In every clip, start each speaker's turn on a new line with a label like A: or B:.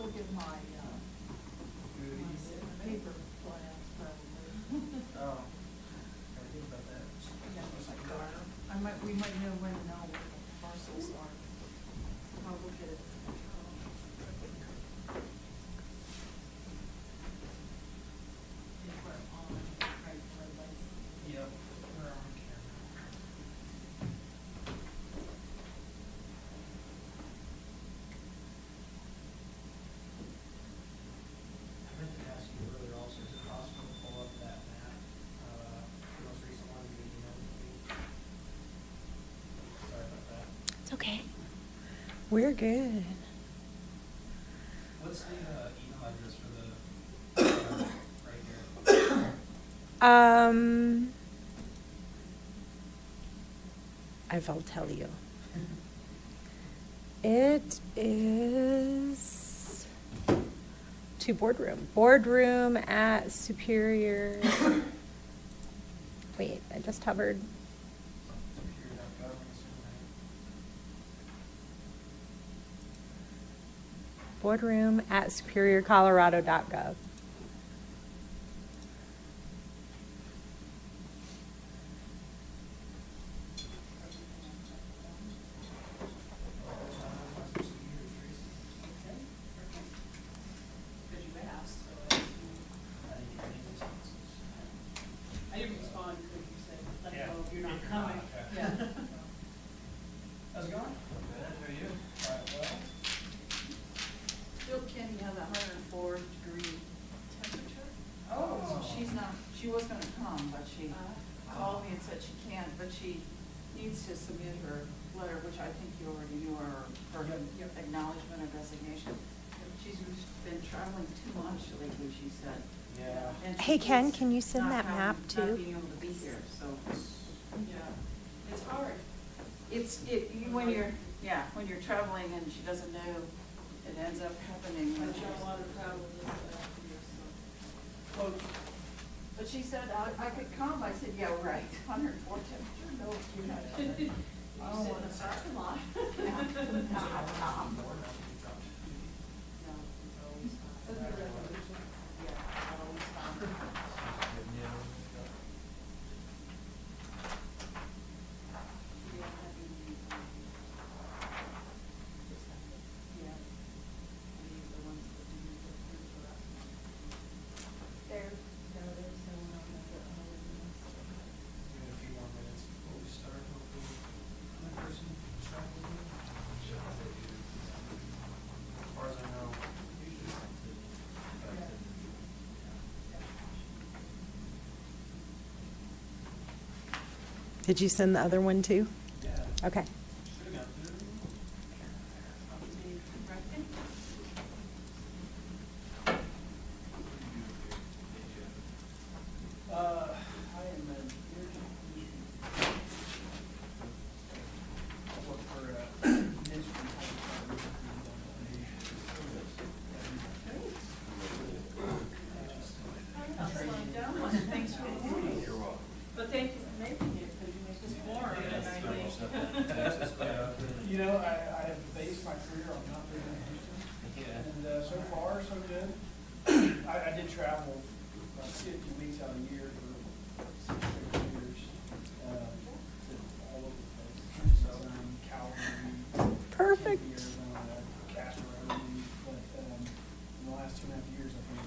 A: go get my paper plans probably.
B: Oh, I think about that.
A: We might know when to know what the parcels are. I'll look at it. If we're on, right.
B: Yep, we're on camera. I meant to ask you earlier also, is it possible to pull up that map, the most recent one you emailed me? Sorry about that.
C: It's okay. We're good.
B: What's the email address for the, right here?
C: I will tell you. It is to boardroom at Superior. Wait, I just hovered.
B: Superior.gov, I'm assuming, right?
C: Boardroom at superiorcolorado.gov.
A: Because you asked, so I didn't respond because you said, let me know if you're not coming. Yeah.
B: How's it going? Good, how are you? All right, well.
A: Still Kenny has 104-degree temperature.
B: Oh.
A: So she's not, she was gonna come, but she called me and said she can't, but she needs to submit her letter, which I think you already knew, or her acknowledgement of resignation. She's been traveling too much lately, she said.
B: Yeah.
A: And
C: Hey,
A: she
C: Ken,
A: is
C: can you send
A: not
C: that map
A: Not
C: too?
A: being able to be here, so, yeah, it's hard. When you're traveling and she doesn't know, it ends up happening. I've done a lot of travel this last year, so. But she said, I could come, I said, yeah, right, 104 temperature, no, you're not. You sit in the parking lot.
B: We have a few more minutes before we start, hopefully. Another person traveling. As far as I know.
C: Did you send the other one too?
B: Yeah.
C: Okay.
B: Should've got through. I am an energy commissioner. I work for Midstream
A: Thanks for the You're welcome. But thank you for making it, because you make this warm, and I think.
B: You know, I have based my career on not being in Houston. And so far, so good. I did travel about 50 weeks out of the year for 6 years. All over the place. So, Calgary.
C: Perfect.
B: Tempe, Arizona, Casper, but in the last 2.5 years, I've been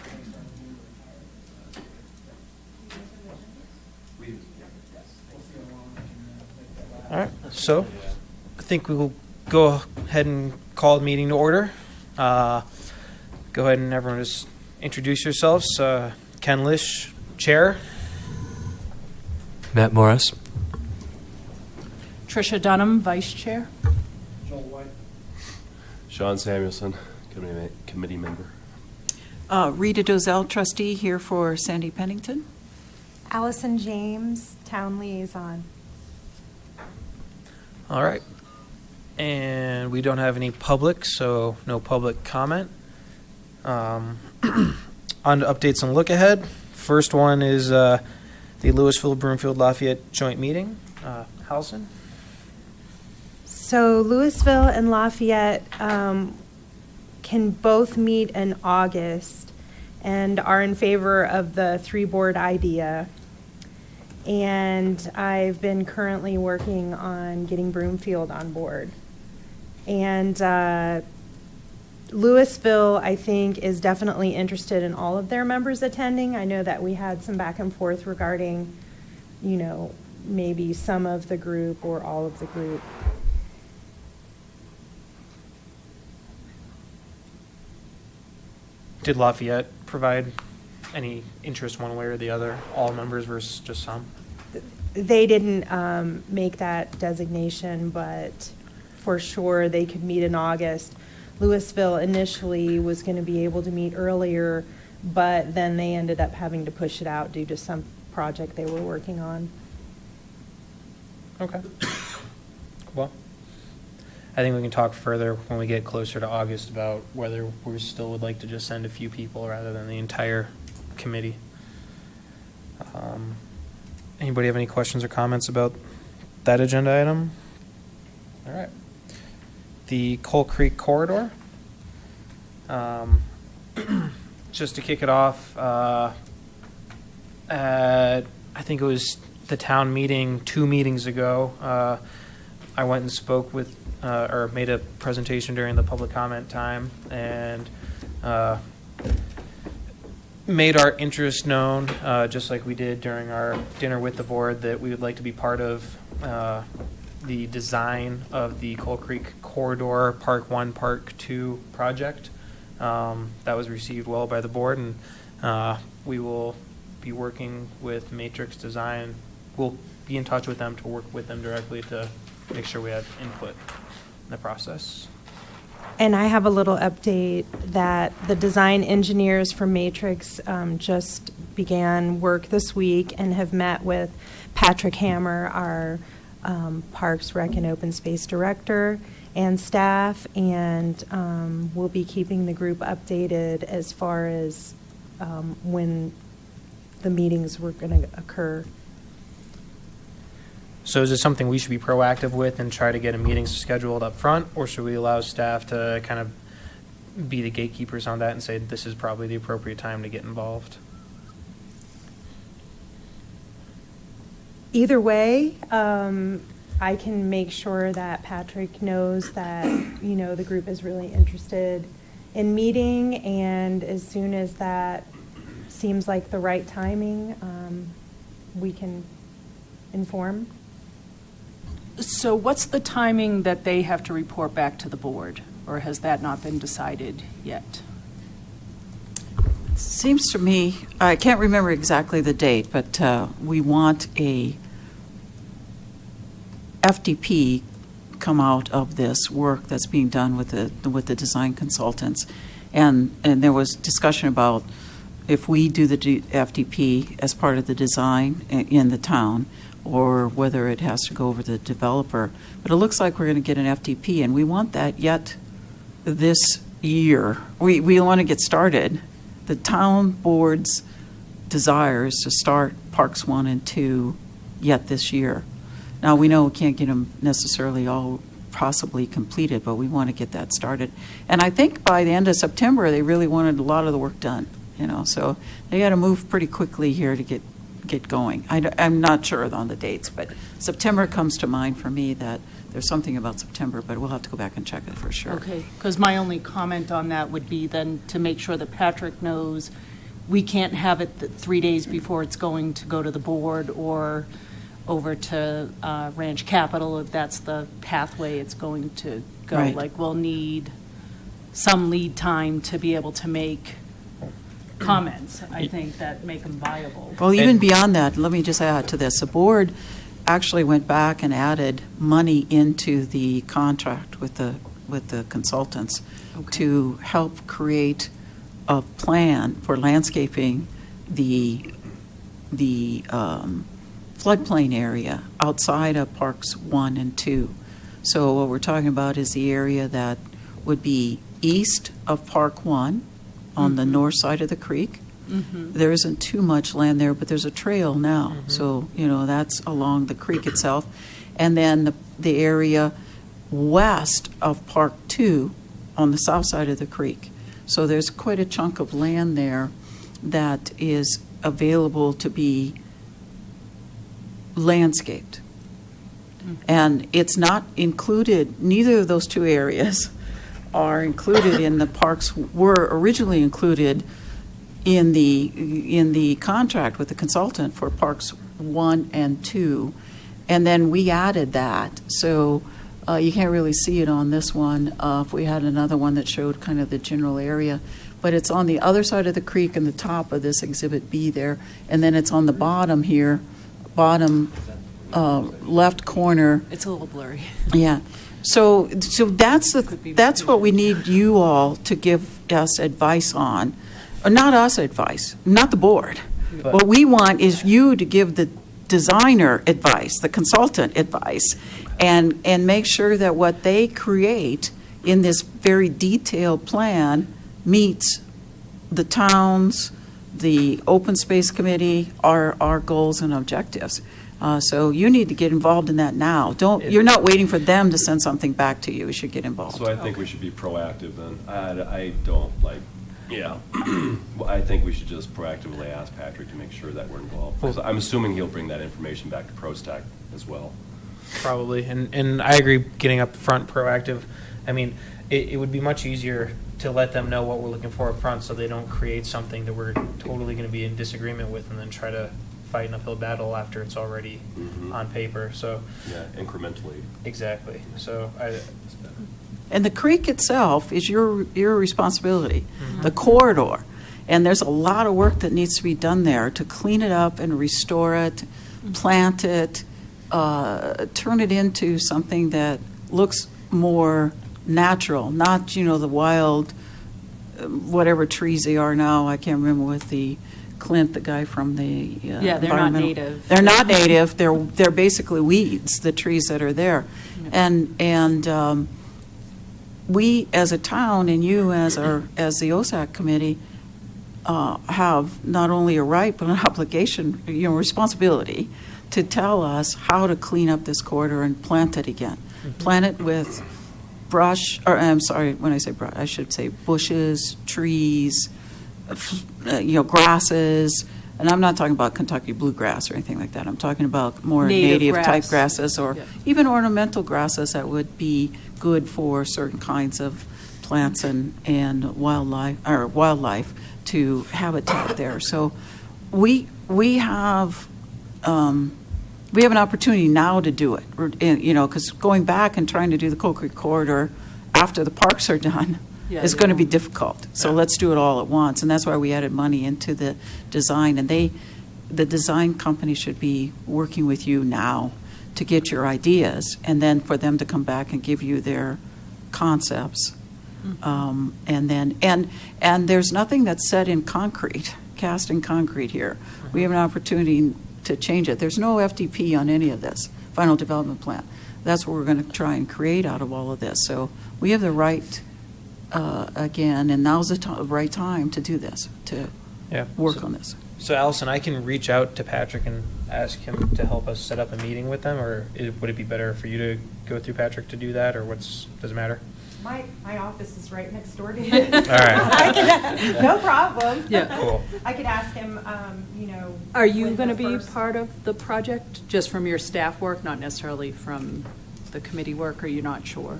B: really starting to do retired. We'll see how long I can make that last.
D: All right, so I think we will go ahead and call the meeting to order. Go ahead and everyone just introduce yourselves. Ken Lish, Chair.
E: Matt Morris.
A: Tricia Dunham, Vice Chair.
B: Joel White.
E: Sean Samuelson, committee member.
F: Rita Dozell, trustee, here for Sandy Pennington.
C: Allison James, Town Liaison.
D: All right. And we don't have any public, so no public comment. On to updates and look ahead. First one is the Louisville, Broomfield, Lafayette joint meeting. Allison?
C: So Louisville and Lafayette can both meet in August and are in favor of the three-board idea. And I've been currently working on getting Broomfield on board. And Louisville, I think, is definitely interested in all of their members attending. I know that we had some back and forth regarding, you know, maybe some of the group or all of the group.
D: Did Lafayette provide any interest one way or the other, all members versus just some?
C: They didn't make that designation, but for sure they could meet in August. Louisville initially was going to be able to meet earlier, but then they ended up having to push it out due to some project they were working on.
D: Okay. Well, I think we can talk further when we get closer to August about whether we still would like to just send a few people rather than the entire committee. Anybody have any questions or comments about that agenda item? All right. The Coal Creek Corridor. Just to kick it off, I think it was the town meeting 2 meetings ago. I went and spoke with, or made a presentation during the public comment time, and made our interest known, just like we did during our dinner with the board, that we would like to be part of the design of the Coal Creek Corridor Park 1, Park 2 project. That was received well by the board, and we will be working with Matrix Design. We'll be in touch with them to work with them directly to make sure we have input in the process.
C: And I have a little update that the design engineers from Matrix just began work this week and have met with Patrick Hammer, our Parks, Rec, and Open Space Director, and staff, and we'll be keeping the group updated as far as when the meetings were going to occur.
D: So is this something we should be proactive with and try to get a meeting scheduled up front, or should we allow staff to kind of be the gatekeepers on that and say this is probably the appropriate time to get involved?
C: Either way, I can make sure that Patrick knows that, you know, the group is really interested in meeting, and as soon as that seems like the right timing, we can inform.
G: So what's the timing that they have to report back to the board, or has that not been decided yet?
F: Seems to me, I can't remember exactly the date, but we want a FDP come out of this work that's being done with the design consultants. And there was discussion about if we do the FDP as part of the design in the town, or whether it has to go over the developer. But it looks like we're going to get an FDP, and we want that yet this year. We want to get started. The town board's desire is to start Parks 1 and 2 yet this year. Now, we know we can't get them necessarily all possibly completed, but we want to get that started. And I think by the end of September, they really wanted a lot of the work done, you know, so they got to move pretty quickly here to get going. I'm not sure on the dates, but September comes to mind for me, that there's something about September, but we'll have to go back and check it for sure.
G: Okay, because my only comment on that would be then to make sure that Patrick knows we can't have it 3 days before it's going to go to the board or over to Ranch Capital, if that's the pathway it's going to go.
F: Right.
G: Like, we'll need some lead time to be able to make comments, I think, that make them viable.
F: Well, even beyond that, let me just add to this. The board actually went back and added money into the contract with the consultants to help create a plan for landscaping the floodplain area outside of Parks 1 and 2. So what we're talking about is the area that would be east of Park 1 on the north side of the creek. There isn't too much land there, but there's a trail now. So, you know, that's along the creek itself. And then the area west of Park 2 on the south side of the creek. So there's quite a chunk of land there that is available to be landscaped. And it's not included, neither of those two areas are included in the parks, were originally included in the contract with the consultant for Parks 1 and 2. And then we added that. So you can't really see it on this one. If we had another one that showed kind of the general area. But it's on the other side of the creek and the top of this Exhibit B there. And then it's on the bottom here, bottom left corner.
G: It's a little blurry.
F: Yeah. So that's what we need you all to give us advice on. Or not us advice, not the board. What we want is you to give the designer advice, the consultant advice, and make sure that what they create in this very detailed plan meets the towns, the open space committee, our goals and objectives. So you need to get involved in that now. You're not waiting for them to send something back to you. You should get involved.
E: So I think we should be proactive then. I don't like, yeah. I think we should just proactively ask Patrick to make sure that we're involved. 'Cause I'm assuming he'll bring that information back to ProStack as well.
D: Probably, and I agree, getting up front, proactive. I mean, it would be much easier to let them know what we're looking for up front so they don't create something that we're totally going to be in disagreement with and then try to fight an uphill battle after it's already on paper. So
E: Yeah, incrementally.
D: exactly. So
F: And the creek itself is your responsibility, the corridor. And there's a lot of work that needs to be done there to clean it up and restore it, plant it, turn it into something that looks more natural, not, the wild, whatever trees they are now. I can't remember what the Clint, the guy from the
G: Yeah, they're not
F: environmental-
G: native.
F: They're not native. They're basically weeds, the trees that are there. And we as a town and you as the OSAC committee have not only a right but an obligation, responsibility to tell us how to clean up this corridor and plant it again. Plant it with brush, or I'm sorry, when I say brush, I should say bushes, trees, grasses. And I'm not talking about Kentucky bluegrass or anything like that. I'm talking about more native type
G: grass.
F: grasses or even ornamental grasses that would be good for certain kinds of plants and wildlife to habitat there. So we have an opportunity now to do it. Because going back and trying to do the Coal Creek corridor after the parks are done is going to be difficult. So let's do it all at once, and that's why we added money into the design. And the design company should be working with you now to get your ideas, and then for them to come back and give you their concepts. And there's nothing that's set in concrete, cast in concrete here. We have an opportunity to change it. There's no FDP on any of this, final development plan. That's what we're going to try and create out of all of this. So we have the right, again, and now's the right time to do this, to work on this.
D: So Allison, I can reach out to Patrick and ask him to help us set up a meeting with them, or would it be better for you to go through Patrick to do that, or does it matter?
C: My office is right next door to
D: All
C: him.
D: right.
C: No problem.
G: Yeah.
D: Cool.
C: I could ask him,
G: Are you
C: when
G: going to
C: the
G: be
C: first-
G: part of the project, just from your staff work, not necessarily from the committee work, or you're not sure?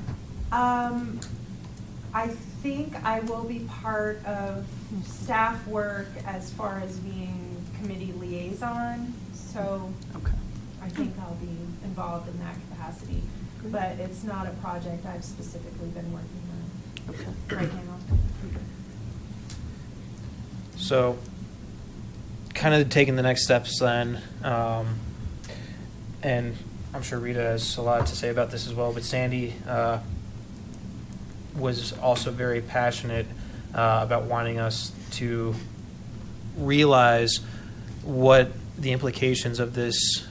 C: I think I will be part of staff work as far as being committee liaison, so
G: Okay.
C: I think I'll be involved in that capacity. But it's not a project I've specifically been working on right now.
D: So, kind of taking the next steps then, and I'm sure Rita has a lot to say about this as well, but Sandy was also very passionate about wanting us to realize what the implications of this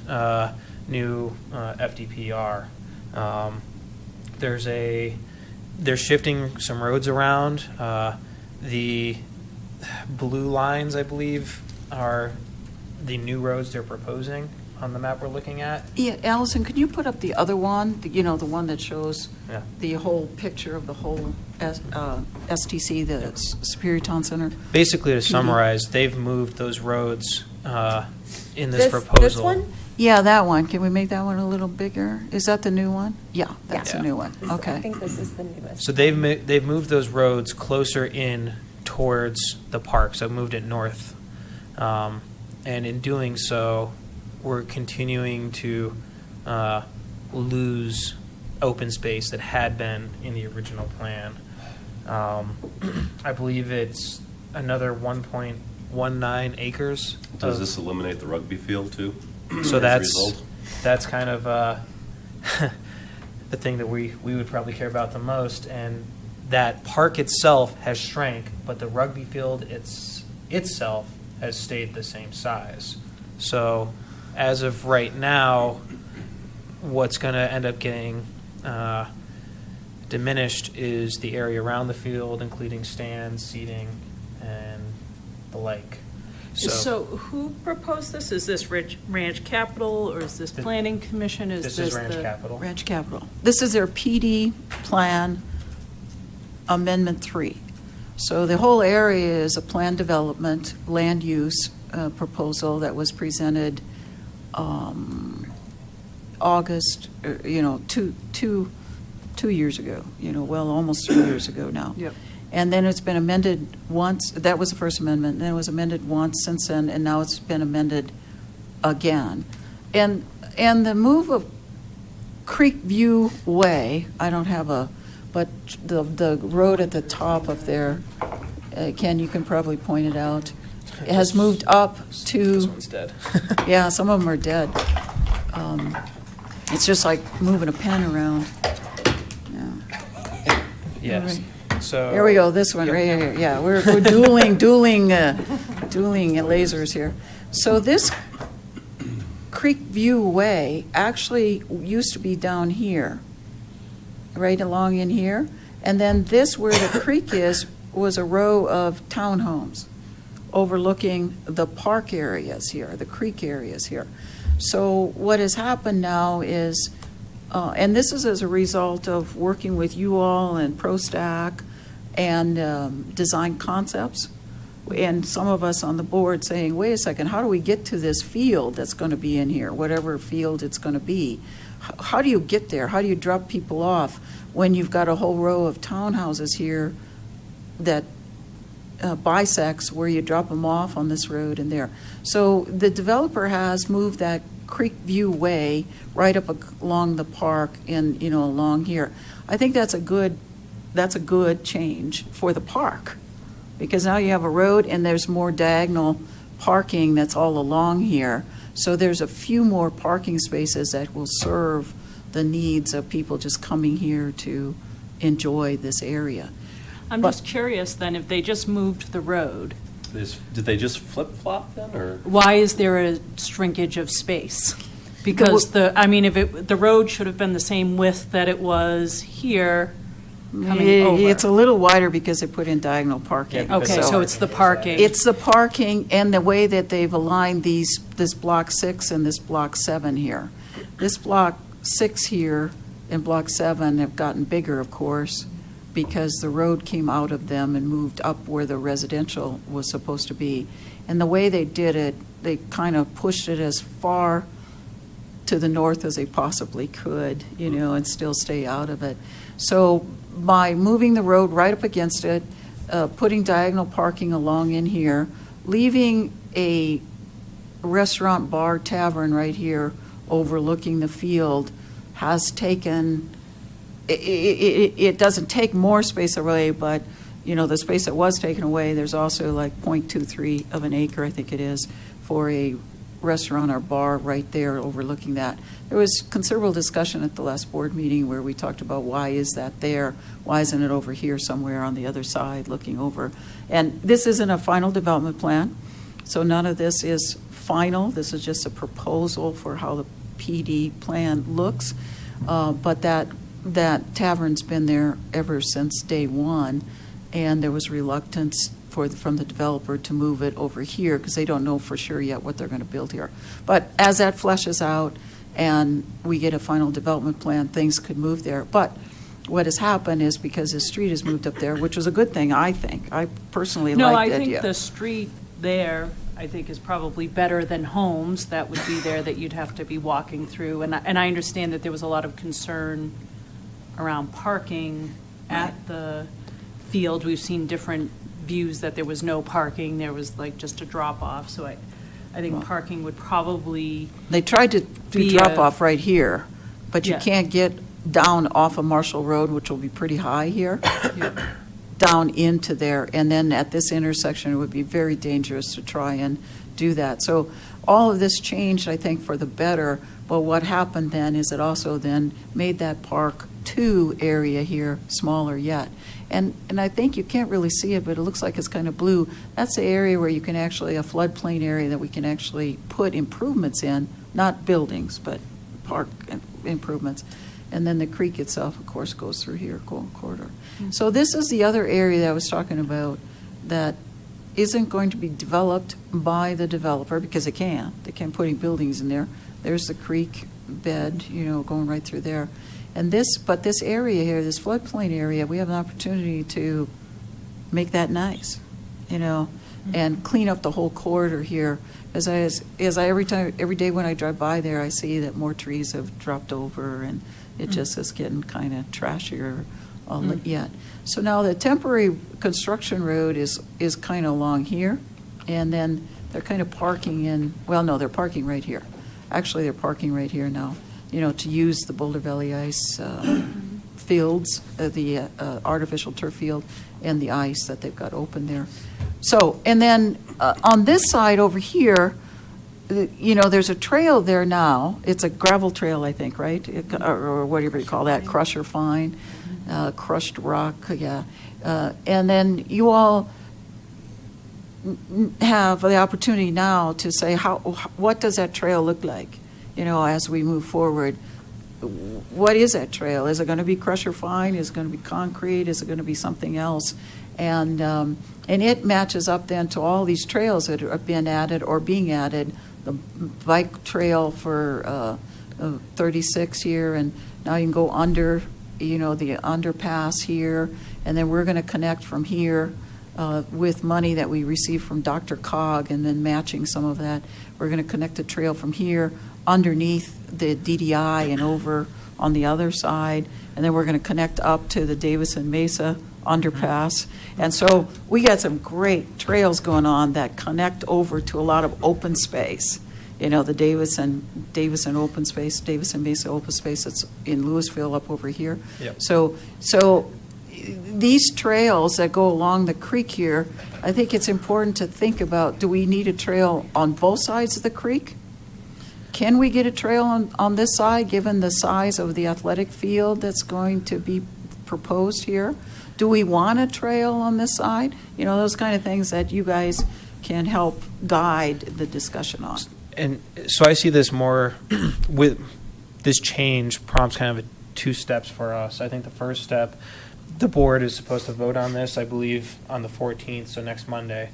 D: new FDP are. They're shifting some roads around. The blue lines, I believe, are the new roads they're proposing. on the map we're looking at.
F: Yeah, Allison, could you put up the other one, the one that shows
D: Yeah.
F: the whole picture of the whole STC, the Superior Town Center?
D: Basically, to summarize, they've moved those roads in this proposal.
C: This one?
F: Yeah, that one. Can we make that one a little bigger? Is that the new one? Yeah, that's
D: Yeah.
F: the new one.
C: I
F: Okay.
C: think this is the newest.
D: So they've moved those roads closer in towards the park, so moved it north. And in doing so, we're continuing to lose open space that had been in the original plan. I believe it's another 1.19 acres.
E: Does
D: of-
E: this eliminate the rugby field too?
D: So
E: as a result?
D: that's kind of the thing that we would probably care about the most. And that park itself has shrank, but the rugby field itself has stayed the same size. So as of right now, what's going to end up getting diminished is the area around the field, including stands, seating, and the like.
G: So who proposed this? Is this Ranch Capital, or is this Planning Commission?
D: This is Ranch
G: the-
D: Capital.
F: Ranch Capital. This is their PD Plan Amendment 3. So the whole area is a plan development, land use proposal that was presented August, 2 years ago, well, almost 3 years ago now.
G: Yep.
F: And then it's been amended once, that was the first amendment, and then it was amended once since then, and now it's been amended again. And the move of Creek View Way, I don't have but the road at the top of there, Ken, you can probably point it out, it has moved up
D: This
F: to,
D: one's dead.
F: yeah, some of them are dead. It's just like moving a pen around. Yeah.
D: Yes. So
F: There we go, this one,
D: Yep.
F: right here, yeah, we're dueling lasers here. So this Creek View Way actually used to be down here, right along in here, and then this, where the creek is, was a row of townhomes overlooking the park areas here, the creek areas here. So what has happened now is, and this is as a result of working with you all and ProStack and Design Concepts, and some of us on the board saying, wait a second, how do we get to this field that's going to be in here, whatever field it's going to be? How do you get there? How do you drop people off when you've got a whole row of townhouses here that bisects where you drop them off on this road and there? So the developer has moved that Creek View Way right up along the park and, along here. I think that's a good change for the park, because now you have a road and there's more diagonal parking that's all along here. So there's a few more parking spaces that will serve the needs of people just coming here to enjoy this area.
G: I'm
F: But-
G: just curious then, if they just moved the road,
E: Did they just flip-flop then, or?
G: why is there a shrinkage of space? Because the road should have been the same width that it was here coming over.
F: It's a little wider because they put in diagonal parking.
D: Yeah,
G: Okay, so it's the parking.
F: It's the parking and the way that they've aligned this Block 6 and this Block 7 here. This Block 6 here and Block 7 have gotten bigger, of course, because the road came out of them and moved up where the residential was supposed to be. And the way they did it, they kind of pushed it as far to the north as they possibly could, and still stay out of it. So by moving the road right up against it, putting diagonal parking along in here, leaving a restaurant, bar, tavern right here overlooking the field has taken, it doesn't take more space away, but, the space that was taken away, there's also like 0.23 of an acre, I think it is, for a restaurant or bar right there overlooking that. There was considerable discussion at the last board meeting where we talked about why is that there? Why isn't it over here somewhere on the other side looking over? And this isn't a final development plan, so none of this is final. This is just a proposal for how the PD plan looks. But that tavern's been there ever since day one, and there was reluctance from the developer to move it over here, because they don't know for sure yet what they're going to build here. But as that fleshes out and we get a final development plan, things could move there. But what has happened is because his street has moved up there, which was a good thing, I think. I personally
G: No,
F: like
G: I
F: the
G: think
F: idea.
G: the street there, I think, is probably better than homes that would be there that you'd have to be walking through. And I understand that there was a lot of concern around parking at the field. We've seen different views that there was no parking, there was like just a drop-off. So I think
F: Well-
G: parking would probably,
F: They tried to do
G: be
F: drop
G: a-
F: off right here, but you
G: Yeah.
F: can't get down off of Marshall Road, which will be pretty high here,
G: yeah.
F: down into there. And then at this intersection, it would be very dangerous to try and do that. So all of this changed, I think, for the better. But what happened then is it also then made that Park 2 area here smaller yet. And I think you can't really see it, but it looks like it's kind of blue. That's the area where you can actually, a floodplain area that we can actually put improvements in, not buildings, but park improvements. And then the creek itself, of course, goes through here, corridor. So this is the other area that I was talking about that isn't going to be developed by the developer, because they can't. They can't put any buildings in there. There's the creek bed, going right through there. And but this area here, this floodplain area, we have an opportunity to make that nice, and clean up the whole corridor here. As I every day when I drive by there, I see that more trees have dropped over, and it just is getting kind of trashier yet. So now the temporary construction road is kind of along here, and then they're kind of parking they're parking right here. Actually, they're parking right here now, to use the Boulder Valley Ice fields, the artificial turf field, and the ice that they've got open there. So, and then on this side over here, there's a trail there now. It's a gravel trail, I think, right? Or whatever you call that, crusher fine, crushed rock, yeah. And then you all have the opportunity now to say, what does that trail look like, as we move forward? What is that trail? Is it going to be crusher fine? Is it going to be concrete? Is it going to be something else? And it matches up then to all these trails that have been added or being added. The bike trail for 36 here, and now you can go under, the underpass here, and then we're going to connect from here with money that we receive from Dr. Cog, and then matching some of that. We're going to connect the trail from here underneath the DDI and over on the other side, and then we're going to connect up to the Davison Mesa underpass. And so we got some great trails going on that connect over to a lot of open space. The Davison open space, Davison Mesa open space that's in Louisville up over here.
D: Yep.
F: So these trails that go along the creek here, I think it's important to think about, do we need a trail on both sides of the creek? Can we get a trail on this side, given the size of the athletic field that's going to be proposed here? Do we want a trail on this side? Those kind of things that you guys can help guide the discussion on.
D: And so I see this more with this change prompts kind of 2 steps for us. I think the first step, the board is supposed to vote on this, I believe, on the 14th, so next Monday.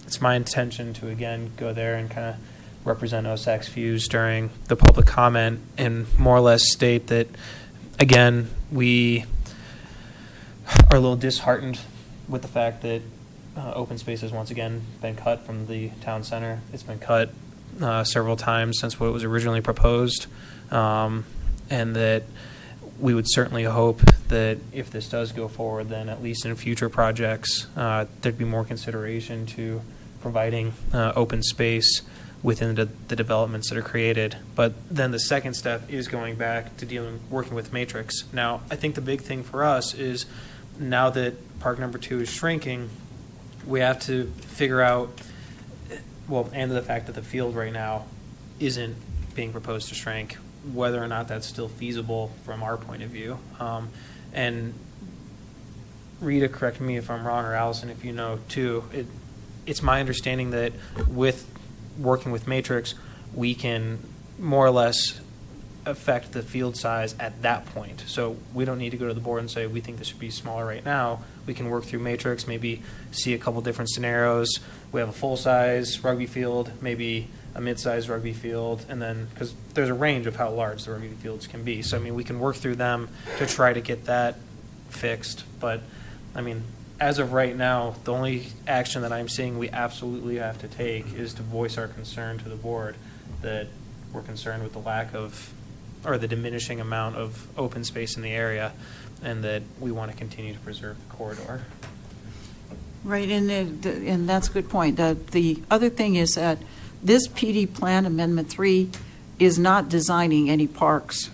D: It's my intention to, again, go there and kind of represent OSAC's views during the public comment and more or less state that, again, we are a little disheartened with the fact that open space has once again been cut from the town center. It's been cut several times since what was originally proposed, and that we would certainly hope that if this does go forward, then at least in future projects, there'd be more consideration to providing open space within the developments that are created. But then the second step is going back to working with Matrix. Now, I think the big thing for us is now that park number 2 is shrinking, we have to figure out, and the fact that the field right now isn't being proposed to shrink, whether or not that's still feasible from our point of view. And Rita, correct me if I'm wrong, or Allison, if you know too, it's my understanding that with working with Matrix, we can more or less affect the field size at that point. So we don't need to go to the board and say we think this should be smaller right now. we can work through Matrix, maybe see a couple different scenarios. We have a full-size rugby field, maybe a mid-sized rugby field, and then, because there's a range of how large the rugby fields can be. So, I mean, we can work through them to try to get that fixed. But, I mean, as of right now, the only action that I'm seeing we absolutely have to take is to voice our concern to the board that we're concerned with the lack of, or the diminishing amount of open space in the area, and that we want to continue to preserve the corridor.
F: Right, and that's a good point. The other thing is that this PD Plan Amendment 3 is not designing any parks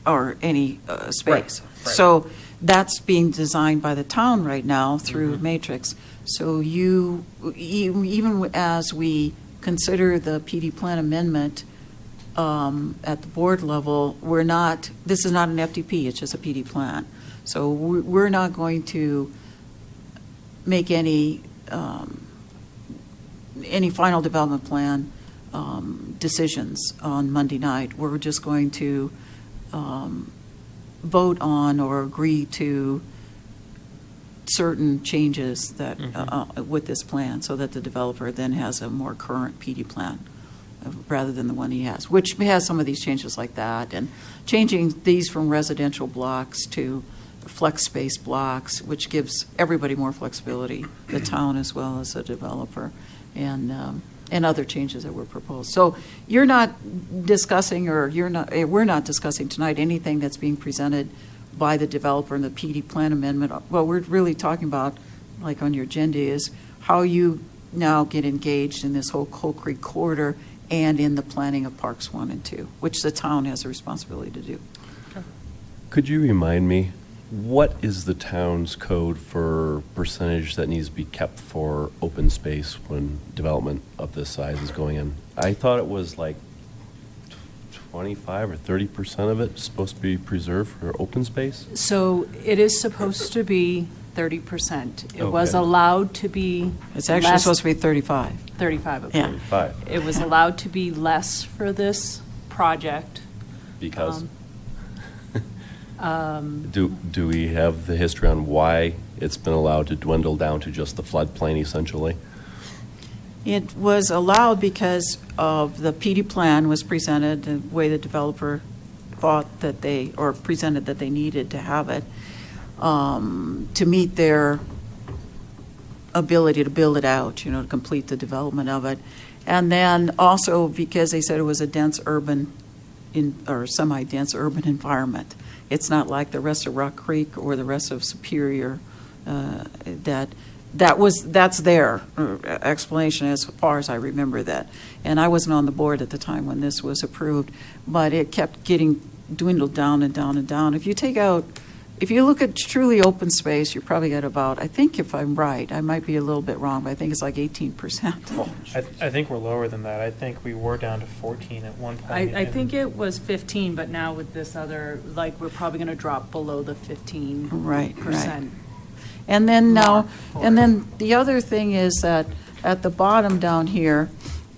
F: or any space.
D: Right.
F: So that's being designed by the town right now through Matrix. So you, even as we consider the PD Plan Amendment at the board level, we're not, this is not an FDP, it's just a PD plan. So we're not going to make any final development plan decisions on Monday night. We're just going to vote on or agree to certain changes that with this plan, so that the developer then has a more current PD plan rather than the one he has, which has some of these changes like that, and changing these from residential blocks to flex space blocks, which gives everybody more flexibility, the town as well as the developer, and other changes that were proposed. So you're not discussing, or we're not discussing tonight anything that's being presented by the developer in the PD Plan Amendment. What we're really talking about, like on your agenda, is how you now get engaged in this whole Coal Creek corridor and in the planning of Parks 1 and 2, which the town has a responsibility to do.
E: Could you remind me, what is the town's code for percentage that needs to be kept for open space when development of this size is going in? I thought it was like 25 or 30% of it is supposed to be preserved for open space?
G: So it is supposed to be 30%. It was
E: Okay.
G: allowed to be
F: It's actually
G: less-
F: supposed to be 35.
G: 35 of it.
F: Yeah.
E: 35,
G: It was allowed to be less for this project.
E: because?
G: Um,
E: Do we have the history on why it's been allowed to dwindle down to just the floodplain essentially?
F: It was allowed because of the PD plan was presented, the way the developer thought that they, or presented that they needed to have it, to meet their ability to build it out, to complete the development of it. And then also because they said it was a dense urban, or semi-dense urban environment. It's not like the rest of Rock Creek or the rest of Superior, that's their explanation as far as I remember that. And I wasn't on the board at the time when this was approved, but it kept getting dwindled down and down and down. If you look at truly open space, you're probably at about, I think if I'm right, I might be a little bit wrong, but I think it's like 18%.
D: I think we're lower than that. I think we were down to 14 at one point.
G: I think it was 15, but now with this other, like, we're probably going to drop below the 15%.
F: Right. And then now, and then the other thing is that at the bottom down here,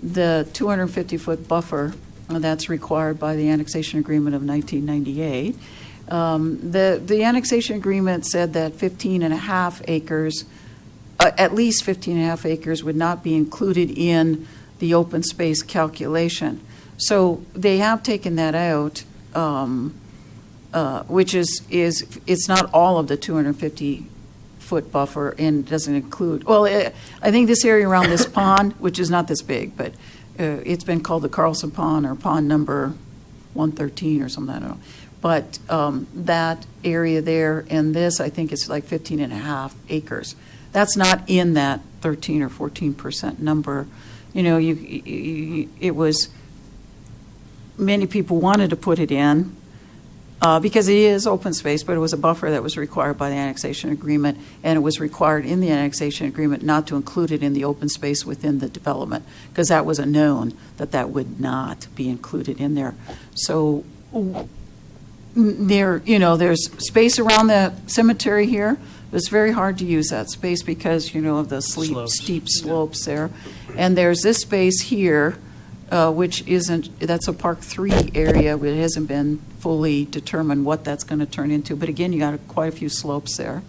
F: the 250-foot buffer that's required by the annexation agreement of 1998. The annexation agreement said that 15.5 acres, at least 15.5 acres would not be included in the open space calculation. So they have taken that out, which is it's not all of the 250-foot buffer and doesn't include, well, I think this area around this pond, which is not this big, but it's been called the Carlson Pond or pond number 113 or something, I don't know. But that area there and this, I think it's like 15.5 acres. That's not in that 13 or 14% number. It was, many people wanted to put it in because it is open space, but it was a buffer that was required by the annexation agreement, and it was required in the annexation agreement not to include it in the open space within the development, because that was a known that would not be included in there. So there's space around the cemetery here. It's very hard to use that space because, of the steep slopes there. And there's this space here, which that's a Park 3 area. It hasn't been fully determined what that's going to turn into. But again, you got quite a few slopes there.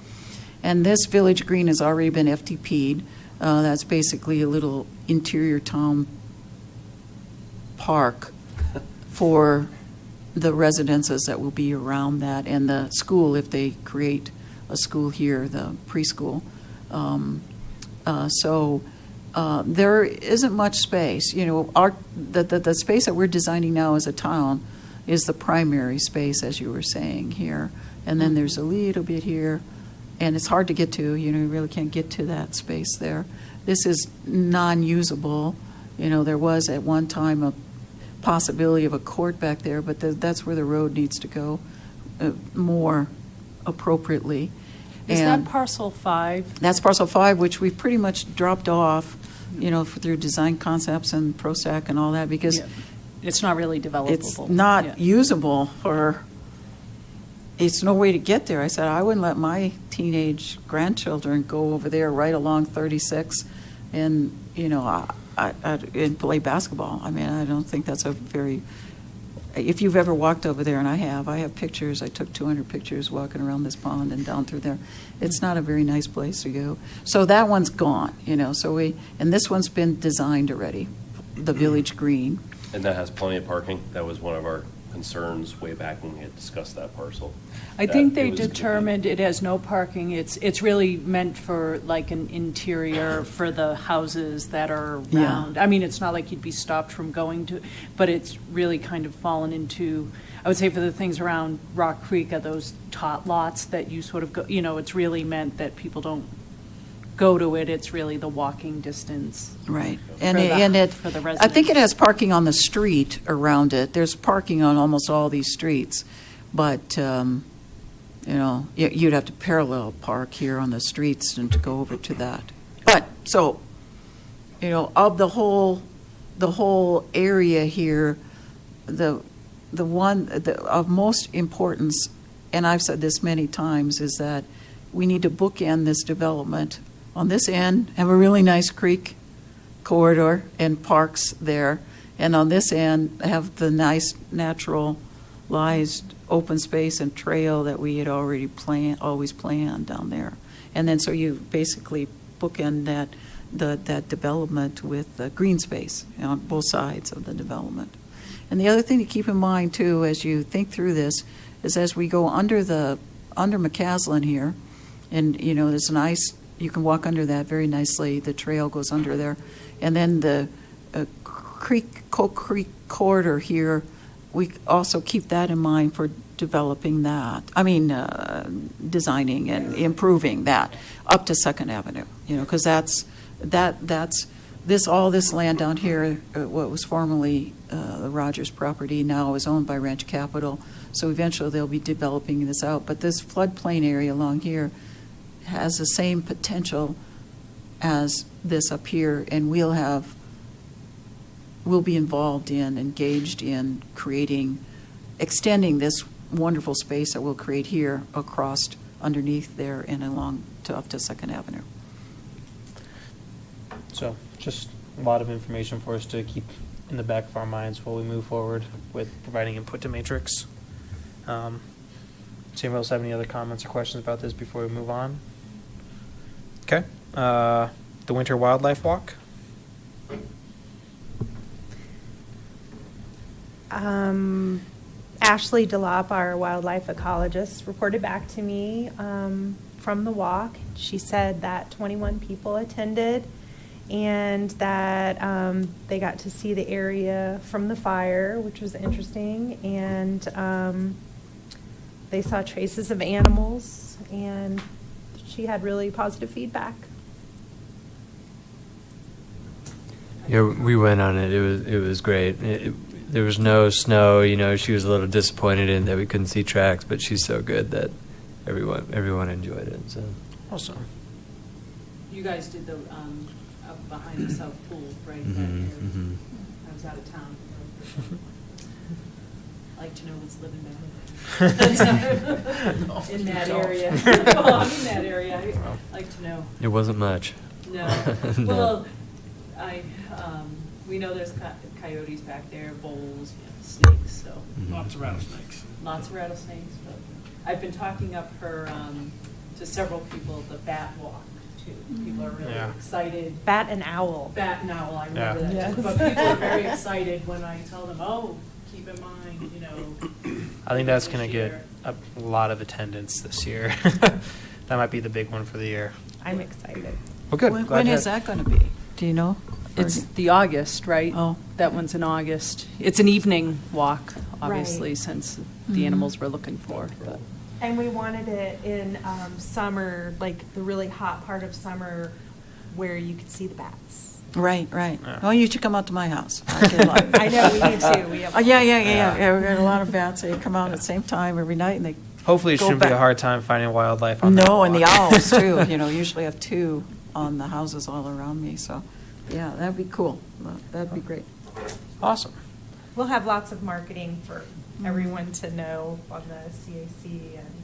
F: And this Village Green has already been FTP'd. That's basically a little interior town park for the residences that will be around that, and the school, if they create a school here, the preschool. There isn't much space. You know, the space that we're designing now as a town is the primary space, as you were saying here. And then there's a little bit here, and it's hard to get to. You know, you really can't get to that space there. This is non-usable. You know, there was at one time a possibility of a court back there, but that's where the road needs to go more appropriately.
G: Is
F: And
G: that parcel 5?
F: that's parcel 5, which we've pretty much dropped off, you know, through design concepts and ProStack and all that, because
G: Yeah. It's not really developable.
F: it's not
G: Yeah.
F: usable for, it's no way to get there. I said, I wouldn't let my teenage grandchildren go over there right along 36 and, you know, and play basketball. I mean, I don't think that's a very, if you've ever walked over there, and I have pictures. I took 200 pictures walking around this pond and down through there. It's not a very nice place to go. So that one's gone, you know, and this one's been designed already, the Village Green.
E: And that has plenty of parking. That was one of our concerns way back when we had discussed that parcel.
G: I
E: that
G: think
E: it
G: they
E: was gonna be-
G: determined it has no parking. It's really meant for like an interior for the houses that are
F: Yeah.
G: around. I mean, it's not like you'd be stopped from going to, but it's really kind of fallen into, I would say for the things around Rock Creek are those tot lots that you sort of go, you know, it's really meant that people don't go to it. It's really the walking distance.
F: Right.
G: For
F: And
G: the-
F: and it,
G: for the
F: I think it
G: residents.
F: has parking on the street around it. There's parking on almost all these streets. But, you know, you'd have to parallel park here on the streets and to go over to that. But, so, you know, of the whole area here, the one of most importance, and I've said this many times, is that we need to bookend this development. On this end, have a really nice creek corridor and parks there. And on this end, have the nice naturalized open space and trail that we had already always planned down there. And then so you basically bookend that development with green space on both sides of the development. And the other thing to keep in mind too, as you think through this, is as we go under McCaslin here, and you know, there's an ice, you can walk under that very nicely. The trail goes under there. And then the Coke Creek corridor here, we also keep that in mind for developing that. I mean, designing and improving that up to Second Avenue, you know, because that's all this land down here, what was formerly the Rogers property, now is owned by Ranch Capital. So eventually they'll be developing this out. But this floodplain area along here has the same potential as this up here, and we'll be involved in, engaged in extending this wonderful space that we'll create here across underneath there and along up to Second Avenue.
D: So just a lot of information for us to keep in the back of our minds while we move forward with providing input to Matrix. Does anyone else have any other comments or questions about this before we move on? Okay. The Winter Wildlife Walk.
C: Ashley DeLop, our wildlife ecologist, reported back to me from the walk. She said that 21 people attended and that they got to see the area from the fire, which was interesting, and they saw traces of animals, and she had really positive feedback.
H: Yeah, we went on it. It was great. There was no snow. You know, she was a little disappointed in that we couldn't see tracks, but she's so good that everyone enjoyed it. So
D: Awesome.
G: You guys did the, up behind the South Pool, right?
H: Mhm.
G: I was out of town. I like to know what's living down there. In that area. Well, I'm in that area. I like to know.
H: it wasn't much.
G: No.
H: No.
G: Well, we know there's coyotes back there, voles, snakes, so.
H: Mhm.
B: Lots of rattlesnakes.
G: Lots of rattlesnakes, but I've been talking up her to several people the bat walk too. People are really
D: Yeah.
G: excited.
C: Bat and owl.
G: Bat and owl, I remember
D: Yeah.
G: that.
C: Yes.
G: But people are very excited when I tell them, oh, keep in mind, you know.
D: I think that's going
G: this
D: to get
G: year.
D: a lot of attendance this year. That might be the big one for the year.
C: I'm excited.
D: Well, good.
F: When
D: Glad
F: when
D: to
F: is
D: have-
F: that going to be? Do you know?
G: It's the August, right?
F: Oh.
G: That one's in August. It's an evening walk, obviously,
C: Right.
G: since the
F: Mhm.
G: animals we're looking for. But
C: And we wanted it in summer, like the really hot part of summer, where you could see the bats.
F: Right, right.
D: Yeah.
F: Oh, you should come out to my house. I get a lot.
C: I know, we need to. We have.
F: Yeah, we got a lot of bats. They come out at the same time every night, and they
D: Hopefully, it
F: go
D: shouldn't be a
F: back.
D: hard time finding wildlife on that
F: No, and the
D: walk.
F: owls too. You know, usually have two on the houses all around me. So, yeah, that'd be cool. That'd be great.
D: Awesome.
C: We'll have lots of marketing for everyone to know on the CAC and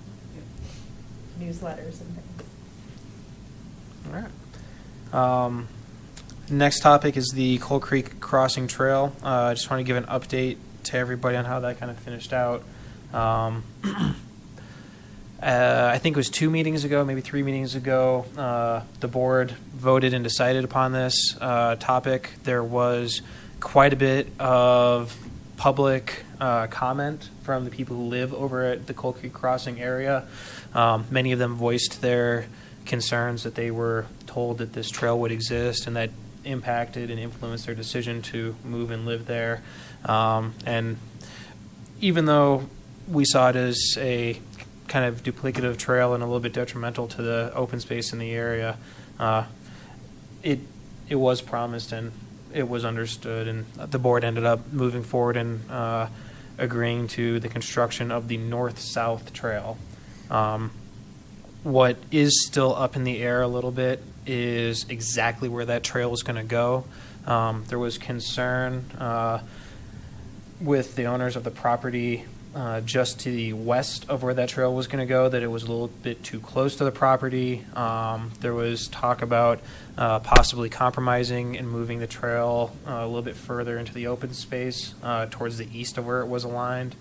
C: newsletters and things.
D: All right. Next topic is the Coal Creek Crossing Trail. I just want to give an update to everybody on how that kind of finished out. I think it was 2 meetings ago, maybe 3 meetings ago, the board voted and decided upon this topic. There was quite a bit of public comment from the people who live over at the Coal Creek Crossing area. Many of them voiced their concerns that they were told that this trail would exist and that impacted and influenced their decision to move and live there. And even though we saw it as a kind of duplicative trail and a little bit detrimental to the open space in the area, it was promised and it was understood, and the board ended up moving forward and agreeing to the construction of the north-south trail. What is still up in the air a little bit is exactly where that trail is going to go. There was concern with the owners of the property just to the west of where that trail was going to go, that it was a little bit too close to the property. There was talk about possibly compromising and moving the trail a little bit further into the open space towards the east of where it was aligned.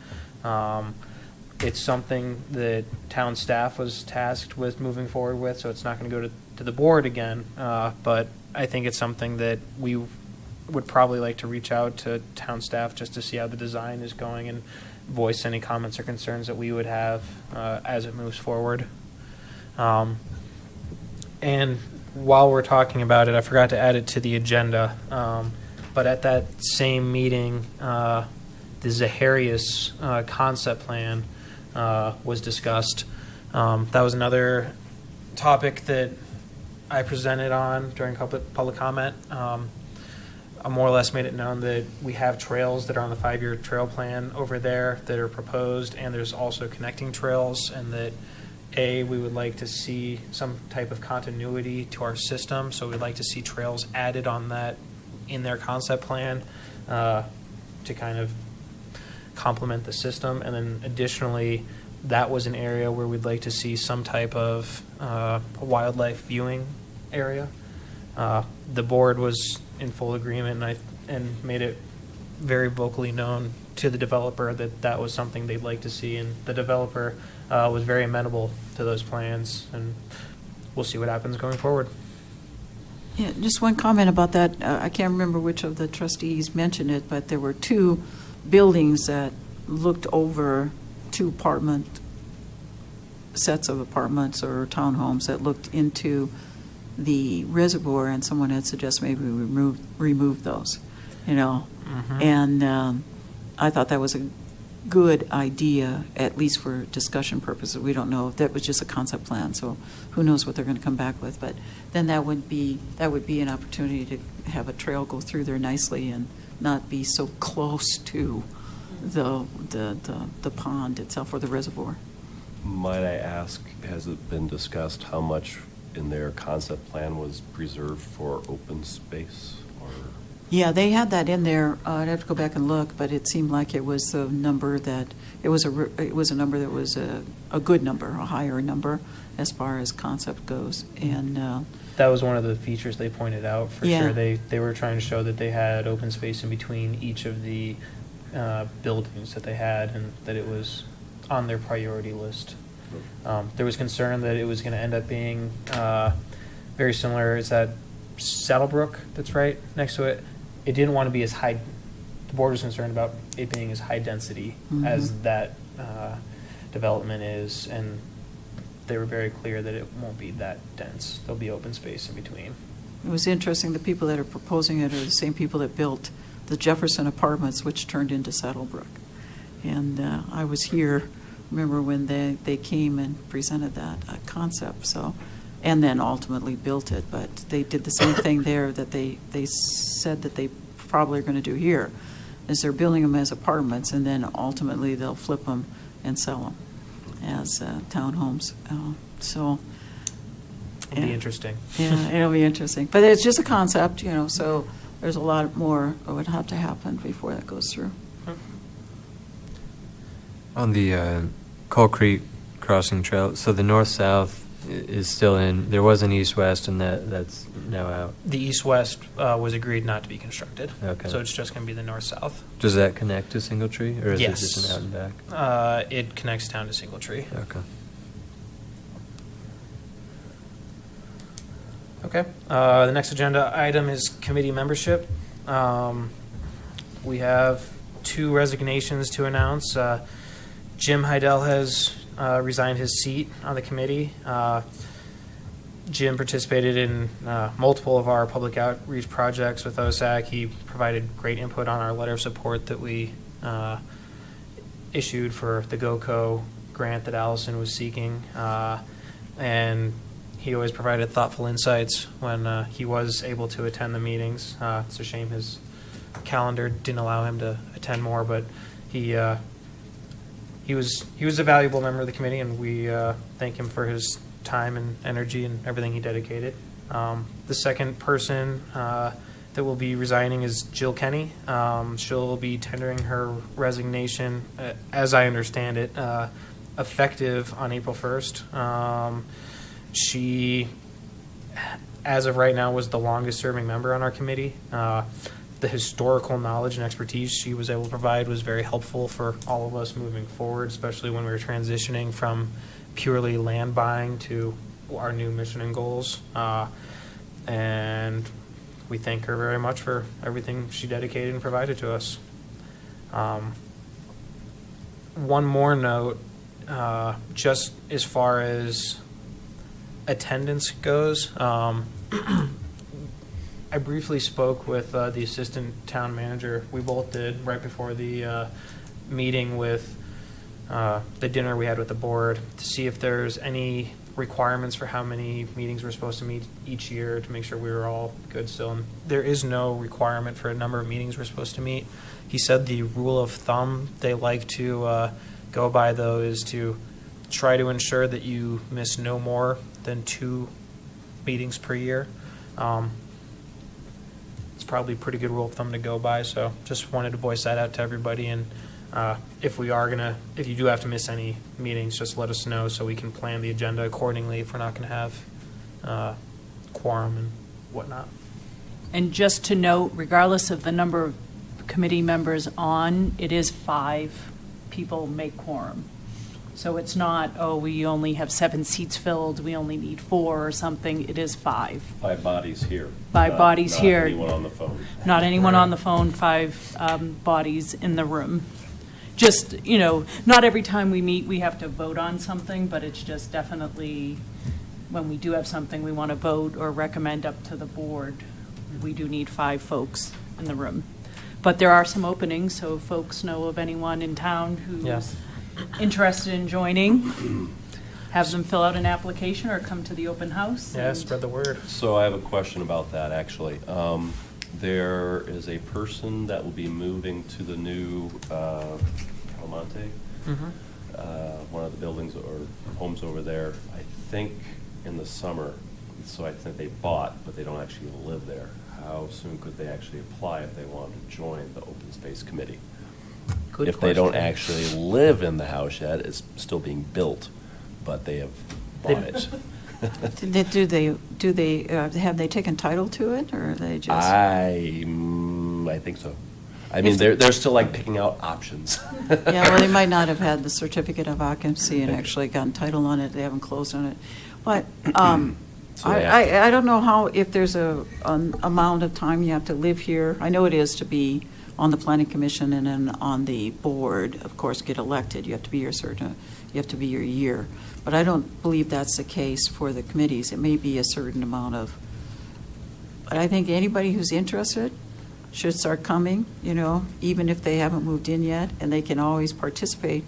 D: It's something that town staff was tasked with moving forward with, so it's not going to go to the board again. But I think it's something that we would probably like to reach out to town staff just to see how the design is going and voice any comments or concerns that we would have as it moves forward. And while we're talking about it, I forgot to add it to the agenda. But at that same meeting, the Zaharias concept plan was discussed. That was another topic that I presented on during public comment. I more or less made it known that we have trails that are on the 5-year trail plan over there that are proposed, and there's also connecting trails, and that we would like to see some type of continuity to our system, so we'd like to see trails added on that in their concept plan to kind of complement the system. And then additionally, that was an area where we'd like to see some type of wildlife viewing area. The board was in full agreement, and made it very vocally known to the developer that that was something they'd like to see, and the developer was very amenable to those plans, and we'll see what happens going forward.
F: Yeah, just one comment about that. I can't remember which of the trustees mentioned it, but there were 2 buildings that looked over 2 sets of apartments or townhomes that looked into the reservoir, and someone had suggested maybe we remove those, you know.
D: Mhm.
F: And I thought that was a good idea, at least for discussion purposes. We don't know. That was just a concept plan, so who knows what they're going to come back with. But then that would be an opportunity to have a trail go through there nicely and not be so close to the pond itself or the reservoir.
E: Might I ask, has it been discussed how much in their concept plan was preserved for open space? Or
F: Yeah, they had that in there. I'd have to go back and look, but it seemed like it was a number that it was a number that was a good number, a higher number as far as concept goes. And
D: That was one of the features they pointed out for
F: Yeah.
D: sure. They were trying to show that they had open space in between each of the buildings that they had, and that it was on their priority list. There was concern that it was going to end up being very similar. Is that Saddlebrook that's right next to it? It didn't want to be as high. The board was concerned about it being as high density as that development is, and they were very clear that it won't be that dense. There'll be open space in between.
F: It was interesting, the people that are proposing it are the same people that built the Jefferson Apartments, which turned into Saddlebrook. And I was here, remember when they came and presented that concept, so, and then ultimately built it. But they did the same thing there that they said that they probably are going to do here, is they're building them as apartments, and then ultimately they'll flip them and sell them as townhomes. So
D: It'll be interesting.
F: yeah, it'll be interesting. But it's just a concept, you know, so there's a lot more that would have to happen before that goes through.
H: On the Coal Creek Crossing Trail, so the north-south is still in. There was an east-west, and that's now out.
D: The east-west was agreed not to be constructed.
H: Okay.
D: So it's just going to be the north-south.
H: Does that connect to Singletree, or is
D: Yes.
H: it just an out and back?
D: It connects down to Singletree.
H: Okay.
D: Okay. The next agenda item is committee membership. We have 2 resignations to announce. Jim Heidel has resigned his seat on the committee. Jim participated in multiple of our public outreach projects with OSAC. He provided great input on our letter of support that we issued for the GOCO grant that Allison was seeking. And he always provided thoughtful insights when he was able to attend the meetings. It's a shame his calendar didn't allow him to attend more, but he was a valuable member of the committee, and we thank him for his time and energy and everything he dedicated. The second person that will be resigning is Jill Kenny. She'll be tendering her resignation, as I understand it, effective on April 1st. She, as of right now, was the longest serving member on our committee. The historical knowledge and expertise she was able to provide was very helpful for all of us moving forward, especially when we were transitioning from purely land buying to our new mission and goals. And we thank her very much for everything she dedicated and provided to us. One more note, just as far as attendance goes, I briefly spoke with the assistant town manager. We both did right before the meeting with the dinner we had with the board to see if there's any requirements for how many meetings we're supposed to meet each year to make sure we were all good still. And there is no requirement for a number of meetings we're supposed to meet. He said the rule of thumb they like to go by, though, is to try to ensure that you miss no more than 2 meetings per year. It's probably a pretty good rule of thumb to go by, so just wanted to voice that out to everybody. And if you do have to miss any meetings, just let us know so we can plan the agenda accordingly if we're not going to have quorum and whatnot.
G: And just to note, regardless of the number of committee members on, it is 5 people make quorum. So it's not, oh, we only have 7 seats filled, we only need 4 or something. It is 5.
E: 5 bodies here.
G: 5 bodies here.
E: Not anyone on the phone.
G: Not anyone on the phone, 5 bodies in the room. Just, not every time we meet, we have to vote on something, but it's just definitely, when we do have something we want to vote or recommend up to the board, we do need 5 folks in the room. But there are some openings, so if folks know of anyone in town who's
D: Yes.
G: interested in joining, have them fill out an application or come to the open house.
D: Yeah,
G: and-
D: spread the word.
E: So I have a question about that, actually. There is a person that will be moving to the new Calamonte, one of the buildings or homes over there, I think in the summer. So I think they bought, but they don't actually live there. How soon could they actually apply if they wanted to join the Open Space Committee?
D: Good
E: If they don't
D: question.
E: actually live in the house yet, it's still being built, but they have bought it.
F: Have they taken title to it, or are they just?
E: I think so. I mean, they're still like picking out options.
F: Yeah, well, they might not have had the certificate of occupancy and actually gotten title on it, they haven't closed on it. But
E: So they have to-
F: I don't know how, if there's an amount of time you have to live here. I know it is to be on the planning commission and then on the board, of course, get elected. You have to be you have to be your year. But I don't believe that's the case for the committees. It may be a certain amount of, but I think anybody who's interested should start coming, even if they haven't moved in yet, and they can always participate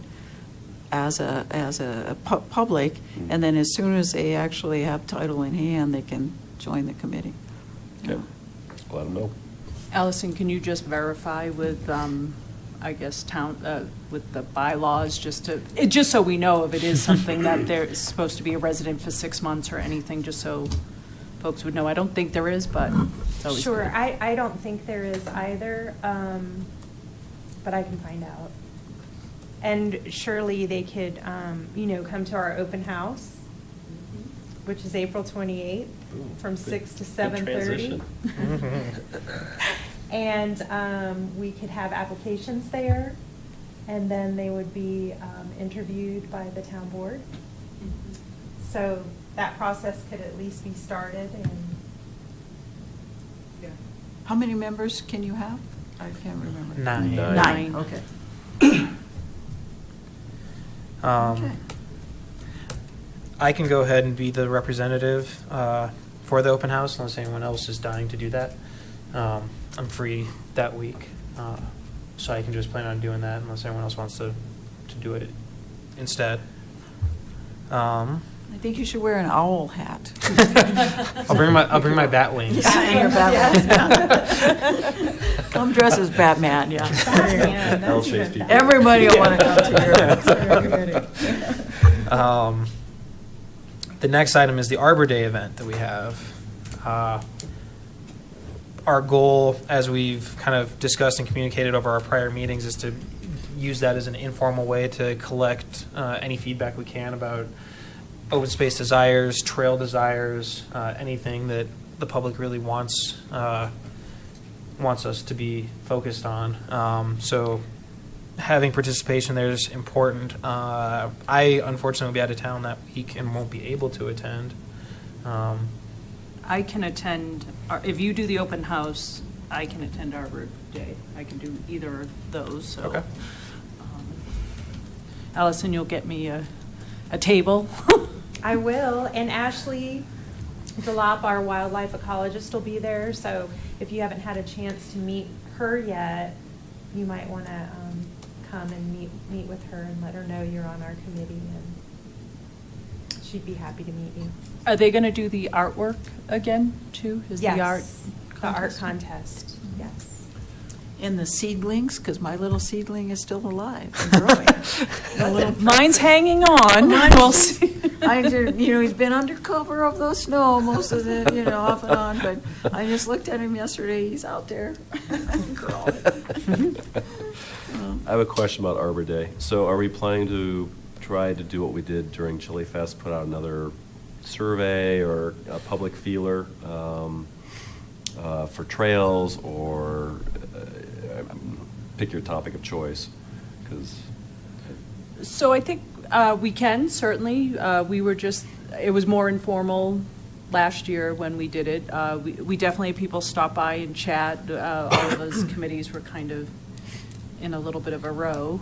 F: as a public, and then as soon as they actually have title in hand, they can join the committee.
E: Okay. Let them know.
G: Allison, can you just verify with, I guess, with the bylaws, just so we know if it is something that they're supposed to be a resident for 6 months or anything, just so folks would know. I don't think there is, but it's always
C: Sure,
G: good.
C: I don't think there is either, but I can find out. And surely they could, come to our open house, which is April 28th, from 6 to 7:30. And we could have applications there, and then they would be interviewed by the town board. So that process could at least be started, and
F: How many members can you have? I can't remember.
D: 9.
F: Nine, okay. Okay.
D: I can go ahead and be the representative for the open house unless anyone else is dying to do that. I'm free that week, so I can just plan on doing that unless anyone else wants to do it instead.
F: I think you should wear an owl hat.
D: I'll bring my bat wings.
F: And your Batman. Come dress as Batman, yeah.
C: Batman, that's
E: L-shaped
C: even
E: people.
C: better.
F: Everybody will want to come to your
D: The next item is the Arbor Day event that we have. Our goal, as we've kind of discussed and communicated over our prior meetings, is to use that as an informal way to collect any feedback we can about open space desires, trail desires, anything that the public really wants us to be focused on. So having participation there is important. I unfortunately will be out of town that week and won't be able to attend.
G: I can attend, if you do the open house, I can attend Arbor Day. I can do either of those, so.
D: Okay.
G: Allison, you'll get me a table.
C: I will, and Ashley Delop, our wildlife ecologist, will be there, so if you haven't had a chance to meet her yet, you might want to come and meet with her and let her know you're on our committee, and she'd be happy to meet you.
G: Are they going to do the artwork again, too? Is the art
C: Yes, the art contest, yes.
F: And the seedlings, because my little seedling is still alive and growing.
G: Mine's hanging on. We'll see.
F: He's been under cover of the snow most of the, off and on, but I just looked at him yesterday, he's out there growing.
E: I have a question about Arbor Day. So are we planning to try to do what we did during Chili Fest, put out another survey or a public feeler for trails, or pick your topic of choice? Because
G: So I think we can, certainly. It was more informal last year when we did it. We definitely had people stop by and chat. All of those committees were kind of in a little bit of a row.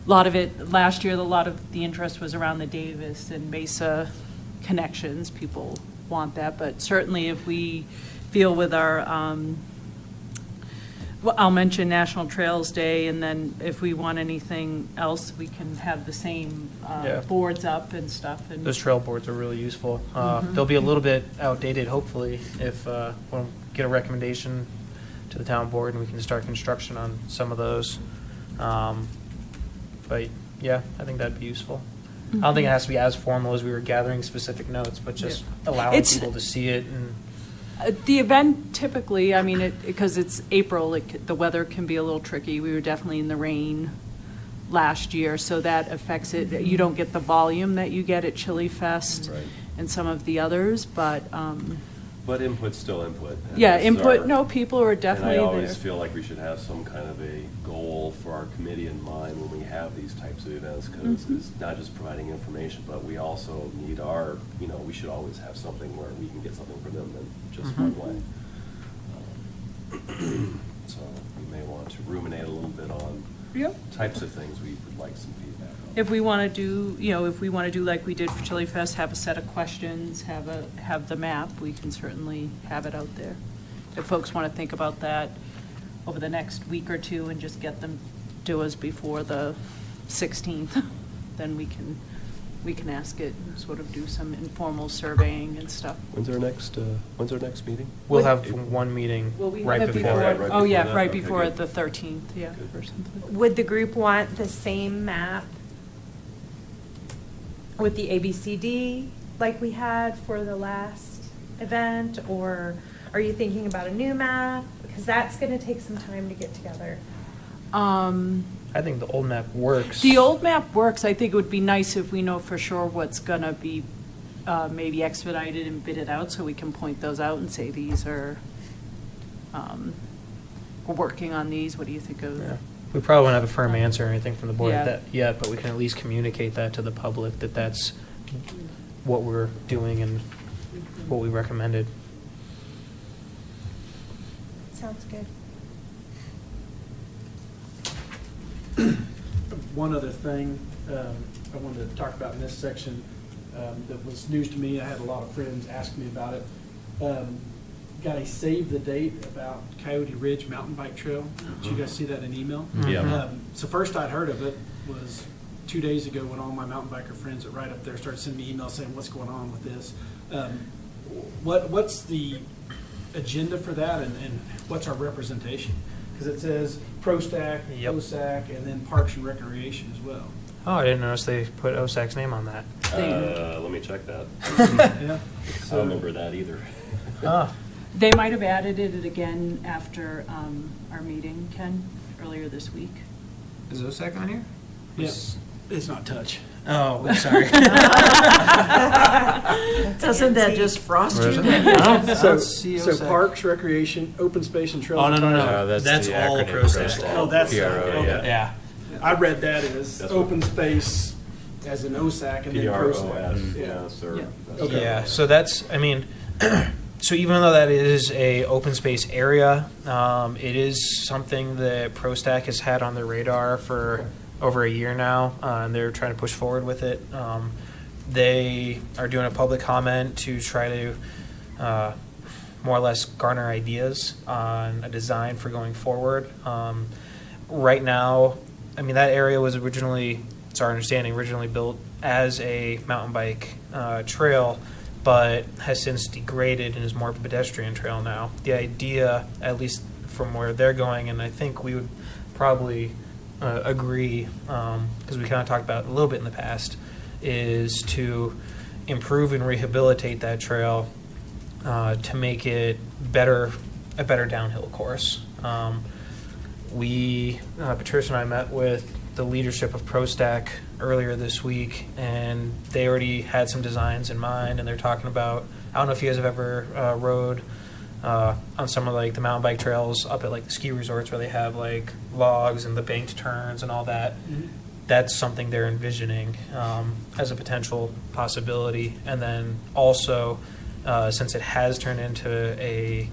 G: Last year, a lot of the interest was around the Davis and Mesa connections. People want that, but certainly if we feel with our, I'll mention National Trails Day, and then if we want anything else, we can have the same
D: Yeah.
G: boards up and stuff. And
D: Those trail boards are really useful. They'll be a little bit outdated, hopefully, if we'll get a recommendation to the town board and we can start construction on some of those. But yeah, I think that'd be useful. I don't think it has to be as formal as we were gathering specific notes, but just allowing
G: It's-
D: people to see it. And
G: The event typically, because it's April, the weather can be a little tricky. We were definitely in the rain last year, so that affects it. You don't get the volume that you get at Chili Fest
E: Right.
G: and some of the others, but
E: But input's still input. and
G: Yeah,
E: this is
G: input,
E: our-
G: no, people are definitely
E: And I
G: there.
E: always feel like we should have some kind of a goal for our committee in mind when we have these types of events, because
G: Mhm.
E: it's not just providing information, but we also need our, we should always have something where we can get something from them in just
D: Mhm.
E: one way. So we may want to ruminate a little bit on
G: Yep.
E: types of things we would like some feedback on.
G: If we want to do, if we want to do like we did for Chili Fest, have a set of questions, have the map, we can certainly have it out there. If folks want to think about that over the next week or two and just get them to us before the 16th, then we can ask it and sort of do some informal surveying and stuff.
E: When's our next meeting?
D: We'll
G: Would-
D: have one meeting
G: Will we
D: right
G: have it
D: before.
G: before?
E: Right
G: Oh, yeah,
E: before that?
G: right
E: Okay,
G: before
E: good.
G: the 13th, yeah.
E: Good.
G: or something.
C: Would the group want the same map with the ABCD like we had for the last event? Or are you thinking about a new map? Because that's going to take some time to get together.
D: I think the old map works.
G: The old map works. I think it would be nice if we know for sure what's going to be maybe expedited and bidded out, so we can point those out and say, these are, we're working on these. What do you think of?
D: Yeah. We probably won't have a firm answer or anything from the board
G: Yeah.
D: yet, but we can at least communicate that to the public, that that's what we're doing and what we recommended.
C: Sounds good.
B: One other thing I wanted to talk about in this section that was news to me. I had a lot of friends ask me about it. Got a save the date about Coyote Ridge Mountain Bike Trail. Did you guys see that in email?
E: Yeah.
B: So first I'd heard of it was 2 days ago when all my mountain biker friends that ride up there started sending me emails saying, what's going on with this? What's the agenda for that, and what's our representation? Because it says ProStack,
D: Yep.
B: OSAC, and then Parks and Recreation as well.
D: Oh, I didn't notice they put OSAC's name on that.
E: Let me check that.
B: Yeah.
E: I don't remember that either.
D: Ah,
G: They might have added it again after our meeting, Ken, earlier this week.
D: is OSAC on here?
B: Yes. It's not touch.
D: Oh, sorry.
F: Doesn't that just frost
D: Where is
F: you?
D: it? I don't see
B: So
D: OSAC.
B: Parks, Recreation, Open Space and Trails.
D: Oh, no,
B: and
D: no,
B: Parks.
D: no.
H: Oh, that's
D: That's
H: the
D: all
H: acronym
D: ProStack.
H: ProStack.
B: Oh, that's
H: PRO,
B: okay.
H: yeah.
D: Yeah.
B: I read that as
E: That's
B: Open Space as in OSAC and then
E: PROS,
B: ProStack.
E: yes, or.
G: Yeah.
B: Okay.
D: Yeah, so that's, I mean, so even though that is a open space area, it is something that ProStack has had on their radar for over a year now, and they're trying to push forward with it. They are doing a public comment to try to more or less garner ideas on a design for going forward. Right now, I mean, that area was originally, it's our understanding, originally built as a mountain bike trail, but has since degraded and is more of a pedestrian trail now. The idea, at least from where they're going, and I think we would probably agree, because we kind of talked about it a little bit in the past, is to improve and rehabilitate that trail to make it a better downhill course. Patricia and I met with the leadership of ProStack earlier this week, and they already had some designs in mind, and they're talking about, I don't know if you guys have ever rode on some of like the mountain bike trails up at like the ski resorts where they have like logs and the banked turns and all that.
B: Mhm.
D: That's something they're envisioning as a potential possibility. And then also, since it has turned into a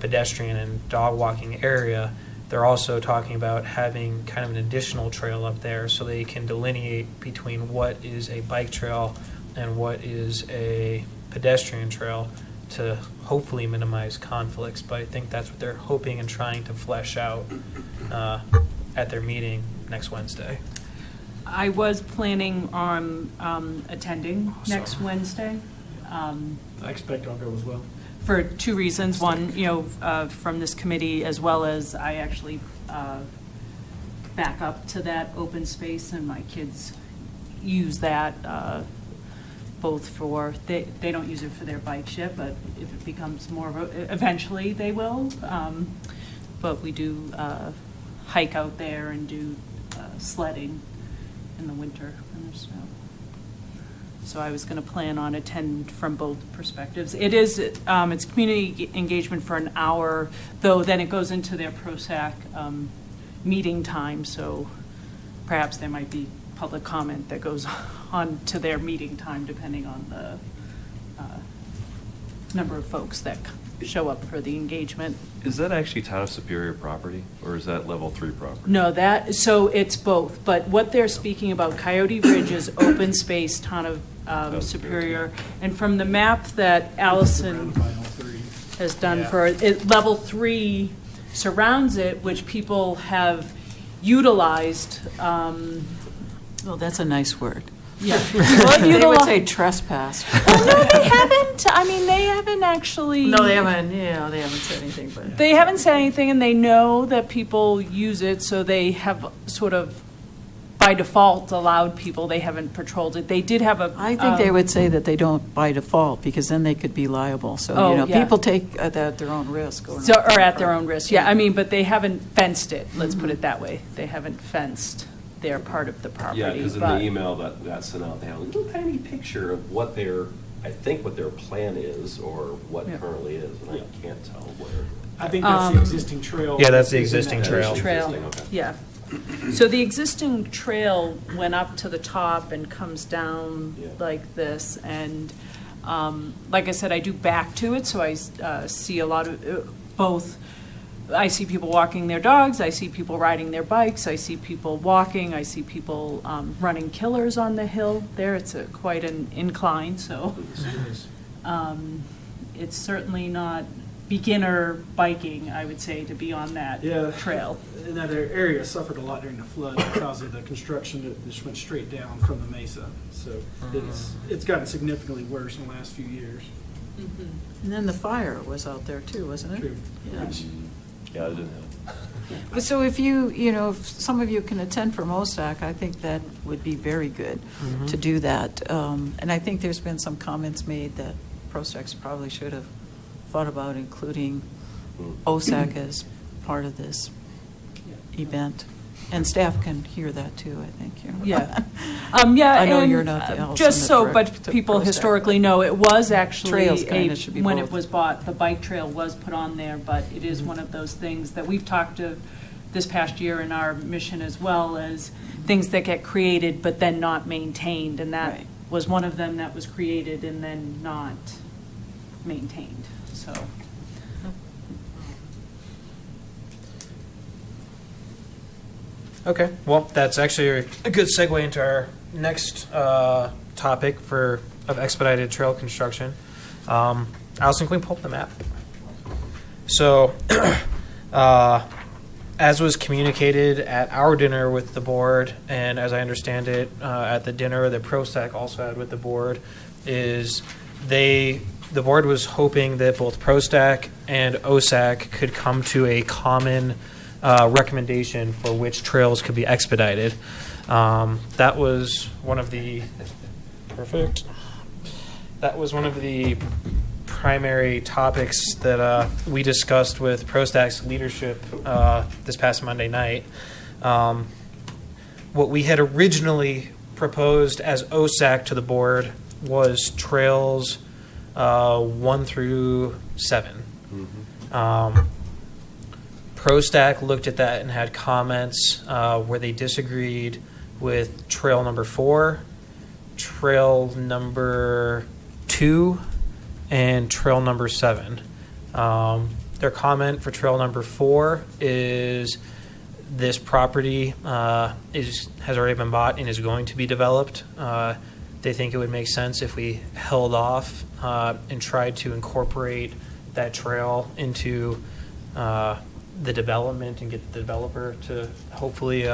D: pedestrian and dog walking area, they're also talking about having kind of an additional trail up there so they can delineate between what is a bike trail and what is a pedestrian trail to hopefully minimize conflicts. But I think that's what they're hoping and trying to flesh out at their meeting next Wednesday.
G: I was planning on attending next
D: Awesome.
G: Wednesday.
B: I expect I'll go as well.
G: For two reasons. One, from this committee, as well as I actually back up to that open space, and my kids use that both for, they don't use it for their bikes yet, but if it becomes more of a, eventually they will. But we do hike out there and do sledding in the winter when there's snow. So I was going to plan on attend from both perspectives. It is, it's community engagement for an hour, though then it goes into their PROSAC meeting time, so perhaps there might be public comment that goes on to their meeting time, depending on the number of folks that show up for the engagement.
E: Is that actually Town of Superior property, or is that level 3 property?
G: No, so it's both, but what they're speaking about, Coyote Ridge is open space, Town of Superior, and from the map that Allison has done for it, level 3 surrounds it, which people have utilized.
F: Well, that's a nice word.
G: Yeah.
F: They would say trespass.
G: Well, no, they haven't. I mean, they haven't actually.
F: No, they haven't, yeah, they haven't said anything, but.
G: They haven't said anything, and they know that people use it, so they have sort of, by default, allowed people. They haven't patrolled it. They did have a.
F: I think they would say that they don't by default, because then they could be liable. So,
G: Oh, yeah.
F: people take that at their own risk.
G: Or at their own risk, yeah. I mean, but they haven't fenced it, let's put it that way. They haven't fenced their part of the property.
E: Yeah, because in
G: but-
E: the email that got sent out, they have a little tiny picture of what their, I think what their plan is, or what
G: Yeah.
E: currently is, and I can't tell where.
B: I think that's the existing trail.
D: Yeah, that's the
B: Isn't that
D: existing trail.
G: Trail,
E: Okay.
G: yeah. So the existing trail went up to the top and comes down
E: Yeah.
G: like this, and like I said, I do back to it, so I see a lot of both. I see people walking their dogs, I see people riding their bikes, I see people walking, I see people running killers on the hill there. It's quite an incline, so it's certainly not beginner biking, I would say, to be on that
B: Yeah.
G: trail.
B: And that area suffered a lot during the flood because of the construction that just went straight down from the mesa. So it's gotten significantly worse in the last few years.
F: And then the fire was out there too, wasn't it?
B: True.
F: Yeah.
E: Yeah, I didn't have.
F: But so if if some of you can attend from OSAC, I think that would be very good to do that. And I think there's been some comments made that ProSACs probably should have thought about including OSAC as part of this event. And staff can hear that too, I think.
G: Yeah. Yeah.
F: I know
G: and,
F: you're not the Allison
G: just so,
F: that
G: but
F: directs
G: people
F: ProSAC,
G: historically know, it was actually,
F: Trails kinda should be
G: when
F: both.
G: it was bought, the bike trail was put on there, but it is one of those things that we've talked to this past year in our mission as well, as things that get created but then not maintained, and that
F: Right.
G: was one of them that was created and then not maintained, so.
D: Okay, well, that's actually a good segue into our next topic of expedited trail construction. Allison, can we pull up the map? So, as was communicated at our dinner with the board, and as I understand it, at the dinner that ProSAC also had with the board, is the board was hoping that both ProSAC and OSAC could come to a common recommendation for which trails could be expedited. That was one of the That was one of the primary topics that we discussed with ProSAC's leadership this past Monday night. What we had originally proposed as OSAC to the board was trails 1 through 7. ProStack looked at that and had comments where they disagreed with trail number 4, trail number 2, and trail number 7. Their comment for trail number 4 is this property has already been bought and is going to be developed. They think it would make sense if we held off and tried to incorporate that trail into the development and get the developer to hopefully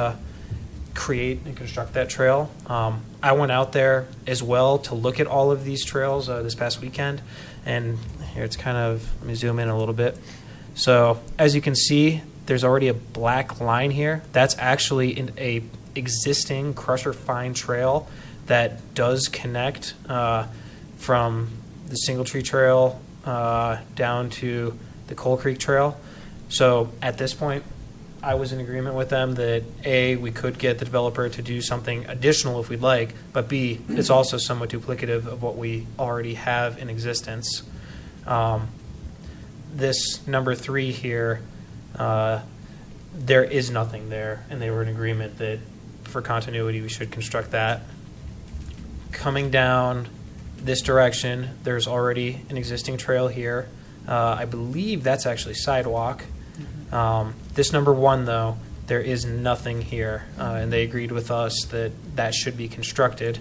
D: create and construct that trail. I went out there as well to look at all of these trails this past weekend, and here it's kind of, let me zoom in a little bit. So as you can see, there's already a black line here. That's actually a existing Crusher Fine trail that does connect from the Single Tree Trail down to the Coal Creek Trail. So at this point, I was in agreement with them that A, we could get the developer to do something additional if we'd like, but B, it's also somewhat duplicative of what we already have in existence. This number 3 here, there is nothing there, and they were in agreement that for continuity we should construct that. Coming down this direction, there's already an existing trail here. I believe that's actually sidewalk. This number 1, though, there is nothing here, and they agreed with us that that should be constructed.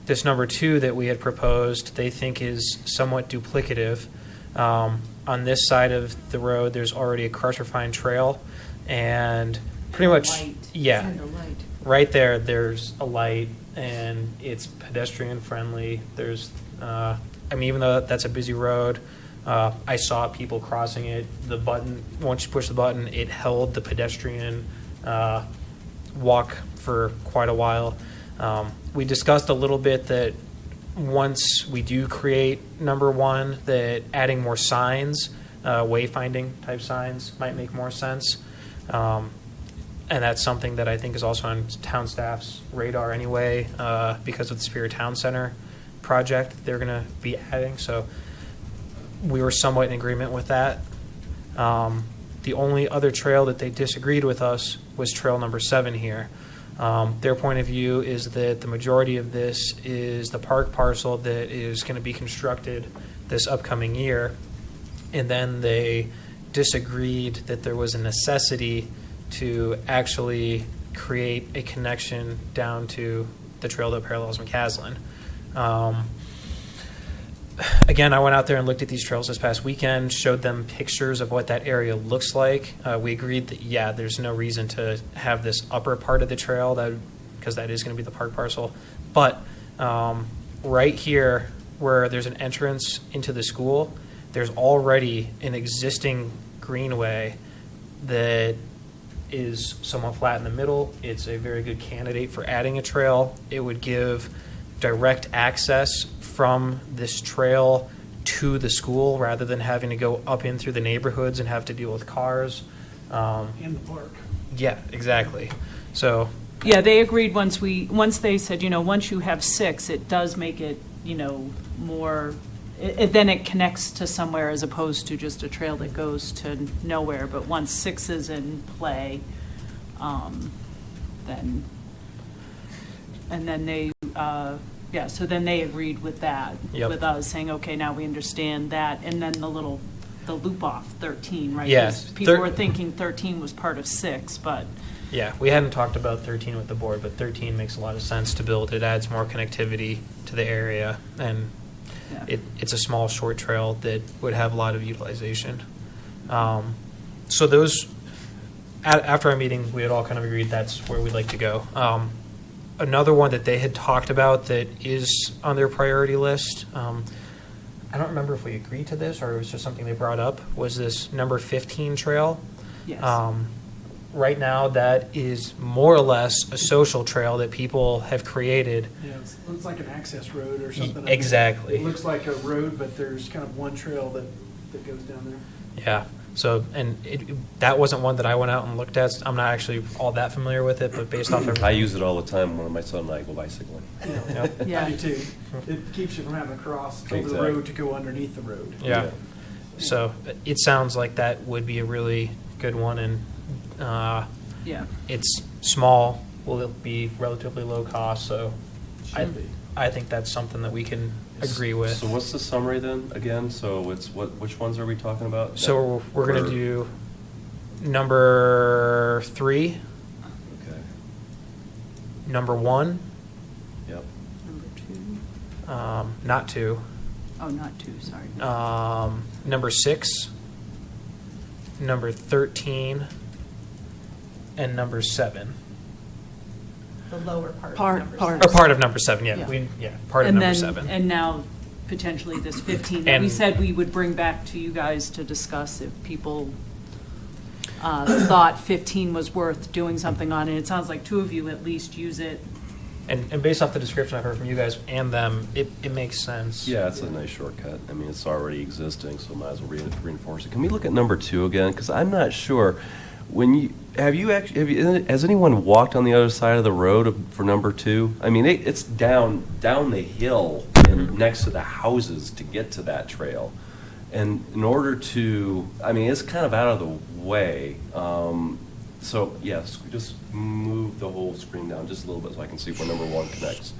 D: This number 2 that we had proposed, they think is somewhat duplicative. On this side of the road, there's already a crusher fine trail, and pretty much, yeah, right there, there's a light, and it's pedestrian friendly. There's, I mean, even though that's a busy road, I saw people crossing it. The button, once you push the button, it held the pedestrian walk for quite a while. We discussed a little bit that once we do create number 1, that adding more signs, wayfinding type signs, might make more sense. And that's something that I think is also on town staff's radar anyway, because of the Superior Town Center project they're going to be adding. So we were somewhat in agreement with that. The only other trail that they disagreed with us was trail number 7 here. Their point of view is that the majority of this is the park parcel that is going to be constructed this upcoming year. And then they disagreed that there was a necessity to actually create a connection down to the trail that parallels McCaslin. Again, I went out there and looked at these trails this past weekend, showed them pictures of what that area looks like. We agreed that, yeah, there's no reason to have this upper part of the trail because that is going to be the park parcel. But right here, where there's an entrance into the school, there's already an existing greenway that is somewhat flat in the middle. It's a very good candidate for adding a trail. It would give direct access from this trail to the school rather than having to go up in through the neighborhoods and have to deal with cars.
B: In the park.
D: Yeah, exactly. So
G: Yeah, they agreed once they said, once you have 6, it does make it, more, then it connects to somewhere as opposed to just a trail that goes to nowhere. But once 6 is in play, then they, so then they agreed with that,
D: Yep.
G: with us saying, okay, now we understand that. And then the loop off 13, right?
D: Yes.
G: 'Cause people were thinking 13 was part of 6, but.
D: yeah, we hadn't talked about 13 with the board, but 13 makes a lot of sense to build. It adds more connectivity to the area, and
G: Yeah.
D: it's a small, short trail that would have a lot of utilization. So those, after our meeting, we had all kind of agreed that's where we'd like to go. Another one that they had talked about that is on their priority list, I don't remember if we agreed to this or it was just something they brought up, was this number 15 trail.
G: Yes.
D: Right now, that is more or less a social trail that people have created.
B: Yeah, it looks like an access road or something.
D: Exactly.
B: It looks like a road, but there's kind of one trail that goes down there.
D: Yeah. So, and that wasn't one that I went out and looked at. I'm not actually all that familiar with it, but based off everything.
E: I use it all the time when my son and I go bicycling.
G: Yeah.
B: I do too. It keeps you from having to cross over the
E: Exactly.
B: road to go underneath the road.
D: Yeah. So it sounds like that would be a really good one, and
G: Yeah.
D: it's small. Will it be relatively low cost? So
B: Should be.
D: I think that's something that we can agree with.
E: So what's the summary then, again? So it's which ones are we talking about?
D: So we're going to do number 3,
E: Okay,
D: number 1,
E: yep.
G: Number 2.
D: not 2,
G: Oh, not 2, sorry.
D: number 6, number 13, and number 7.
C: The lower part of
G: Part-
C: number
G: part.
C: seven.
D: Or part of number 7, yeah.
G: Yeah.
D: Part of
G: And
D: number
G: then-
D: 7.
G: And now potentially this 15 that we
D: And-
G: said we would bring back to you guys to discuss if people thought 15 was worth doing something on. And it sounds like 2 of you at least use it.
D: And based off the description I've heard from you guys and them, it makes sense.
E: Yeah, it's a nice shortcut. I mean, it's already existing, so might as well reinforce it. Can we look at number 2 again? Because I'm not sure. has anyone walked on the other side of the road for number 2? I mean, it's down the hill and next to the houses to get to that trail. And in order to, I mean, it's kind of out of the way. So yes, just move the whole screen down just a little bit so I can see where number 1 connects.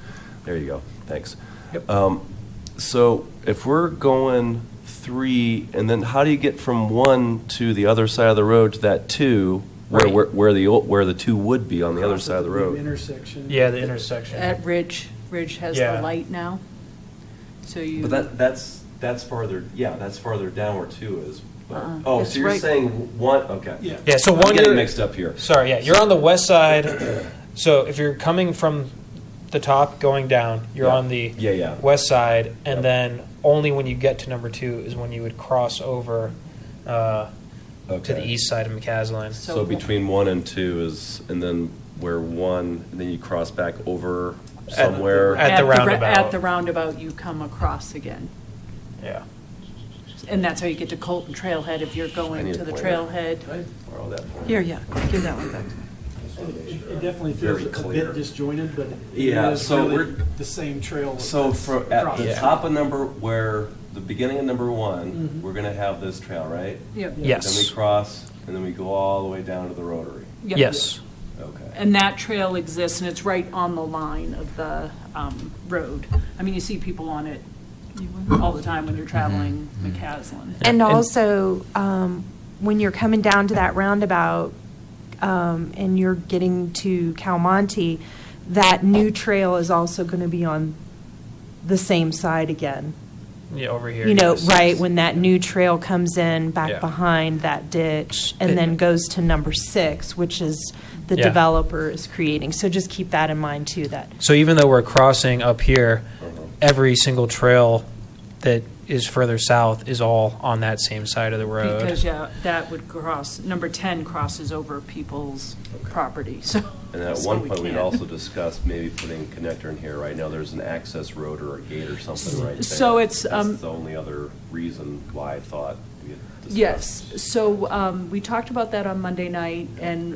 E: There you go. Thanks.
D: Yep.
E: So if we're going 3, and then how do you get from 1 to the other side of the road to that 2,
D: Right.
E: where the 2 would be on the other side of the road?
B: Intersection.
D: Yeah, the intersection.
G: At Ridge has
D: Yeah.
G: the light now. So you.
E: But that's farther. Yeah, that's farther down where 2 is. But,
G: Uh-uh.
E: so
G: It's
E: you're
G: right-
E: saying 1? Okay.
B: Yeah.
D: Yeah, so
E: I'm
D: one
E: getting
D: you're
E: mixed up here.
D: Sorry, yeah, you're on the west side. So if you're coming from the top going down, you're
E: Yeah.
D: on the
E: Yeah.
D: west side, and
E: Yep.
D: then only when you get to number 2 is when you would cross over to
E: Okay.
D: the east side of McCaslin.
E: So between 1 and 2 is, and then where 1, and then you cross back over somewhere.
D: At the roundabout.
G: At the roundabout, you come across again.
D: Yeah.
G: And that's how you get to Colton Trailhead if you're
E: I
G: going
E: need
G: to
E: a
G: the
E: pointer.
G: trailhead.
E: Can I borrow that pointer?
F: Here, yeah, give that one back.
B: It definitely
E: Very
B: feels a
E: clear.
B: bit disjointed, but
E: Yeah,
B: it is
E: so
B: really
E: we're-
B: the same trail.
E: So for, at
B: across.
E: the top of where the beginning of number 1,
B: Mhm.
E: we're gonna have this trail, right?
G: Yep.
D: Yes.
E: Then we cross, and then we go all the way down to the rotary.
G: Yep.
D: Yes.
E: Okay.
G: And that trail exists, and it's right on the line of the road. I mean, you see people on it all the time when you're traveling McCaslin.
C: And
D: And-
C: also, when you're coming down to that roundabout, and you're getting to Calmonte, that new trail is also going to be on the same side again.
D: Yeah, over here.
C: You know,
D: yes.
C: right, when that new trail comes in back
D: Yeah.
C: behind that ditch and then goes to number 6, which is the
D: Yeah.
C: developer is creating. So just keep that in mind too, that
D: So even though we're crossing up here,
E: Uh-huh.
D: every single trail that is further south is all on that same side of the road.
G: Because, yeah, that would cross, number 10 crosses over people's property, so.
E: And at
G: so
E: one
G: we
E: point, we'd
G: can't.
E: also discussed maybe putting a connector in here. Right now, there's an access road or a gate or something right there.
G: So it's,
E: That's the only other reason why I thought we had discussed.
G: Yes, so we talked about that on Monday night, and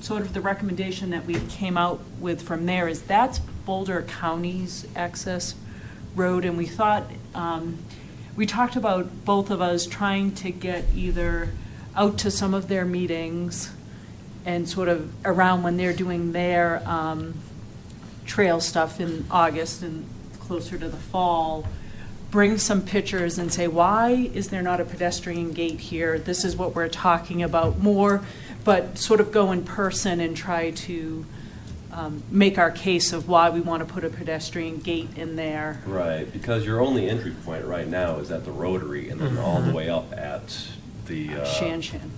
G: sort of the recommendation that we came out with from there is that's Boulder County's access road, and we thought, we talked about both of us trying to get either out to some of their meetings and sort of around when they're doing their trail stuff in August and closer to the fall, bring some pictures and say, why is there not a pedestrian gate here? This is what we're talking about more, but sort of go in person and try to make our case of why we want to put a pedestrian gate in there.
E: Right, because your only entry point right now is at the Rotary and then all the way up at the.
G: Shan Shan.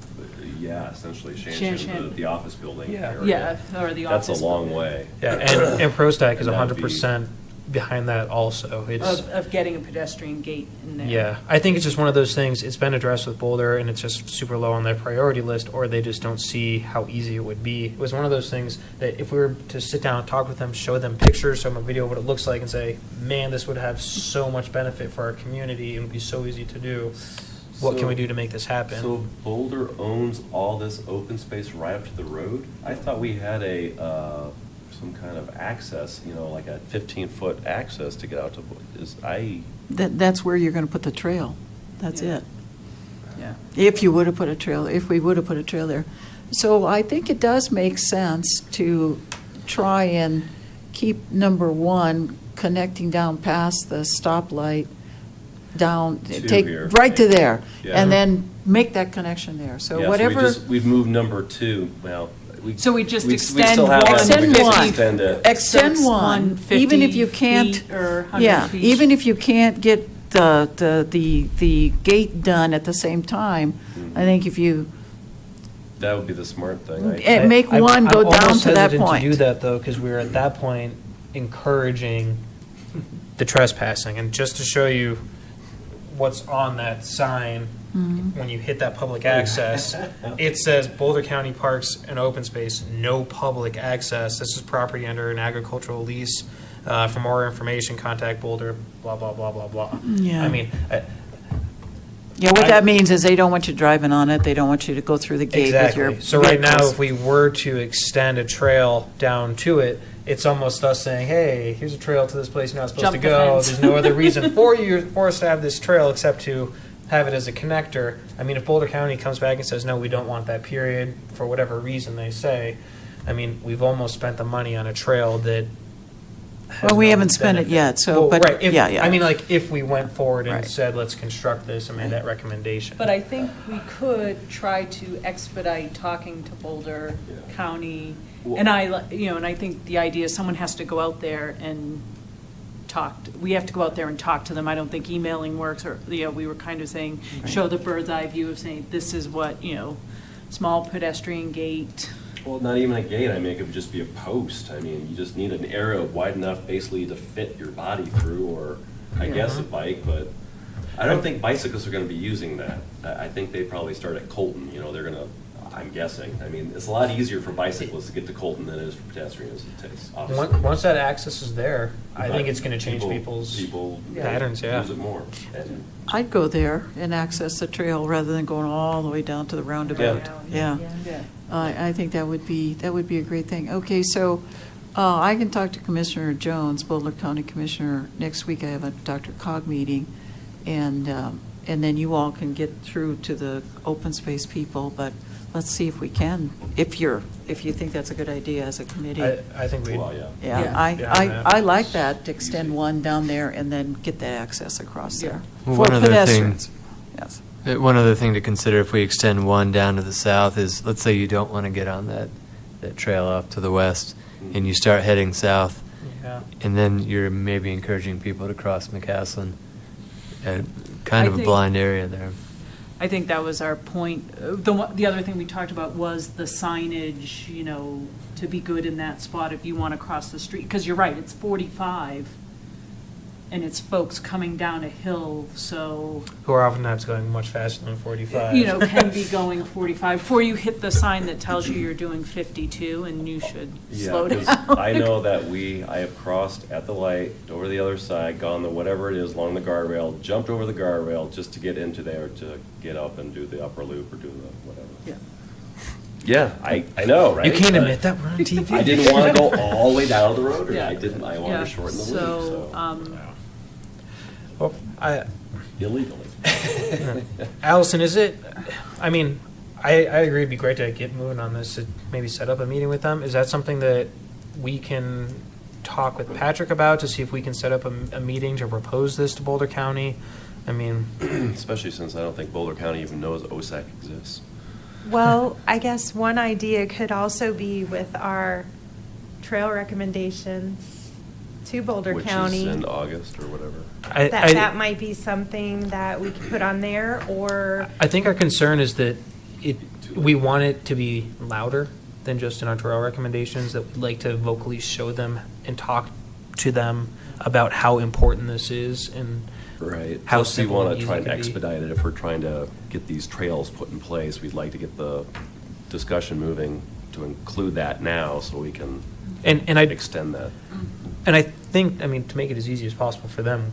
E: Yeah, essentially
G: Shan
E: Shan
G: Shan.
E: Shan, the office building
D: Yeah.
E: area.
G: Yeah, or the
E: That's
G: office.
E: a long
G: building.
E: way.
D: Yeah, and ProStack is
E: And that'd be-
D: 100% behind that also. It's
G: Of getting a pedestrian gate in there.
D: Yeah, I think it's just one of those things. It's been addressed with Boulder, and it's just super low on their priority list, or they just don't see how easy it would be. It was one of those things that if we were to sit down and talk with them, show them pictures, show them a video of what it looks like, and say, "Man, this would have so much benefit for our community. It would be so easy to do. What can we do to make this happen?"
E: So Boulder owns all this open space right up to the road? I thought we had some kind of access, like a 15-foot access to get out to,
F: That's where you're going to put the trail. That's
G: Yeah.
F: it.
G: Yeah.
F: If we would have put a trail there. So I think it does make sense to try and keep number 1 connecting down past the stoplight down,
E: To
F: take
E: here.
F: right to there,
E: Yeah.
F: and then make that connection there. So
E: yeah,
F: whatever.
E: we've moved number 2,
G: So we just
E: we
G: extend
E: still have
G: one.
E: that, but we
F: Extend
E: just
F: one.
E: extend it.
F: Extend
G: So it's
F: one,
G: 150
F: even if you can't.
G: feet or 100
F: Yeah,
G: feet.
F: even if you can't get the gate done at the same time,
E: Mhm.
F: I think if you
E: That would be the smart thing.
F: make one go down
D: almost
F: to that
D: hesitant
F: point.
D: to do that though, because we're at that point encouraging the trespassing, and just to show you what's on that sign.
F: Mhm.
D: When you hit that public access, it says Boulder County Parks and Open Space, no public access. This is property under an agricultural lease. For more information, contact Boulder, blah, blah, blah, blah, blah.
F: Yeah.
D: I mean,
F: Yeah, what that means is they don't want you driving on it, they don't want you to go through the gate with your
D: Exactly. So right now,
F: vehicles.
D: if we were to extend a trail down to it, it's almost us saying, hey, here's a trail to this place you're not supposed
G: Jump
D: to
G: the
D: go.
G: fence.
D: There's no other reason for us to have this trail except to have it as a connector. I mean, if Boulder County comes back and says, no, we don't want that period, for whatever reason they say, I mean, we've almost spent the money on a trail that has
F: Well, we
D: no
F: haven't spent it
D: benefit.
F: yet, so,
D: Well,
F: but,
D: right, if-
F: yeah, yeah.
D: I mean, like, if we went forward and
F: Right.
D: said, let's construct this and made that recommendation.
G: But I think we could try to expedite talking to Boulder County. And and I think the idea is someone has to go out there and we have to go out there and talk to them. I don't think emailing works, or, we were kind of saying, show the bird's eye view of saying, this is what, small pedestrian gate.
E: Well, not even a gate, I mean, it could just be a post. I mean, you just need an area wide enough basically to fit your body through, or I guess a bike, but I don't think bicyclists are gonna be using that. I think they probably start at Colton, they're gonna, I'm guessing. I mean, it's a lot easier for bicyclists to get to Colton than it is for pedestrians. It takes, obviously.
D: Once that access is there, I think it's going to change
E: People
D: people's
E: yeah,
D: patterns, yeah.
E: use it more. And
F: I'd go there and access the trail rather than going all the way down to the roundabout. Yeah.
G: Yeah.
F: I think that would be a great thing. Okay, so I can talk to Commissioner Jones, Boulder County Commissioner, next week. I have a Dr. Cog meeting, and then you all can get through to the open space people, but let's see if we can, if you think that's a good idea as a committee.
D: I think we.
E: well, yeah.
F: Yeah,
G: Yeah.
F: I like that, to extend one down there and then get the access across there.
H: Well,
F: For
H: one other thing-
F: pedestrians. Yes.
H: One other thing to consider if we extend one down to the south is, let's say you don't want to get on that trail off to the west, and you start heading south,
D: Yeah.
H: and then you're maybe encouraging people to cross McCaslin. Kind of a
G: think-
H: blind area there.
G: I think that was our point. The other thing we talked about was the signage, to be good in that spot if you want to cross the street. Because you're right, it's 45, and it's folks coming down a hill, so,
D: Who are oftentimes going much faster than 45.
G: can be going 45 before you hit the sign that tells you you're doing 52 and you should slow
E: Yeah, 'cause
G: down.
E: I know that I have crossed at the light, over the other side, gone the whatever it is along the guardrail, jumped over the guardrail just to get into there to get up and do the upper loop or do the whatever.
G: Yeah.
E: Yeah, I know, right?
D: You can't
E: But
D: admit that we're on TV.
E: I didn't want to go all the way down the rotary.
G: Yeah.
E: I wanted to shorten the loop, so.
D: Well,
E: Illegally.
D: Allison, I agree, it'd be great to get moving on this, to maybe set up a meeting with them. Is that something that we can talk with Patrick about, to see if we can set up a meeting to propose this to Boulder County? I mean,
E: Especially since I don't think Boulder County even knows OSAC exists.
C: Well, I guess one idea could also be with our trail recommendations to Boulder
E: Which
C: County.
E: is in August or whatever.
C: That might be something that we could put on there, or,
D: I think our concern is that we want it to be louder than just in our trail recommendations, that we'd like to vocally show them and talk to them about how important this is, and
E: Right.
D: how
E: Plus, we
D: simple
E: want
D: and
E: to
D: easy
E: try
D: it
E: and
D: can be.
E: expedite it if we're trying to get these trails put in place. We'd like to get the discussion moving to include that now so we can
D: and I
E: extend that.
D: And I think, to make it as easy as possible for them,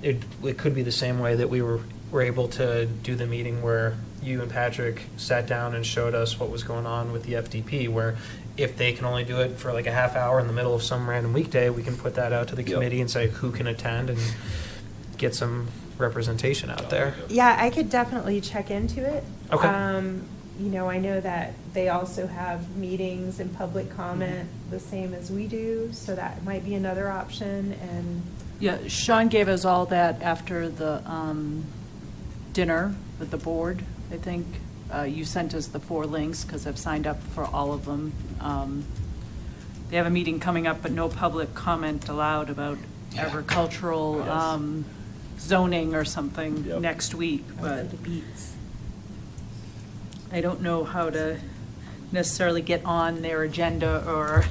D: it could be the same way that we were able to do the meeting where you and Patrick sat down and showed us what was going on with the FDP, where if they can only do it for like a half hour in the middle of some random weekday, we can put that out to the
E: Yep.
D: committee and say who can attend and get some representation out there.
C: yeah, I could definitely check into it.
D: Okay.
C: I know that they also have meetings and public comment the same as we do, so that might be another option, and
G: Yeah, Sean gave us all that after the dinner with the board, I think. You sent us the 4 links, because I've signed up for all of them. They have a meeting coming up, but no public comment allowed about agricultural
E: Yes.
G: zoning or something
E: Yep.
G: next week, but
C: the beats.
G: I don't know how to necessarily get on their agenda or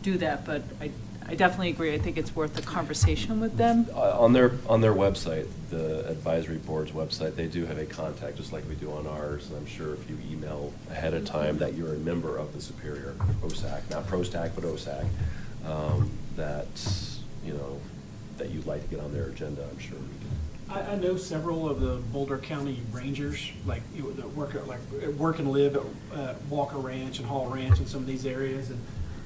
G: do that, but I definitely agree. I think it's worth a conversation with them.
E: On their website, the advisory board's website, they do have a contact, just like we do on ours. And I'm sure if you email ahead of time that you're a member of the Superior OSAC, not ProStac, but OSAC, that you'd like to get on their agenda, I'm sure we can
B: I know several of the Boulder County Rangers, like, that work and live at Walker Ranch and Hall Ranch and some of these areas. And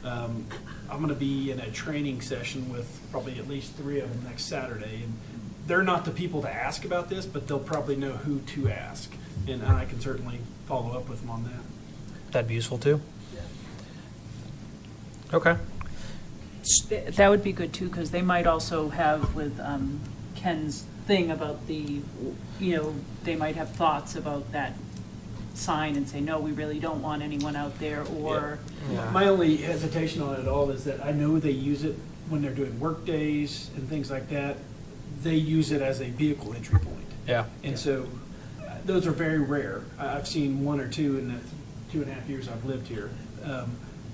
B: I'm going to be in a training session with probably at least 3 of them next Saturday. And they're not the people to ask about this, but they'll probably know who to ask. And I can certainly follow up with them on that.
D: That'd be useful too. Okay.
G: That would be good too, because they might also have with Ken's thing about the, they might have thoughts about that sign and say, no, we really don't want anyone out there, or.
D: Yeah.
B: My only hesitation on it all is that I know they use it when they're doing work days and things like that. They use it as a vehicle entry point.
D: Yeah.
B: And so those are very rare. I've seen 1 or 2 in the 2.5 years I've lived here.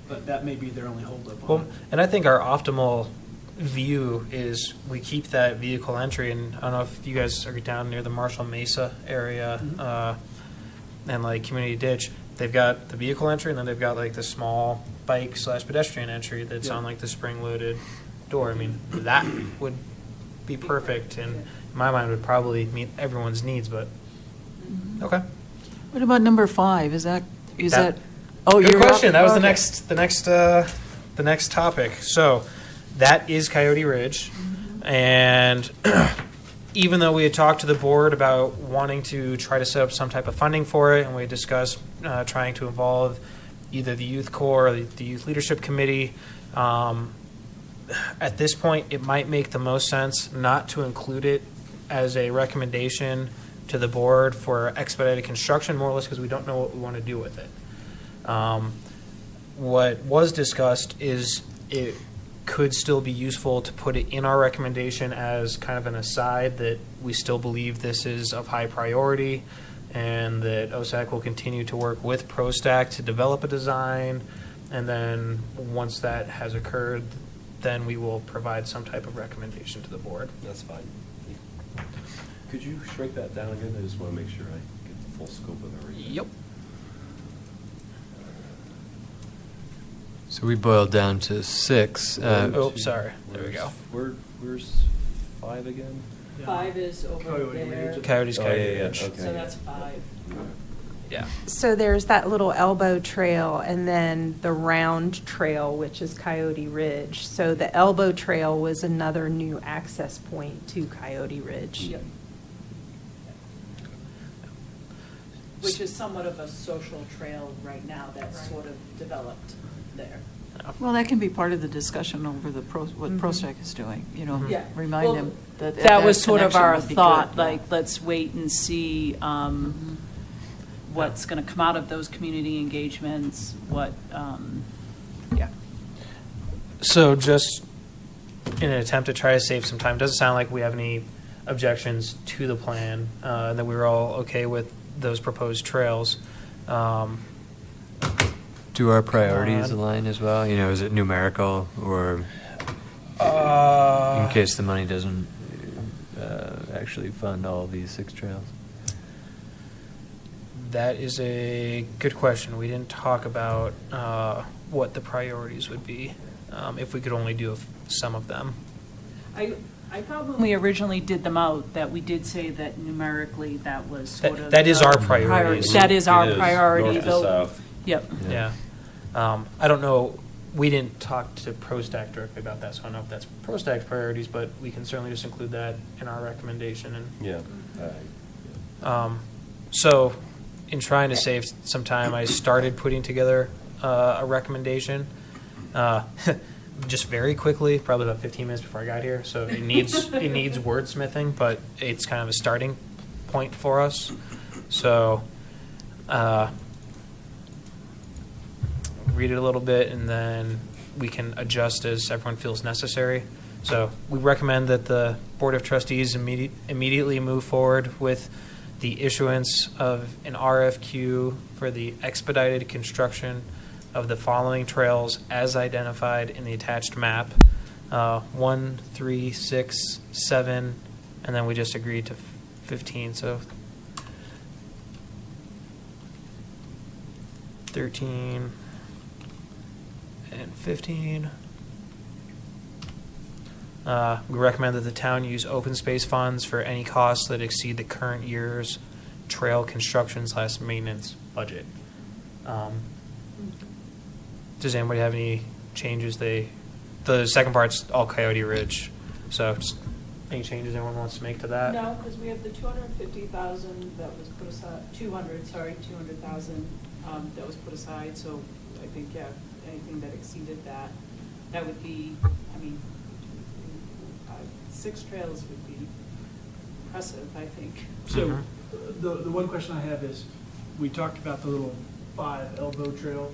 B: But that may be their only holdup on
D: Well,
B: it.
D: and I think our optimal view is we keep that vehicle entry, and I don't know if you guys are down near the Marshall Mesa area, and like Community Ditch. They've got the vehicle entry, and then they've got like the small bike/pedestrian entry that's on like the spring-loaded door. I mean, that would be perfect, and in my mind would probably meet everyone's needs. But okay,
F: What about number 5? Is that? Oh,
D: good
F: you're
D: question.
F: up-
D: That was
F: okay.
D: the next topic. So that is Coyote Ridge, and even though we had talked to the board about wanting to try to set up some type of funding for it, and we discussed trying to involve either the youth corps or the youth leadership committee, at this point it might make the most sense not to include it as a recommendation to the board for expedited construction, more or less because we don't know what we want to do with it. What was discussed is it could still be useful to put it in our recommendation as kind of an aside that we still believe this is of high priority and that OSAC will continue to work with ProStack to develop a design, and then once that has occurred, then we will provide some type of recommendation to the board.
E: That's fine. Could you shrink that down again? I just want to make sure I get the full scope of everything.
D: Yep.
H: So we boiled down to 6.
D: Oh, sorry. There we go.
E: Where's 5 again?
G: 5 is over
B: Coyote
G: there.
B: Ridge.
D: Coyotes,
E: Oh,
D: Coyote
E: yeah,
D: Ridge.
E: okay.
G: So that's 5.
D: Yeah.
C: So there's that little elbow trail and then the round trail, which is Coyote Ridge. So the elbow trail was another new access point to Coyote Ridge.
G: Yep. Which is somewhat of a social trail right now that's sort of developed there.
F: Well, that can be part of the discussion over what ProStack is doing,
G: Yeah.
F: remind
G: Well,
F: them that.
G: That was sort of
F: connection
G: our
F: would be
G: thought,
F: good,
G: like, let's wait and see what's going to come out of those community engagements, yeah.
D: So just in an attempt to try to save some time, doesn't sound like we have any objections to the plan, and that we were all okay with those proposed trails.
H: Do our priorities
D: on.
H: align as well? Is it numerical, or in case the money doesn't actually fund all these 6 trails?
D: That is a good question. We didn't talk about what the priorities would be if we could only do some of them.
G: I thought when we originally did them out, that we did say that numerically that was sort of.
D: That is our
G: the
D: priorities.
G: That is our
E: It is,
G: priority.
E: north to
G: though-
E: south.
G: Yep.
D: Yeah. I don't know. We didn't talk to ProStack directly about that, so I don't know if that's ProStack's priorities, but we can certainly just include that in our recommendation. And
E: Yeah.
D: so, in trying to save some time, I started putting together a recommendation. Just very quickly, probably about 15 minutes before I got here. So it needs wordsmithing, but it's kind of a starting point for us. So read it a little bit, and then we can adjust as everyone feels necessary. So we recommend that the Board of Trustees immediately move forward with the issuance of an RFQ for the expedited construction of the following trails as identified in the attached map. 1, 3, 6, 7, and then we just agreed to 15. So 13 and 15. We recommend that the town use open space funds for any costs that exceed the current year's trail construction / maintenance budget. Does anybody have any changes? The second part's all Coyote Ridge, so just any changes anyone wants to make to that?
A: No, because we have the 250,000 that was put aside, 200,000 that was put aside, so I think, yeah, anything that exceeded that, that would be, I mean, 6 trails would be impressive, I think.
B: So, the one question I have is, we talked about the little 5 elbow trail.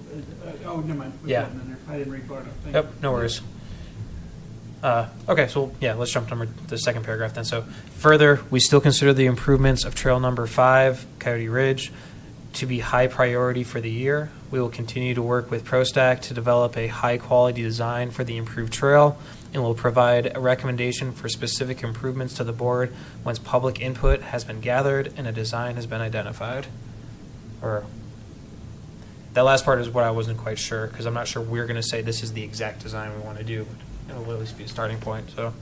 B: Oh, never mind. Put
D: Yeah.
B: that in there. I didn't read far enough. Thank
D: Yep,
B: you.
D: no worries. Okay, so yeah, let's jump to the second paragraph then. So further, we still consider the improvements of trail number 5, Coyote Ridge, to be high priority for the year. We will continue to work with ProStack to develop a high-quality design for the improved trail, and will provide a recommendation for specific improvements to the board once public input has been gathered and a design has been identified. Or that last part is what I wasn't quite sure, because I'm not sure we're going to say this is the exact design we want to do, but it will at least be a starting point. So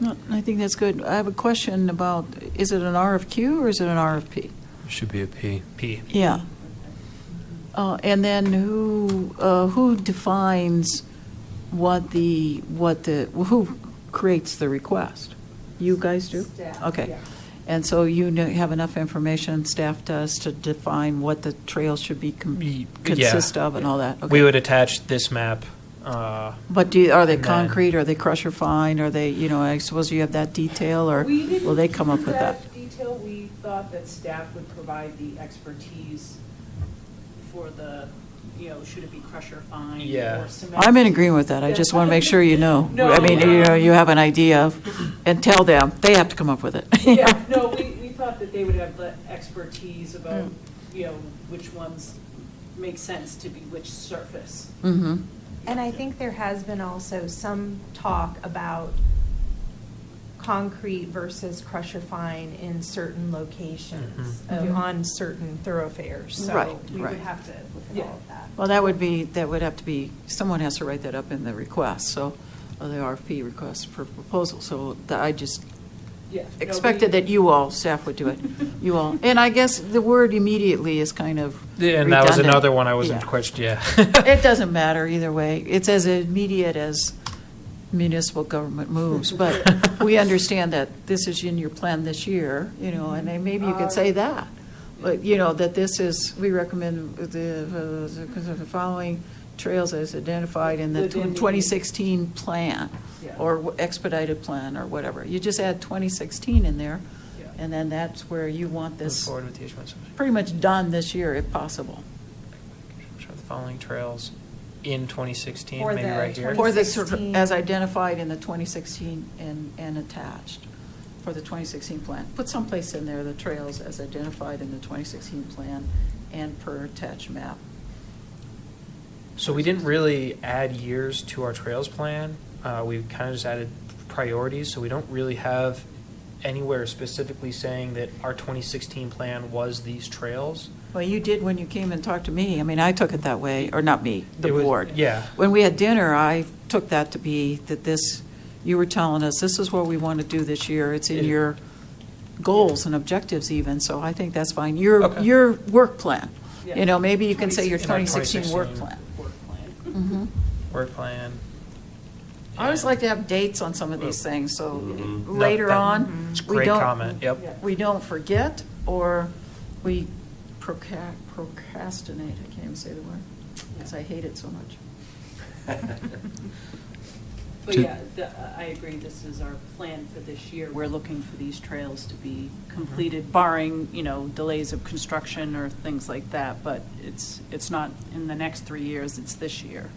F: No, I think that's good. I have a question about, is it an RFQ or is it an RFP?
H: It should be a P.
D: P.
F: Yeah. And then who defines who creates the request? You guys do?
A: Staff,
F: Okay.
A: yeah.
F: And so you have enough information, staff does, to define what the trails should be consist of and all that? Okay.
D: We would attach this map.
F: But are they
D: and then-
F: concrete, are they crusher fine, are they, I suppose you have that detail, or
A: We didn't
F: will they come up
A: do
F: with that?
A: detail. We thought that staff would provide the expertise for the, should it be crusher fine
D: Yeah.
A: or cement?
F: I'm in agreement with that, I just want to make sure you know.
A: No,
F: I mean, you have an idea of, and tell them, they have to come up with it.
A: Yeah, no, we thought that they would have the expertise about, which ones make sense to be which surface.
F: Mm-hmm.
C: And I think there has been also some talk about concrete versus crusher fine in certain locations, on certain thoroughfares.
F: Right,
C: So we would
F: right.
C: have to look at
A: Yeah.
C: all of that.
F: Well, that would have to be, someone has to write that up in the request, so, the RFP request for proposal, so I just
A: Yeah.
F: expected that you all, staff would do it, you all. And I guess the word immediately is kind of
D: Yeah, and that was
F: redundant.
D: another one I wasn't
F: Yeah.
D: quite, yeah.
F: It doesn't matter either way. It's as immediate as municipal government moves, but we understand that this is in your plan this year, and then maybe you could say that. But, that this is, we recommend the following trails as identified in the
A: Within the-
F: 2016 plan,
A: Yeah.
F: or expedited plan, or whatever. You just add 2016 in there,
A: Yeah.
F: and then that's where you want
D: Move
F: this
D: forward with the issuance of
F: pretty much done this year, if possible.
D: the following trails in 2016,
C: For
D: maybe
C: the
D: right here.
F: For the,
C: 2016.
F: as identified in the 2016 and attached for the 2016 plan. Put someplace in there the trails as identified in the 2016 plan and per attached map.
D: So we didn't really add years to our trails plan. We kind of just added priorities, so we don't really have anywhere specifically saying that our 2016 plan was these trails.
F: Well, you did when you came and talked to me. I mean, I took it that way, or not me, the
D: It was-
F: board.
D: yeah.
F: When we had dinner, I took that to be that this, you were telling us, this is what we want to do this year. It's in
D: It-
F: your goals and objectives even, so I think that's fine.
D: Okay.
F: Your work plan.
A: Yeah.
F: Maybe you can say your
D: In our
F: 2016 work
D: 2016
F: plan.
A: Work plan.
F: Mhm.
D: Work plan.
F: I always
D: And-
F: like to have dates on some of these things, so
E: Mhm.
D: No,
F: later
D: that-
F: on,
D: It's a
F: we
D: great
F: don't,
D: comment, yep.
F: we don't forget, or we procrastinate, I can't even say the word, because I hate it so much.
A: But yeah, I agree, this is our plan for this year. We're looking for these trails to be completed, barring, delays of construction or things like that, but it's not in the next 3 years, it's this year.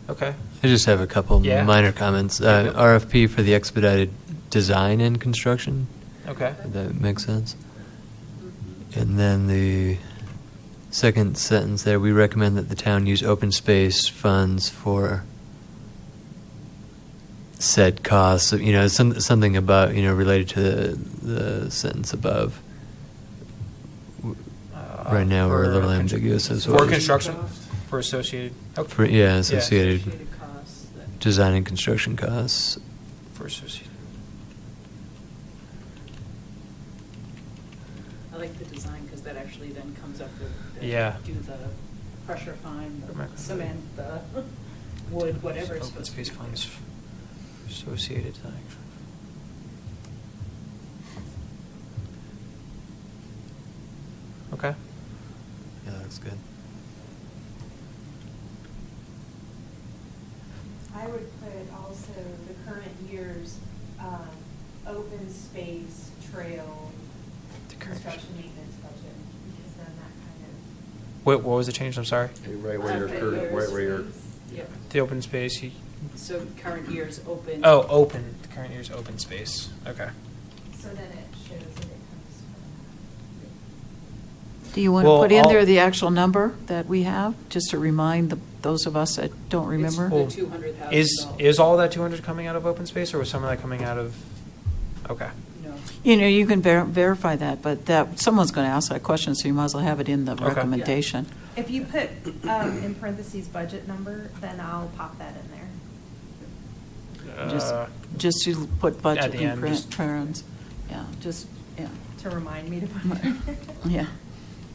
D: Okay.
H: I just have a couple
D: Yeah.
H: minor comments.
D: Yep.
H: RFP for the expedited design and construction.
D: Okay.
H: If that makes sense. And then the second sentence there, we recommend that the town use open space funds for said costs. Something about, related to the sentence above. Right now, we're a little ambiguous as well.
D: For construction, for associated. Okay.
H: Yeah, associated
A: Associated costs that-
H: design and construction costs.
D: For associated.
G: I like the design because that actually then comes up with,
D: Yeah.
G: do the pressure fine,
D: Okay.
G: the cement, the wood, whatever it's
D: Open
G: supposed to be.
D: space funds associated design. Okay.
H: Yeah, that looks good.
C: I would put also the current year's open space trail
D: The current-
C: construction maintenance budget, because then that kind of.
D: What was the change? I'm sorry.
E: Right where your current, right where your.
G: Yep.
D: The open space.
G: So current year's open.
D: Oh, open. The current year's open space. Okay.
C: So then it shows that it comes from.
F: Do you want to
D: Well,
F: put in
D: I'll-
F: there the actual number that we have, just to remind those of us that don't remember?
G: It's the $200,000.
D: Is all that 200 coming out of open space, or was some of that coming out of? Okay.
G: No.
F: You know, you can verify that, but someone's going to ask that question, so you might as well have it in the
D: Okay.
F: recommendation.
C: If you put in parentheses budget number, then I'll pop that in there
F: Just to put budget
D: At the end,
F: in
D: just-
F: trends. Yeah, yeah,
C: to remind me to put it.
F: yeah.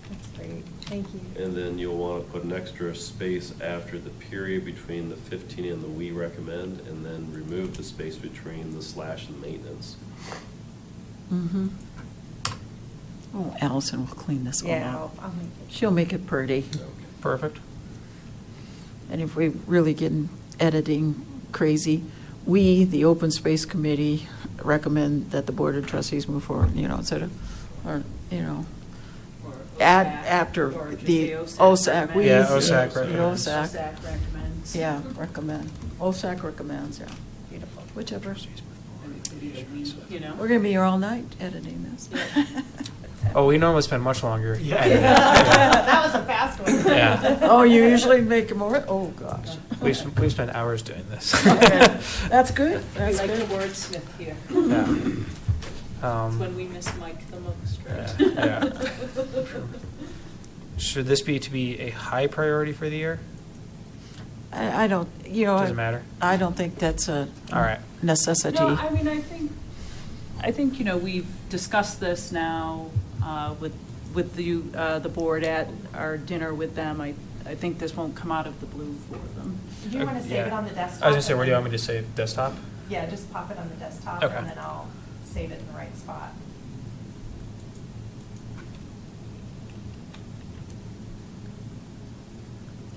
C: That's great, thank you.
E: And then you'll want to put an extra space after the period between the 15 and the we recommend, and then remove the space between the slash and maintenance.
F: Mm-hmm. Oh, Allison will clean this all
C: Yeah,
F: up.
C: I'll make it.
F: She'll make it pretty.
D: Perfect.
F: And if we really get editing crazy, we, the Open Space Committee, recommend that the Board of Trustees move forward, instead of, or,
G: Or
F: add
G: OSAC,
F: after
G: or just
F: the
G: say
F: OSAC. We-
D: Yeah, OSAC
F: the
D: recommends.
F: OSAC,
G: OSAC recommends.
F: yeah, recommend. OSAC recommends, yeah.
C: Beautiful.
F: Whichever.
G: You know?
F: We're going to be here all night editing this.
D: Oh, we normally spend much longer.
C: That was a fast one.
D: Yeah.
F: Oh, you usually make more? Oh, gosh.
D: We've spent hours doing this.
F: That's good,
G: We
F: that's
G: like the
F: good.
G: wordsmith here.
D: Yeah.
G: It's when we miss Mike the most, right?
D: Yeah. Should this be a high priority for the year?
F: I don't,
D: Doesn't matter.
F: I don't think that's a
D: All right.
F: necessity.
G: No, I mean, I think, we've discussed this now with the board at our dinner with them. I think this won't come out of the blue for them.
C: Do you want to save
D: Yeah.
C: it on the desktop?
D: I was gonna say,
C: and
D: where do you
C: then-
D: want me to save desktop?
C: Yeah, just pop it on the desktop,
D: Okay.
C: and then I'll save it in the right spot.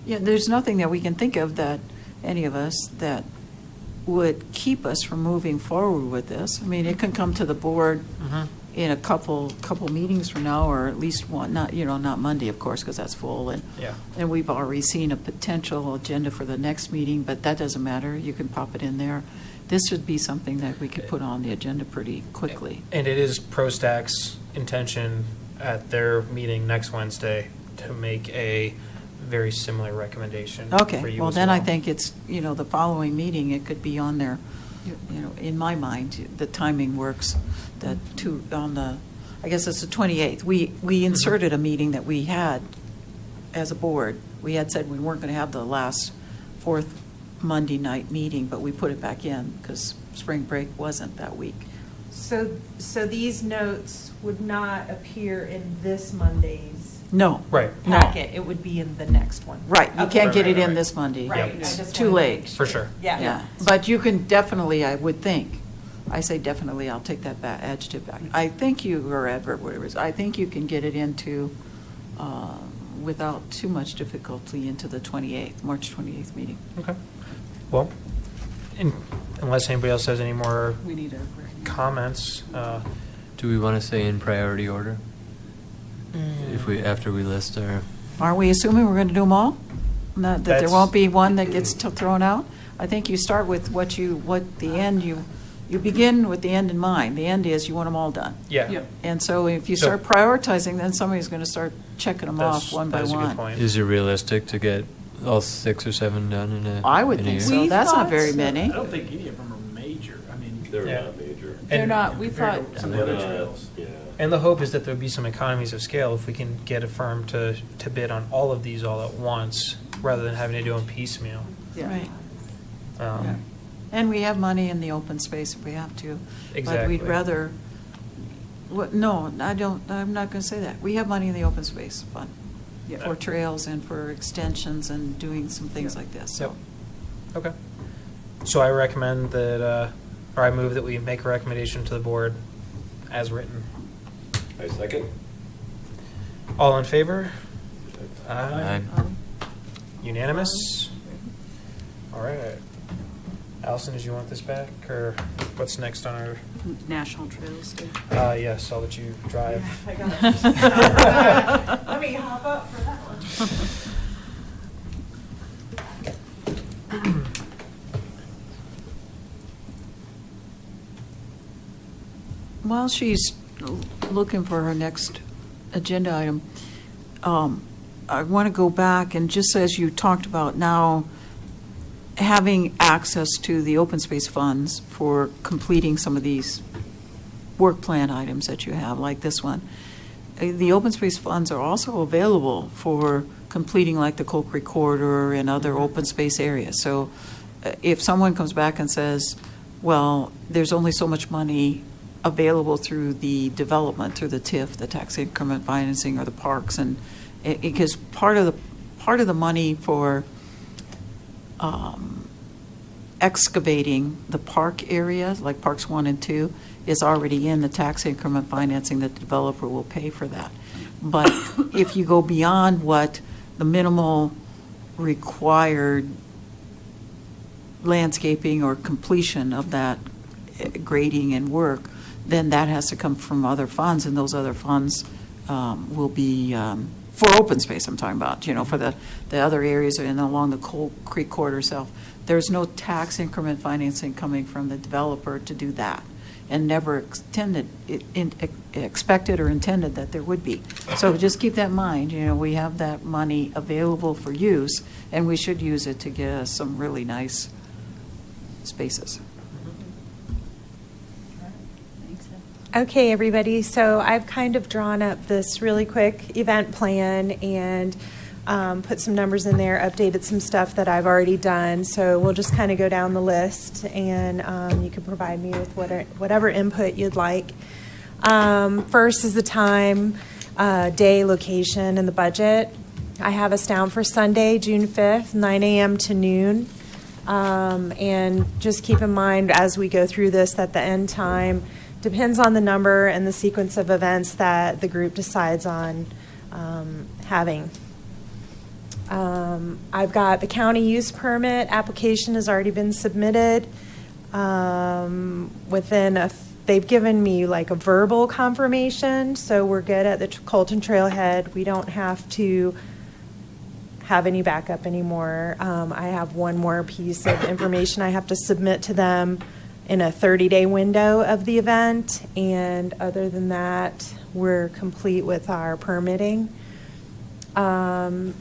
F: Yeah, there's nothing that we can think of that, any of us, that would keep us from moving forward with this. I mean, it can come to the board
D: Mm-hmm.
F: in a couple meetings from now, or at least one, not Monday, of course, because that's full, and
D: Yeah.
F: we've already seen a potential agenda for the next meeting, but that doesn't matter, you can pop it in there. This should be something that we could put on the agenda pretty quickly.
D: And it is ProStack's intention at their meeting next Wednesday to make a very similar recommendation for you
F: Okay, well,
D: as
F: then I think it's, the following meeting, it could be on there, in my mind, the timing works, I guess it's the 28th. We inserted a meeting that we had as a board. We had said we weren't going to have the last fourth Monday night meeting, but we put it back in because spring break wasn't that week.
C: So these notes would not appear in this Monday's
F: No.
D: Right.
F: No.
C: packet, it would be in the next one.
F: Right, you
C: Okay.
F: can't get it
D: Right.
F: in this Monday.
C: Right, I
F: It's
C: just
F: too
C: wanted to
F: late.
C: make
D: For sure.
C: Yeah.
F: Yeah, but you can definitely, I would think, I say definitely, I'll take that adjective back. I think or adverb, whatever it is, I think you can get it into, without too much difficulty, into the 28th, March 28th meeting.
D: Okay. Well, unless anybody else has any more
G: We need a.
D: comments,
H: Do we want to say in priority order? After we list our,
F: Aren't we assuming we're going to do them all? That there
D: That's-
F: won't be one that gets thrown out? I think you start with what the end, you begin with the end in mind. The end is you want them all done.
D: yeah.
G: Yep.
F: And so if you
D: So-
F: start prioritizing, then somebody's going to start checking them
D: That's-
F: off one by
D: that is a good
F: one.
D: point.
H: is it realistic to get all 6 or 7 done in a?
F: I would
H: in a
F: think
H: year?
F: so.
G: We
F: That's not
G: thought
F: very
G: so.
F: many.
B: I don't think any of them are major. I mean,
E: They're
D: Yeah.
E: not major.
G: They're
D: And-
G: not, we thought,
B: compared to some of the other trails.
E: Yeah.
D: And the hope is that there'll be some economies of scale if we can get a firm to bid on all of these all at once, rather than having to do them piecemeal.
G: yeah.
F: Right. Yeah. And we have money in the open space if we have to.
D: Exactly.
F: But we'd rather, no, I don't, I'm not going to say that. We have money in the open space fund for trails and for extensions and doing some things like this, so.
D: Yep. Okay. So I recommend that, or I move that we make a recommendation to the board as written.
E: I second.
D: All in favor?
H: Aye.
D: Unanimous? All right. Allison, did you want this back, or what's next on our?
G: National Trails Day.
D: Yes, I'll let you drive.
A: I got it. Let me hop up for that one.
F: While she's looking for her next agenda item, I want to go back and just as you talked about now, having access to the open space funds for completing some of these work plan items that you have, like this one. The open space funds are also available for completing like the Coke Recorder and other open space areas. So if someone comes back and says, well, there's only so much money available through the development, through the TIF, the tax increment financing, or the parks, and because part of the money for excavating the park area, like Parks 1 and 2, is already in the tax increment financing. That the developer will pay for that. But if you go beyond what the minimal required landscaping or completion of that grading and work, then that has to come from other funds, and those other funds will be for open space. I'm talking about, for the other areas and along the Coal Creek corridor itself. There's no tax increment financing coming from the developer to do that, and never expected or intended that there would be. So just keep that in mind. We have that money available for use, and we should use it to get us some really nice spaces.
C: Okay, everybody, so I've kind of drawn up this really quick event plan and put some numbers in there, updated some stuff that I've already done. So we'll just kind of go down the list, and you can provide me with whatever input you'd like. First is the time, day, location, and the budget. I have us down for Sunday, June 5th, 9 a.m. to noon. And just keep in mind as we go through this that the end time depends on the number and the sequence of events that the group decides on having. I've got the county use permit application has already been submitted. They've given me like a verbal confirmation, so we're good at the Colton Trailhead. We don't have to have any backup anymore. I have one more piece of information I have to submit to them in a 30-day window of the event, and other than that, we're complete with our permitting. One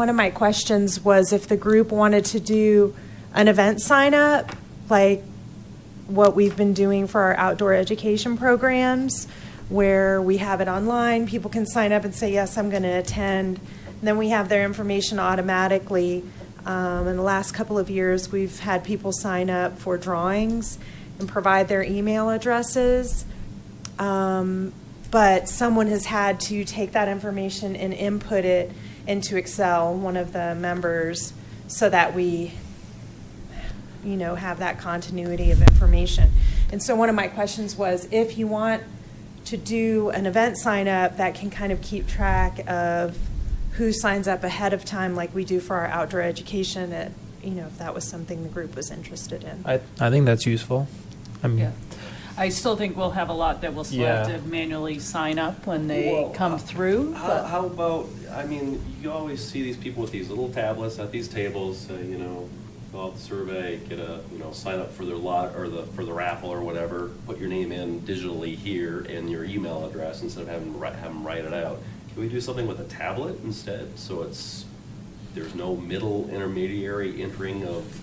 C: of my questions was if the group wanted to do an event sign-up, like what we've been doing for our outdoor education programs, where we have it online, people can sign up and say, yes, I'm going to attend, and then we have their information automatically. In the last couple of years, we've had people sign up for drawings and provide their email addresses. But someone has had to take that information and input it into Excel, one of the members, so that we, have that continuity of information. And so one of my questions was, if you want to do an event sign up that can kind of keep track of who signs up ahead of time like we do for our outdoor education, if that was something the group was interested in.
D: I think that's useful.
G: Yeah. I still think we'll have a lot that we'll still have to manually sign up when they come through.
E: How about, you always see these people with these little tablets at these tables, fill out the survey, get a, sign up for their lot or for the raffle or whatever, put your name in digitally here and your email address instead of having them write it out. Can we do something with a tablet instead, so there's no middle intermediary entering of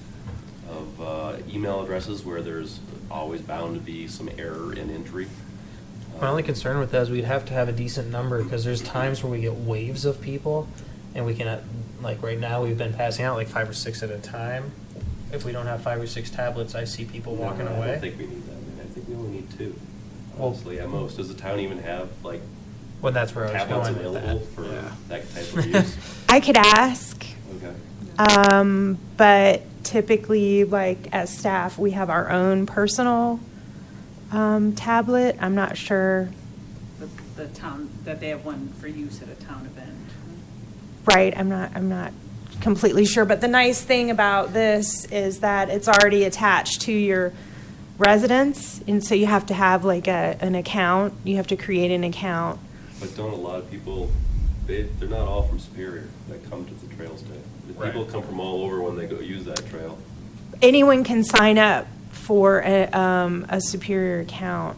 E: email addresses where there's always bound to be some error in entry?
D: My only concern with that is we'd have to have a decent number, because there's times where we get waves of people, and we can, like right now, we've been passing out like 5 or 6 at a time. If we don't have 5 or 6 tablets, I see people walking
E: No, I
D: away.
E: don't think we need that many. I think we only need 2.
D: Well-
E: Honestly, at most. Does the town even have like
D: Well, that's where I was
E: tablets
D: going with
E: available
D: that.
E: for
D: Yeah.
E: that type of use?
C: I could ask,
E: Okay.
C: but typically, like, as staff, we have our own personal tablet. I'm not sure.
G: The town, that they have one for use at a town event.
C: Right, I'm not completely sure, but the nice thing about this is that it's already attached to your residence, and so you have to have like an account, you have to create an account.
E: But don't a lot of people, they're not all from Superior that come to the trails day. The
D: Right.
E: people come from all over when they go use that trail.
C: Anyone can sign up for a Superior account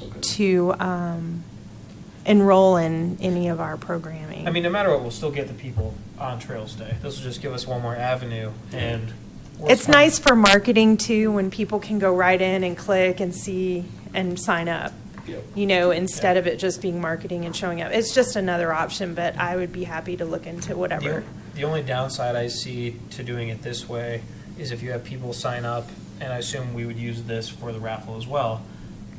E: Okay.
C: to enroll in any of our programming.
D: I mean, no matter what, we'll still get the people on Trails Day. This will just give us one more avenue, and
C: It's nice for marketing too, when people can go right in and click and see and sign up.
E: Yep.
C: You know, instead
D: Yeah.
C: of it just being marketing and showing up. It's just another option, but I would be happy to look into whatever.
D: The only downside I see to doing it this way is if you have people sign up, and I assume we would use this for the raffle as well.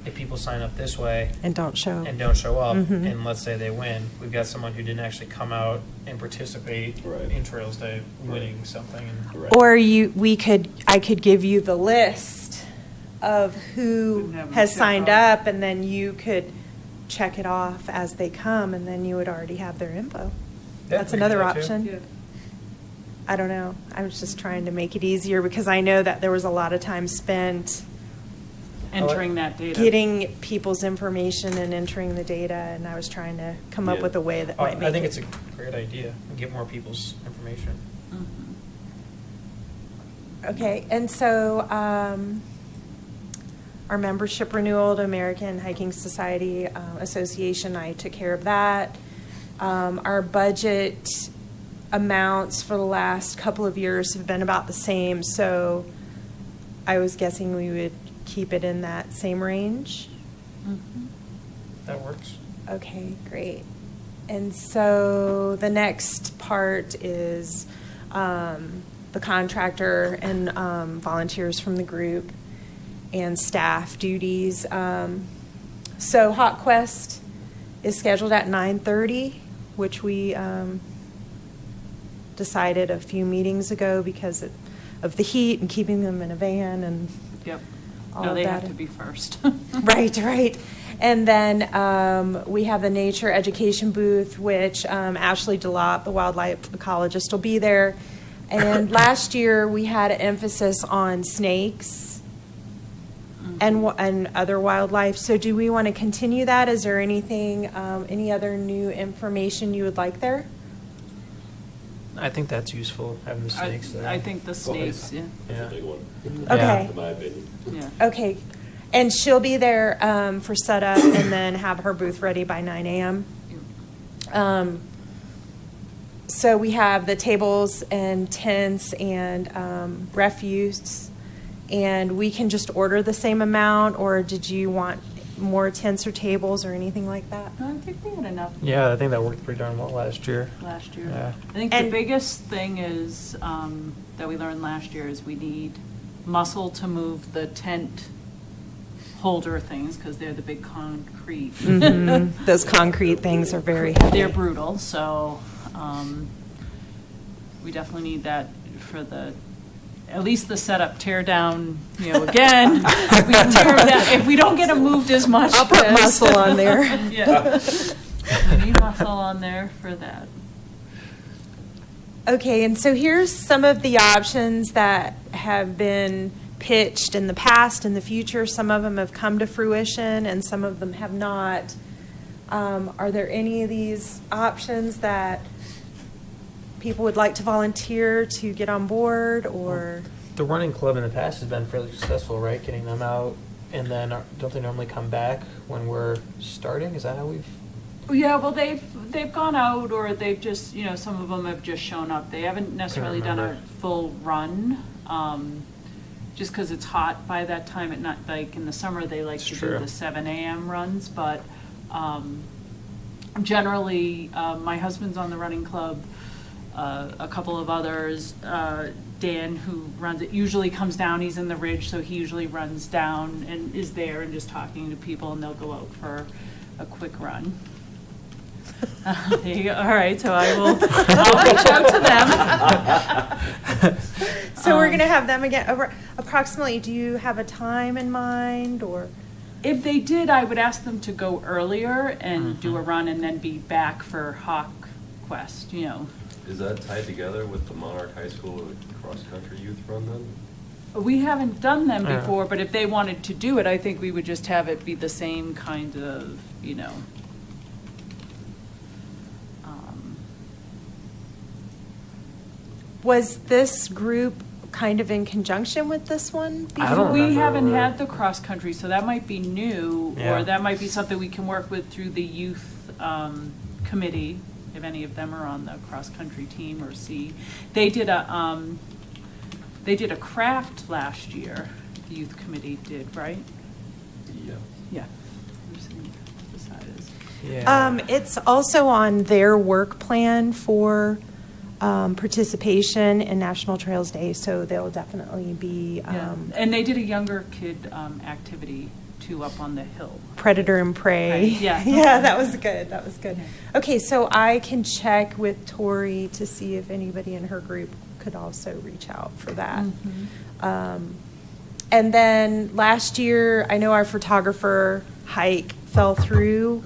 D: If people sign up this way
C: And don't show.
D: and don't show up,
C: Mhm.
D: and let's say they win, we've got someone who didn't actually come out and participate
E: Right.
D: in Trails Day, winning something. And
E: Right.
C: Or I could give you the list of who
G: And have them
C: has
G: check
C: signed
G: off.
C: up, and then you could check it off as they come, and then you would already have their info.
D: Yeah,
C: That's
D: we can do
C: another
D: that too.
C: option. I don't know. I was just trying to make it easier because I know that there was a lot of time spent
G: Entering that data.
C: getting people's information and entering the data, and I was trying to come up
E: Yeah.
C: with a way that
D: Oh,
C: might make
D: I think
C: it.
D: it's a great idea, get more people's information.
G: Mhm.
C: Okay, and so our membership renewal to American Hiking Society Association, I took care of that. Our budget amounts for the last couple of years have been about the same, so I was guessing we would keep it in that same range.
G: Mhm.
D: That works.
C: Okay, great. And so the next part is the contractor and volunteers from the group and staff duties. So Hot Quest is scheduled at 9:30, which we decided a few meetings ago because of the heat and keeping them in a van and
G: Yep.
C: all
G: No,
C: of
G: they
C: that.
G: have to be first.
C: Right. And then we have the nature education booth, which Ashley DeLotte, the wildlife ecologist, will be there. And last year, we had an emphasis on snakes and other wildlife. So do we want to continue that? Is there anything, any other new information you would like there?
D: I think that's useful, having the snakes there.
G: I think the snakes, yeah.
E: That's
D: Yeah.
E: a big one.
C: Okay.
E: In my opinion.
G: Yeah.
C: Okay. And she'll be there for setup and then have her booth ready by 9 a.m. So we have the tables and tents and refuse, and we can just order the same amount, or did you want more tents or tables or anything like that?
G: No, I think we had enough
D: Yeah, I think that worked pretty darn well last year.
G: last year.
D: Yeah.
G: I think the
C: And-
G: biggest thing is, that we learned last year is we need muscle to move the tent holder things, because they're the big concrete.
C: Mhm. Those concrete things are very heavy.
G: They're brutal, so we definitely need that for at least the setup. Tear down, again, if we don't get them moved as much.
C: I'll put
G: as-
C: muscle on there.
G: Yeah. We need muscle on there for that.
C: Okay, and so here's some of the options that have been pitched in the past and the future. Some of them have come to fruition and some of them have not. Are there any of these options that people would like to volunteer to get on board, or?
D: The running club in the past has been fairly successful, right? Getting them out, and then don't they normally come back when we're starting? Is that how we've?
G: Yeah, well, they've gone out, or they've just, some of them have just shown up. They haven't necessarily done a
D: remember.
G: full run, just because it's hot by that time at night. Like in the summer, they like
D: It's
G: to
D: true.
G: do the 7 a.m. runs, but generally, my husband's on the running club, a couple of others. Dan, who runs it, usually comes down. He's in the ridge, so he usually runs down and is there and just talking to people, and they'll go out for a quick run. There you go. All right, so I'll reach out to them.
C: So we're going to have them again, approximately, do you have a time in mind, or?
G: If they did, I would ask them to go earlier and do a run and then be back for Hawk Quest, you know.
E: Is that tied together with the Monarch High School cross-country youth run then?
G: We haven't done them
D: Yeah.
G: before, but if they wanted to do it, I think we would just have it be the same kind of, you know.
C: Was this group kind of in conjunction with this one before?
D: I don't
G: We
D: remember.
G: haven't had the cross-country, so that might be new,
D: Yeah.
G: or that might be something we can work with through the youth committee, if any of them are on the cross-country team, or see. They did a craft last year, the youth committee did, right?
E: Yeah.
G: Yeah. Who's sitting beside us?
D: Yeah.
C: It's also on their work plan for participation in National Trails Day, so they'll definitely be
G: Yeah. And they did a younger kid activity too up on the hill.
C: predator and prey.
G: Right, yeah.
C: Yeah, that was good. That was good.
G: Yeah.
C: Okay, so I can check with Tori to see if anybody in her group could also reach out for that. And then last year, I know our photographer hike fell through.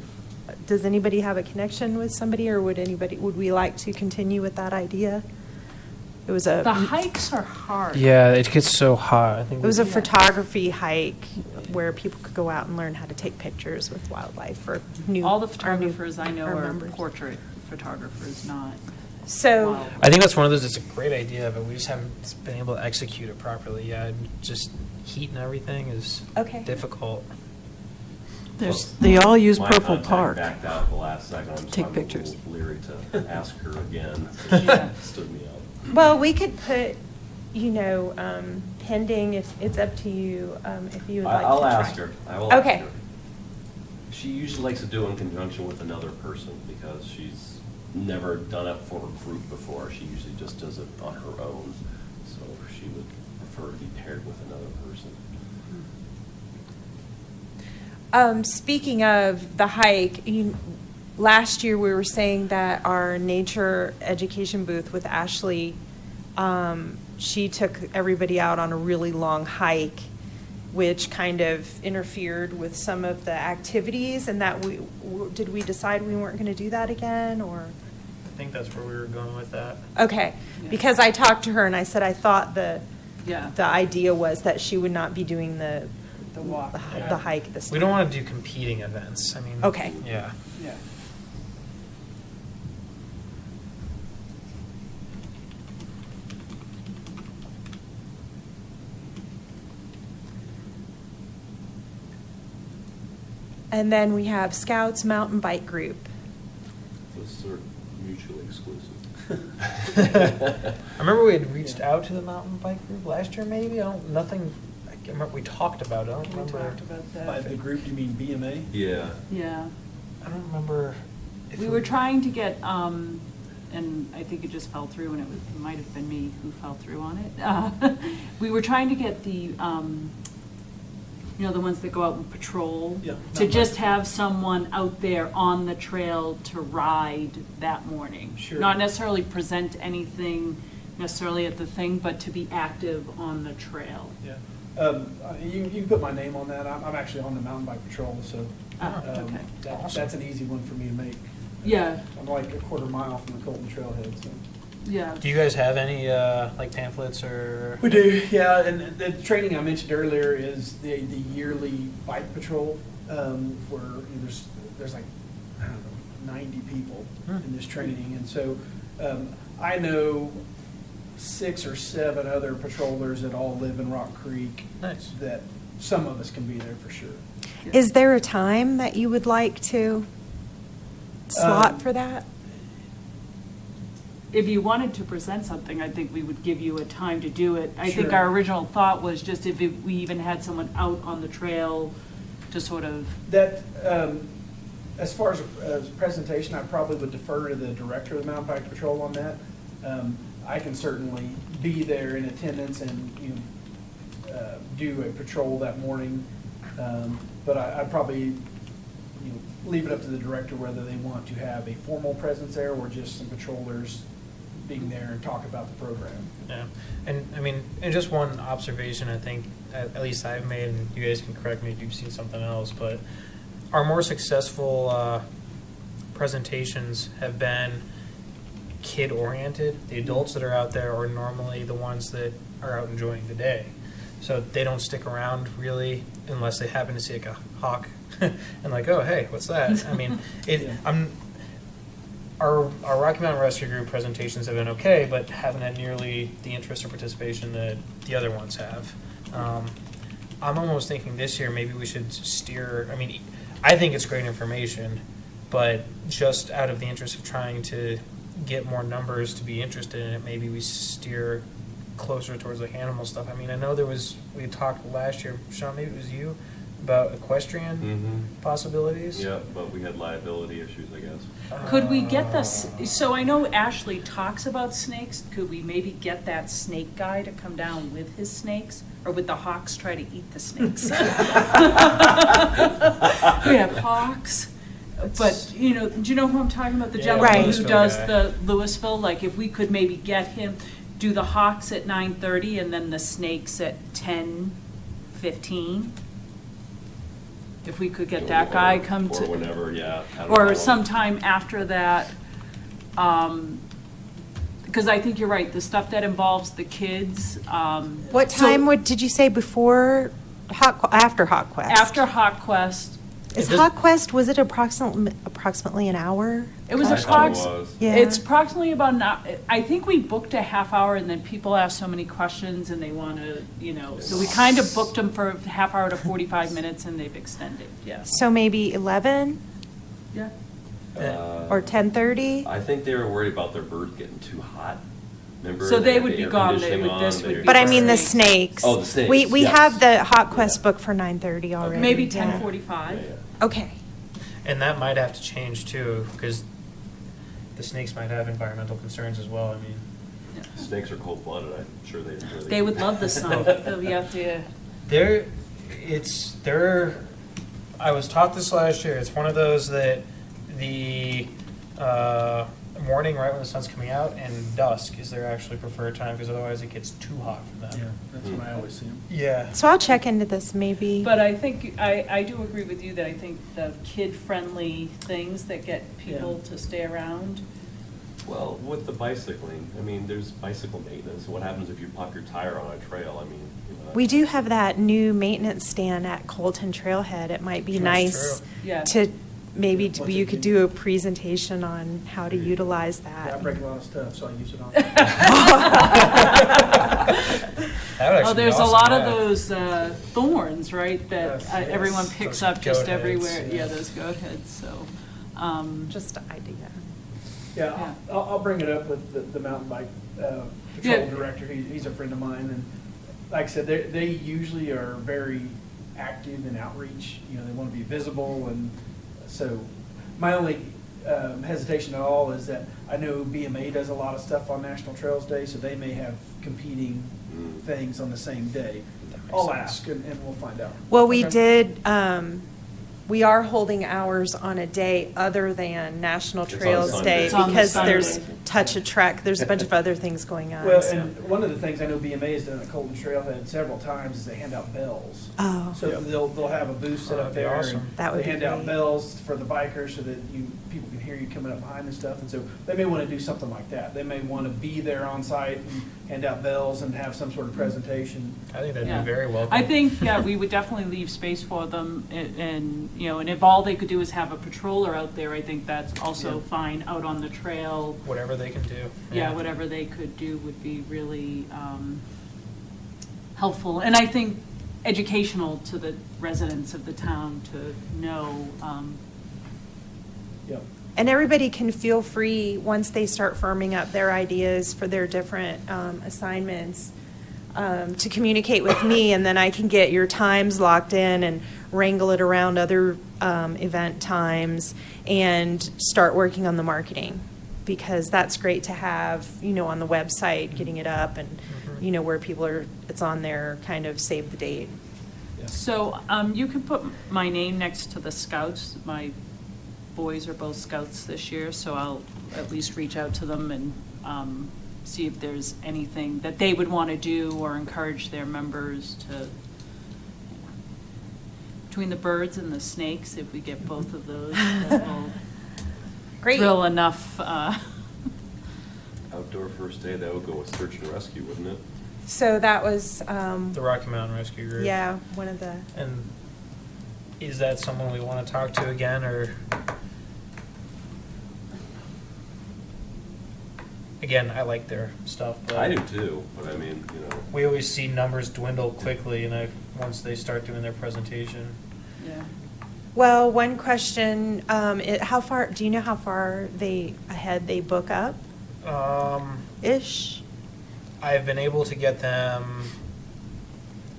C: Does anybody have a connection with somebody, or would we like to continue with that idea? It was
G: The hikes are hard.
D: Yeah, it gets so hot. I think
C: It was a
G: Yeah.
C: photography hike where people could go out and learn how to take pictures with wildlife for new.
G: All the
C: our new-
G: photographers I know
C: our
G: are
C: members.
G: portrait photographers, not
C: So,
G: wild.
D: I think that's one of those. It's a great idea, but we just haven't been able to execute it properly. Yeah, just heat and everything is
C: Okay.
D: difficult.
F: They all use
E: My
F: Purple
E: contact
F: Park.
E: backed out at the last second.
F: Take
E: I'm
F: pictures.
E: a little leery to ask her again. So
G: Yeah.
E: She stood me up.
C: well, we could put, pending, if it's up to you, if you would like to try.
E: I'll ask her. I will
C: Okay.
E: ask her. She usually likes to do it in conjunction with another person because she's never done it for a group before. She usually just does it on her own. So she would prefer to be paired with another person.
C: Speaking of the hike, last year we were saying that our nature education booth with Ashley, she took everybody out on a really long hike, which kind of interfered with some of the activities, and that did we decide we weren't going to do that again, or?
D: I think that's where we were going with that.
C: Okay,
G: Yeah.
C: because I talked to her and I said I thought the
G: Yeah.
C: idea was that she would not be doing the
G: walk.
C: the hike this time.
D: We don't want to do competing events. I mean,
C: Okay.
D: Yeah.
B: Yeah.
C: And then we have Scouts Mountain Bike Group.
E: Those are mutually exclusive.
D: I remember we had reached out to the mountain bike group last year, maybe. Nothing. I can't remember. We talked about it. I don't
G: We
D: remember.
G: talked about
B: By
G: that.
B: the group, you mean BMA?
E: Yeah.
G: Yeah.
D: I don't remember. If
G: We were trying to get, and I think it just fell through, and it might have been me who fell through on it. We were trying to get the, the ones that go out and patrol.
B: Yeah.
G: To just have someone out there on the trail to ride that morning.
B: Sure.
G: Not necessarily present anything necessarily at the thing, but to be active on the trail.
B: Yeah. You can put my name on that. I'm actually on the mountain bike patrol, so
G: Ah, okay.
B: that's an easy one for me to make.
G: Yeah,
B: I'm like a quarter mile from the Colton Trailhead, so.
G: yeah.
D: Do you guys have any like pamphlets or?
B: We do, yeah, and the training I mentioned earlier is the yearly bike patrol, where there's like, I don't know, 90 people in this training, and so I know 6 or 7 other patrollers that all live in Rock Creek.
D: Nice.
B: That some of us can be there for sure.
C: Is there a time that you would like to slot for that?
G: If you wanted to present something, I think we would give you a time to do it. I think
B: Sure.
G: our original thought was just if we even had someone out on the trail to sort of,
B: That, As far as presentation, I probably would defer to the director of the Mountain Bike Patrol on that. I can certainly be there in attendance and, do a patrol that morning. But I'd probably, leave it up to the director whether they want to have a formal presence there or just some patrollers being there and talk about the program.
D: Yeah, and I mean, and just one observation, I think, at least I've made, and you guys can correct me if you've seen something else, but our more successful presentations have been kid-oriented. The adults that are out there are normally the ones that are out enjoying the day. So they don't stick around really unless they happen to see like a hawk and like, oh, hey, what's that? I mean, our Rocky Mountain Rescue Group presentations have been okay, but haven't had nearly the interest or participation that the other ones have. I'm almost thinking this year maybe we should steer, I mean, I think it's great information, but just out of the interest of trying to get more numbers to be interested in it, maybe we steer closer towards the animal stuff. I mean, I know we had talked last year, Sean, maybe it was you, about equestrian possibilities.
E: Yeah, but we had liability issues, I guess.
G: Could we get this, so I know Ashley talks about snakes, could we maybe get that snake guy to come down with his snakes? Or would the hawks try to eat the snakes? We have hawks, but, do you know who I'm talking about? The
D: Yeah,
G: gentleman who
D: Louisville
G: does
D: guy.
G: the Louisville, like if we could maybe get him, do the hawks at 9:30 and then the snakes at 10:15? If we could get that guy come
E: Or
G: to.
E: whenever, yeah. I don't know.
G: Or sometime after that, because I think you're right, the stuff that involves the kids.
C: What time did you say before, after Hawk Quest?
G: After Hawk Quest,
C: Is Hawk Quest, was it approximately an hour?
G: it was
E: I thought it
G: approximately,
E: was.
C: Yeah.
G: it's approximately about an hour. I think we booked a half hour and then people ask so many questions and they want to, so we kind of booked them for a half hour to 45 minutes and they've extended, yes.
C: So maybe 11
G: Yeah.
C: or 10:30?
E: I think they were worried about their bird getting too hot. Remember?
G: So they
E: had
G: would
E: the
G: be
E: air
G: gone.
E: conditioning
G: They would- this
E: on,
G: would
E: they-
G: be
C: But I mean the
G: Snakes.
C: snakes.
E: Oh, the snakes,
C: We
E: yes.
C: have the Hawk Quest book for 9:30 already.
G: Maybe
C: Yeah.
G: 10:45.
E: Yeah.
C: Okay.
D: And that might have to change too, because the snakes might have environmental concerns as well. I mean,
E: Snakes are cold-blooded, I'm sure they enjoy the
G: They would love the sun. They'll be out there.
D: I was taught this last year. It's one of those that the morning, right when the sun's coming out, and dusk is their actually preferred time, because otherwise it gets too hot for them.
B: Yeah, that's when I always see them.
D: Yeah.
C: So I'll check into this maybe.
G: But I think, I do agree with you that I think the kid-friendly things that get people to stay around.
E: Well, with the bicycling, I mean, there's bicycle maintenance. What happens if you pop your tire on a trail? I mean,
C: We do have that new maintenance stand at Colton Trailhead. It might be
D: That's
C: nice
D: true.
G: Yeah.
C: to, maybe
B: What's
C: you
B: it
C: could
B: do?
C: do a presentation on how to utilize
B: Yeah, I
C: that.
B: break a lot of stuff, so I use it on.
D: That would actually
G: Oh,
D: be
G: there's a
D: awesome,
G: lot of
D: yeah.
G: those those right, that
B: Yes,
G: everyone
B: yes.
G: picks
D: Those
G: up just
D: goat heads,
G: everywhere.
D: yeah.
G: Yeah, those goat heads, so.
C: Just an idea.
B: Yeah, I'll bring it up with the mountain bike patrol
G: Yeah.
B: director. He's a friend of mine, and like I said, they usually are very active in outreach. They want to be visible, and so my only hesitation at all is that I know BMA does a lot of stuff on National Trails Day, so they may have competing things on the same day. I'll ask, and we'll find out.
C: Well, we
B: Okay.
C: did, we are holding ours on a day other than National
E: It's on
C: Trails
E: Sunday.
C: Day
E: It's
G: on the
C: because
G: Sunday.
C: there's Touch a Trek, there's a bunch of other things going on.
B: Well,
C: so-
B: and one of the things I know BMA has done at Colton Trailhead several times is they hand out bells.
C: Oh.
B: So they'll have a booth set up
D: That'd be
B: there.
D: awesome.
B: And
C: That would
B: they
C: be
B: hand out
C: great.
B: bells for the bikers so that people can hear you coming up behind and stuff. And so they may want to do something like that. They may want to be there on site and hand out bells and have some sort of presentation.
D: I think that'd
G: Yeah.
D: be very welcome.
G: I think, we would definitely leave space for them, and if all they could do is have a patroller out there, I think that's also
B: Yeah.
G: fine, out on the trail.
D: Whatever they can do.
G: Yeah, whatever they could do would be really helpful, and I think educational to the residents of the town to know.
B: Yep.
C: And everybody can feel free, once they start firming up their ideas for their different assignments, to communicate with me, and then I can get your times locked in and wrangle it around other event times, and start working on the marketing. Because that's great to have, on the website, getting it up and, where people are, it's on there, kind of save the date.
G: So you can put my name next to the scouts. My boys are both scouts this year, so I'll at least reach out to them and see if there's anything that they would want to do or encourage their members to. Between the birds and the snakes, if we get both of those, that will
C: Great.
G: drill enough.
E: Outdoor first aid, that would go with search and rescue, wouldn't it?
C: So that was,
D: The Rocky Mountain Rescue Group.
C: yeah, one of the,
D: And is that someone we want to talk to again, or? Again, I like their stuff, but.
E: I do too, but I mean,
D: We always see numbers dwindle quickly, and once they start doing their presentation.
G: Yeah.
C: well, one question, how far, do you know how far ahead they book up? Ish?
D: I've been able to get them,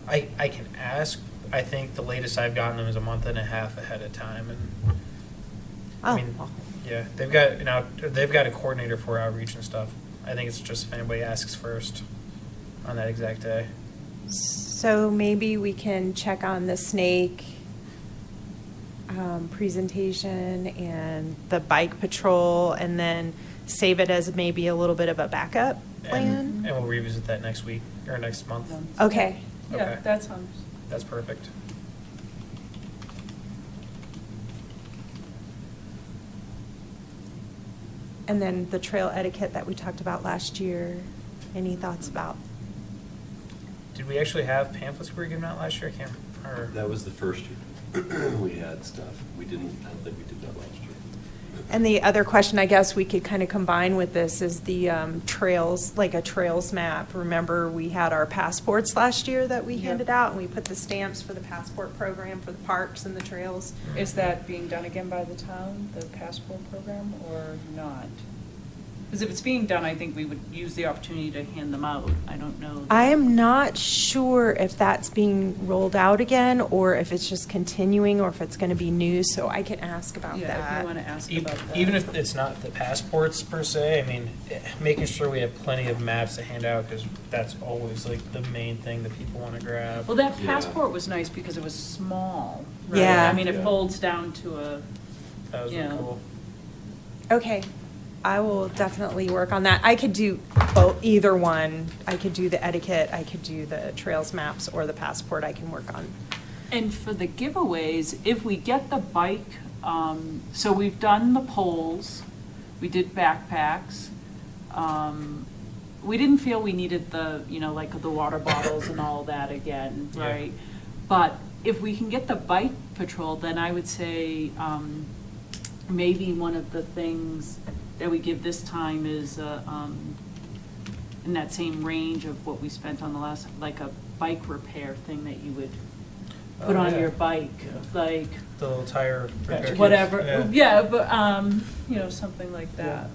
D: I can ask, I think the latest I've gotten them is a month and a half ahead of time, and,
C: Oh,
D: I mean, yeah, they've got a coordinator for outreach and stuff. I think it's just if anybody asks first on that exact day.
C: so maybe we can check on the snake presentation and the bike patrol, and then save it as maybe a little bit of a backup plan?
D: And we'll revisit that next week, or next month.
C: Okay.
G: Yeah,
D: Okay.
G: that sounds.
D: That's perfect.
C: And then the trail etiquette that we talked about last year, any thoughts about?
D: Did we actually have pamphlets we were giving out last year? I can't remember.
E: that was the first year we had stuff. I don't think we did that last year.
C: And the other question, I guess we could kind of combine with this, is the trails, like a trails map. Remember, we had our passports last year that we
G: Yep.
C: handed out, and we put the stamps for the passport program for the parks and the trails.
G: Is that being done again by the town, the passport program, or not? Because if it's being done, I think we would use the opportunity to hand them out. I don't know.
C: I am not sure if that's being rolled out again, or if it's just continuing, or if it's going to be new, so I can ask about
G: Yeah, if
C: that.
G: you want to ask
D: E-
G: about that.
D: Even if it's not the passports per se, I mean, making sure we have plenty of maps to hand out, because that's always like the main thing that people want to grab.
G: Well, that
E: Yeah.
G: passport was nice because it was small. Right?
C: Yeah.
G: I mean, it
E: Yeah.
G: folds down to a,
D: That was
G: you
D: really
G: know.
D: cool.
C: Okay, I will definitely work on that. I could do either one. I could do the etiquette, I could do the trails maps, or the passport I can work on.
G: and for the giveaways, if we get the bike, so we've done the poles, we did backpacks. We didn't feel we needed the, like the water bottles and all that again,
D: Yeah.
G: right? But if we can get the bike patrol, then I would say, maybe one of the things that we give this time is, in that same range of what we spent on the last, like a bike repair thing that you would put
D: Oh,
G: on
D: yeah.
G: your bike,
D: Yeah.
G: like
D: The little tire repair kits.
G: whatever, yeah, but, something like that.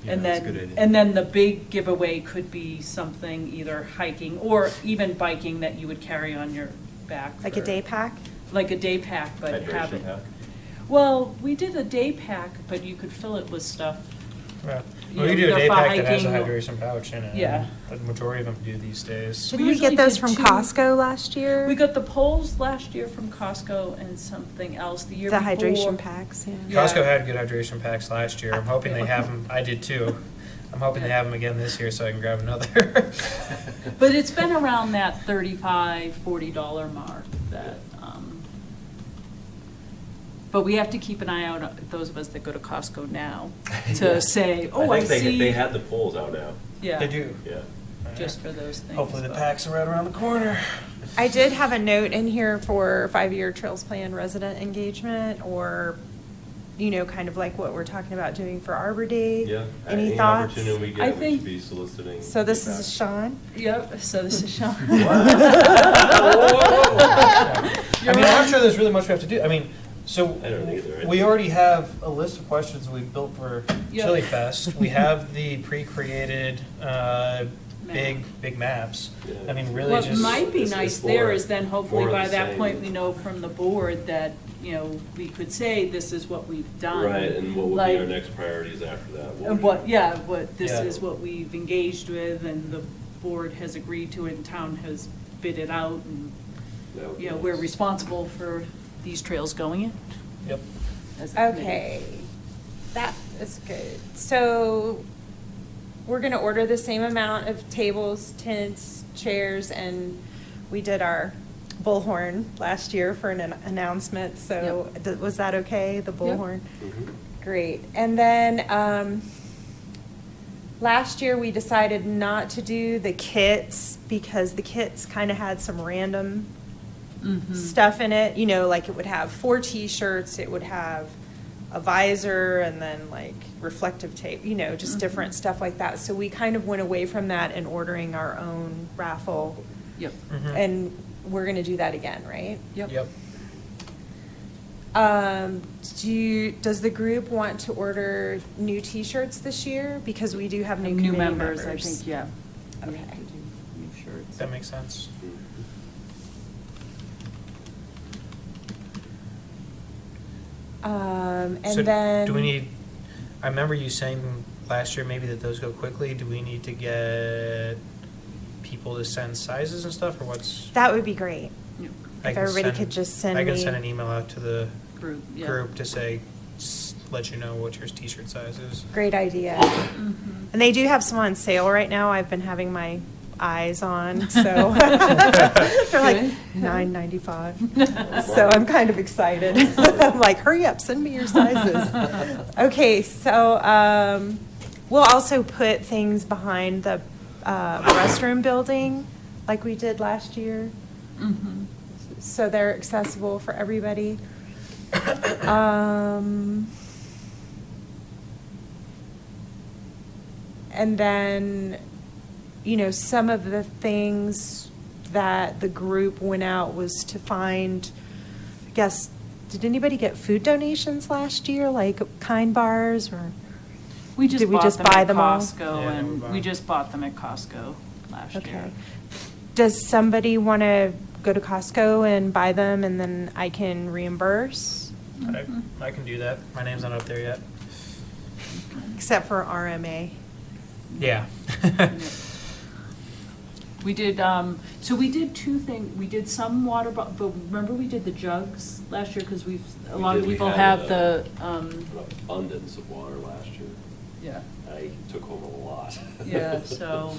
G: And then the big giveaway could be something either hiking or even biking that you would carry on your back.
C: Like a
G: for-
C: day pack?
G: Like a day pack, but have
E: Hydration
G: it.
E: pack?
G: Well, we did a day pack, but you could fill it with stuff.
D: Yeah.
G: You
D: Well, you
G: know,
D: do a
G: either
D: day
G: for
D: pack that has a
G: hiking or-
D: hydration pouch in it.
G: Yeah.
D: The majority of them do these days.
C: Didn't we
G: usually
C: get those
G: did
C: from
G: 2.
C: Costco last year?
G: We got the poles last year from Costco and something else the year
C: The
G: before.
C: hydration packs, yeah.
G: Yeah.
D: Costco had good hydration packs last year. I'm hoping they have them. I did too. I'm hoping they have them again this year so I can grab another.
G: But it's been around that $35, $40 mark that, but we have to keep an eye out, those of us that go to Costco now, to say, oh, I see.
E: They had the poles out now.
G: Yeah.
D: They do.
E: Yeah.
G: Just for those things.
D: Hopefully the
G: but-
D: packs are right around the corner.
C: I did have a note in here for 5-year Trails Plan resident engagement, or, kind of like what we're talking about doing for Arbor Day.
E: Yeah.
C: Any thoughts?
E: opportunity we
G: I
E: get, we
G: think-
E: should be soliciting.
C: So this
E: feedback.
C: is Sean?
G: Yep, so this is Sean.
D: I mean, I'm not sure there's really much we have to do. I mean, so
E: I don't either.
D: we already have a list of questions we've built for
G: Yeah.
D: Chili Fest. We have the pre-created big maps.
E: Yeah.
D: I mean, really
G: What
D: just.
G: might be
E: it's
G: nice
E: more-
G: there is then hopefully
E: more of
G: by
E: the
G: that
E: same.
G: point, we know from the board that, you know, we could say this is what we've done.
E: Right, and what would be
G: Like-
E: our next priorities after that? What
G: And
E: would-
G: this
D: Yeah.
G: is what we've engaged with and the board has agreed to it and town has bid it out and,
E: that would be
G: you know, we're
E: nice.
G: responsible for these trails going in.
D: Yep.
G: as a committee.
C: Okay, that is good. So we're gonna order the same amount of tables, tents, chairs, and we did our bullhorn last year for an announcement, so was that okay, the bullhorn?
E: Mhm.
C: Great. And then, last year we decided not to do the kits because the kits kind of had some random stuff in it. You know, like it would have 4 T-shirts, it would have a visor, and then like reflective tape, you know, just different stuff like that. So we kind of went away from that and ordering our own raffle.
G: Yep.
D: Mhm.
C: And we're going to do that again, right?
D: Yep.
C: Does the group want to order new T-shirts this year? Because we do have new
G: New
C: committee
G: members, I think, yeah. We
C: Okay.
G: have to do new shirts.
D: That makes sense.
C: And
D: So
C: then.
D: do we need? I remember you saying last year maybe that those go quickly. Do we need to get people to send sizes and stuff, or what's?
C: That would be great.
G: Yep.
D: I
C: If
D: can
C: everybody
D: send-
C: could just send
D: I can
C: me-
D: send an email out to the
G: Group, yeah.
D: group to say, let you know what your T-shirt size is.
C: Great idea.
G: Mm-hmm.
C: And they do have some on sale right now. I've been having my eyes on, so they're like
G: Good.
C: $9.95. So I'm kind of excited. I'm like, hurry up, send me your sizes. Okay, so we'll also put things behind the restroom building like we did last year.
G: Mhm.
C: So they're accessible for everybody. And then, you know, some of the things that the group went out was to find, I guess, did anybody get food donations last year, like Kind Bars or?
G: We just
C: Did we
G: bought
C: just
G: them
C: buy
G: at
C: them all?
G: Costco,
D: Yeah, we
G: and
D: bought
G: we
D: them.
G: just bought them at Costco last year.
C: Okay. Does somebody want to go to Costco and buy them and then I can reimburse?
D: I can do that. My name's not up there yet.
C: Except for RMA.
D: Yeah.
G: We did, so we did 2 things. We did some water, but remember we did the jugs last year? Because a lot of
E: We
G: people
E: had,
G: have the,
E: An abundance of water last year.
G: yeah,
E: I took home a lot.
G: yeah, so,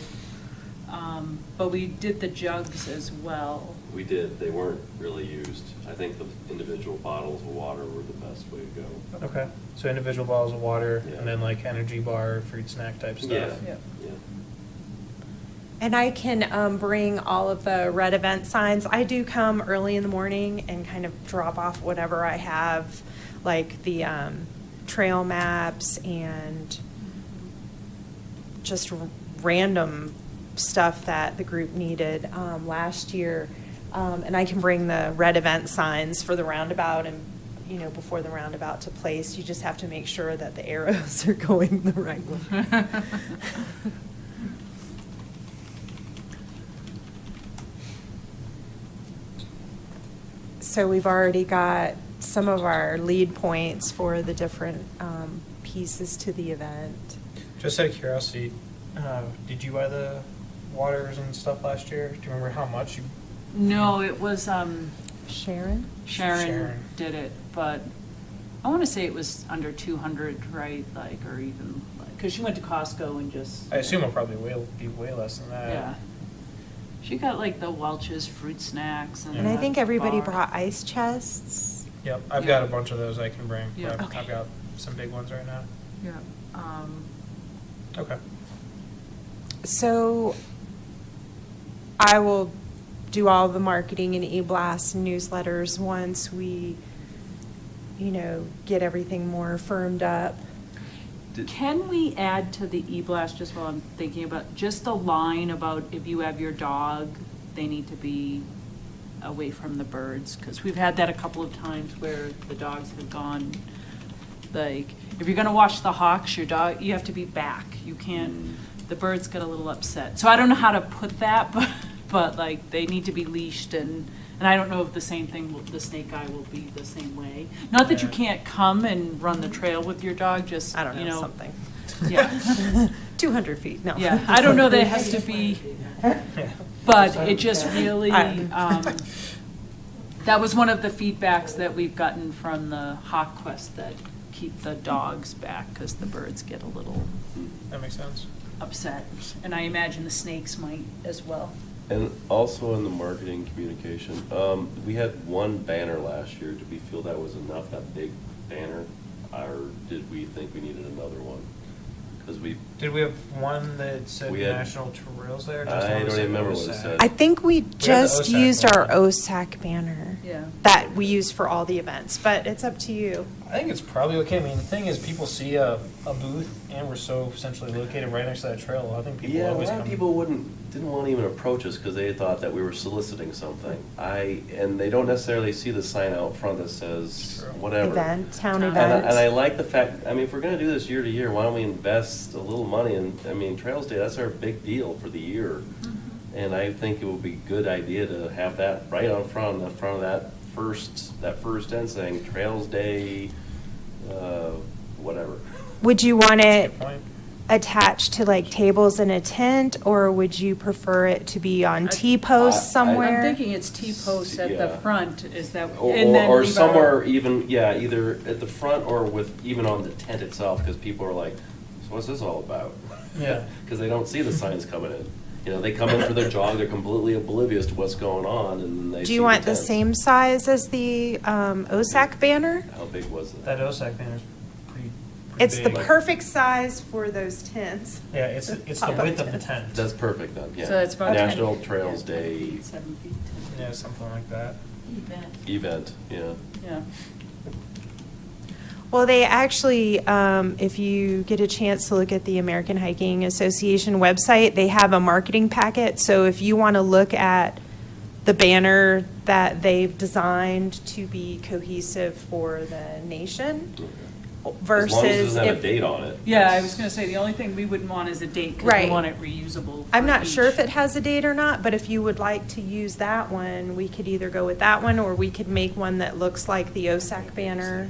G: but we did the jugs as well.
E: We did. They weren't really used. I think the individual bottles of water were the best way to go.
D: Okay. So individual bottles of water,
E: Yeah.
D: and then like energy bar, fruit snack type stuff.
E: Yeah,
G: Yeah.
E: yeah.
C: And I can bring all of the red event signs. I do come early in the morning and kind of drop off whatever I have, like the trail maps and just random stuff that the group needed last year. And I can bring the red event signs for the roundabout and, you know, before the roundabout to place. You just have to make sure that the arrows are going the right way. So we've already got some of our lead points for the different pieces to the event.
D: Just out of curiosity, did you buy the waters and stuff last year? Do you remember how much you?
G: No, it was,
C: Sharon?
G: Sharon did it, but I want to say it was under 200, right? Like, or even, because she went to Costco and just.
D: I assume it'll probably be way less than that.
G: Yeah. She got like the Welch's fruit snacks and.
C: And I
G: the
C: think everybody
G: bar.
C: brought ice chests.
D: Yep, I've got a bunch of those I can bring.
G: Yeah.
D: I've,
C: Okay.
D: I've got some big ones right now.
G: Yeah.
D: Okay.
C: So I will do all the marketing and e-blasts and newsletters once we, you know, get everything more firmed up.
G: Can we add to the e-blast, just while I'm thinking about, just a line about if you have your dog, they need to be away from the birds? Because we've had that a couple of times where the dogs have gone, like, if you're gonna watch the hawks, your dog, you have to be back. You can't, the birds get a little upset. So I don't know how to put that, but like, they need to be leashed, and I don't know if the same thing, the snake eye will be the same way. Not that you
D: Yeah.
G: can't come and run the trail with your dog, just,
C: I don't
G: you
C: know,
G: know.
C: something.
G: Yeah,
C: 200 feet, no.
G: yeah. I don't know that it has to be, but it just really, that was one of the feedbacks that we've gotten from the Hawk Quest, that keep the dogs back because the birds get a little
D: That makes sense.
G: upset. And I imagine the snakes might as well.
E: And also in the marketing communication, we had one banner last year. Did we feel that was enough, that big banner? Or did we think we needed another one? Because
D: Did we have one that said
E: We had-
D: National Trails there?
E: I don't even remember what it said.
C: I think we just
D: OSAC
C: used our
D: banner.
C: OSAC banner.
G: Yeah.
C: That we use for all the events, but it's up to you.
D: I think it's probably okay. I mean, the thing is, people see a booth, and we're so centrally located right next to that trail. I think people
E: Yeah, a
D: always
E: lot
D: come.
E: of people didn't want to even approach us because they thought that we were soliciting something. And they don't necessarily see the sign out front that says
D: True.
E: whatever.
C: Town
G: And
C: event.
E: And I like the fact, I mean, if we're gonna do this year to year, why don't we invest a little money in, I mean, Trails Day, that's our big deal for the year. And I think it would be a good idea to have that right on front of that first end saying Trails Day, whatever.
C: Would you want it
D: Point.
C: attached to like tables in a tent, or would you prefer it to be on T-posts somewhere?
G: I'm thinking it's T-post at the
E: Yeah.
G: front, is that,
E: Or,
G: and then
E: or
G: leave
E: somewhere
G: our-
E: even, yeah, either at the front or with, even on the tent itself, because people are like, so what's this all about?
D: Yeah.
E: Because they don't see the signs coming in. You know, they come in for their jog, they're completely oblivious to what's going on, and then they
C: Do
E: see
C: you want the
E: tents.
C: same size as the OSAC banner?
E: How big was it?
D: That OSAC banner's pretty
C: It's the
D: big.
C: perfect size for those tents.
D: Yeah, it's the width of the tent.
E: That's perfect then, yeah.
G: So it's about 10
E: National
G: feet,
E: Trails
G: yeah, 10
E: Day
G: feet, 7 feet, 10
D: Yeah, something like that.
G: feet.
E: event, yeah.
G: Yeah.
C: Well, they actually, if you get a chance to look at the American Hiking Association website, they have a marketing packet. So if you want to look at the banner that they've designed to be cohesive for the nation versus.
E: As long as it doesn't have a
C: if-
E: date on it.
G: Yeah, I was gonna say, the only thing we wouldn't want is a date, because
C: Right.
G: we want it reusable.
C: I'm
G: for
C: not sure if
G: each.
C: it has a date or not, but if you would like to use that one, we could either go with that one, or we could make one that looks like the OSAC banner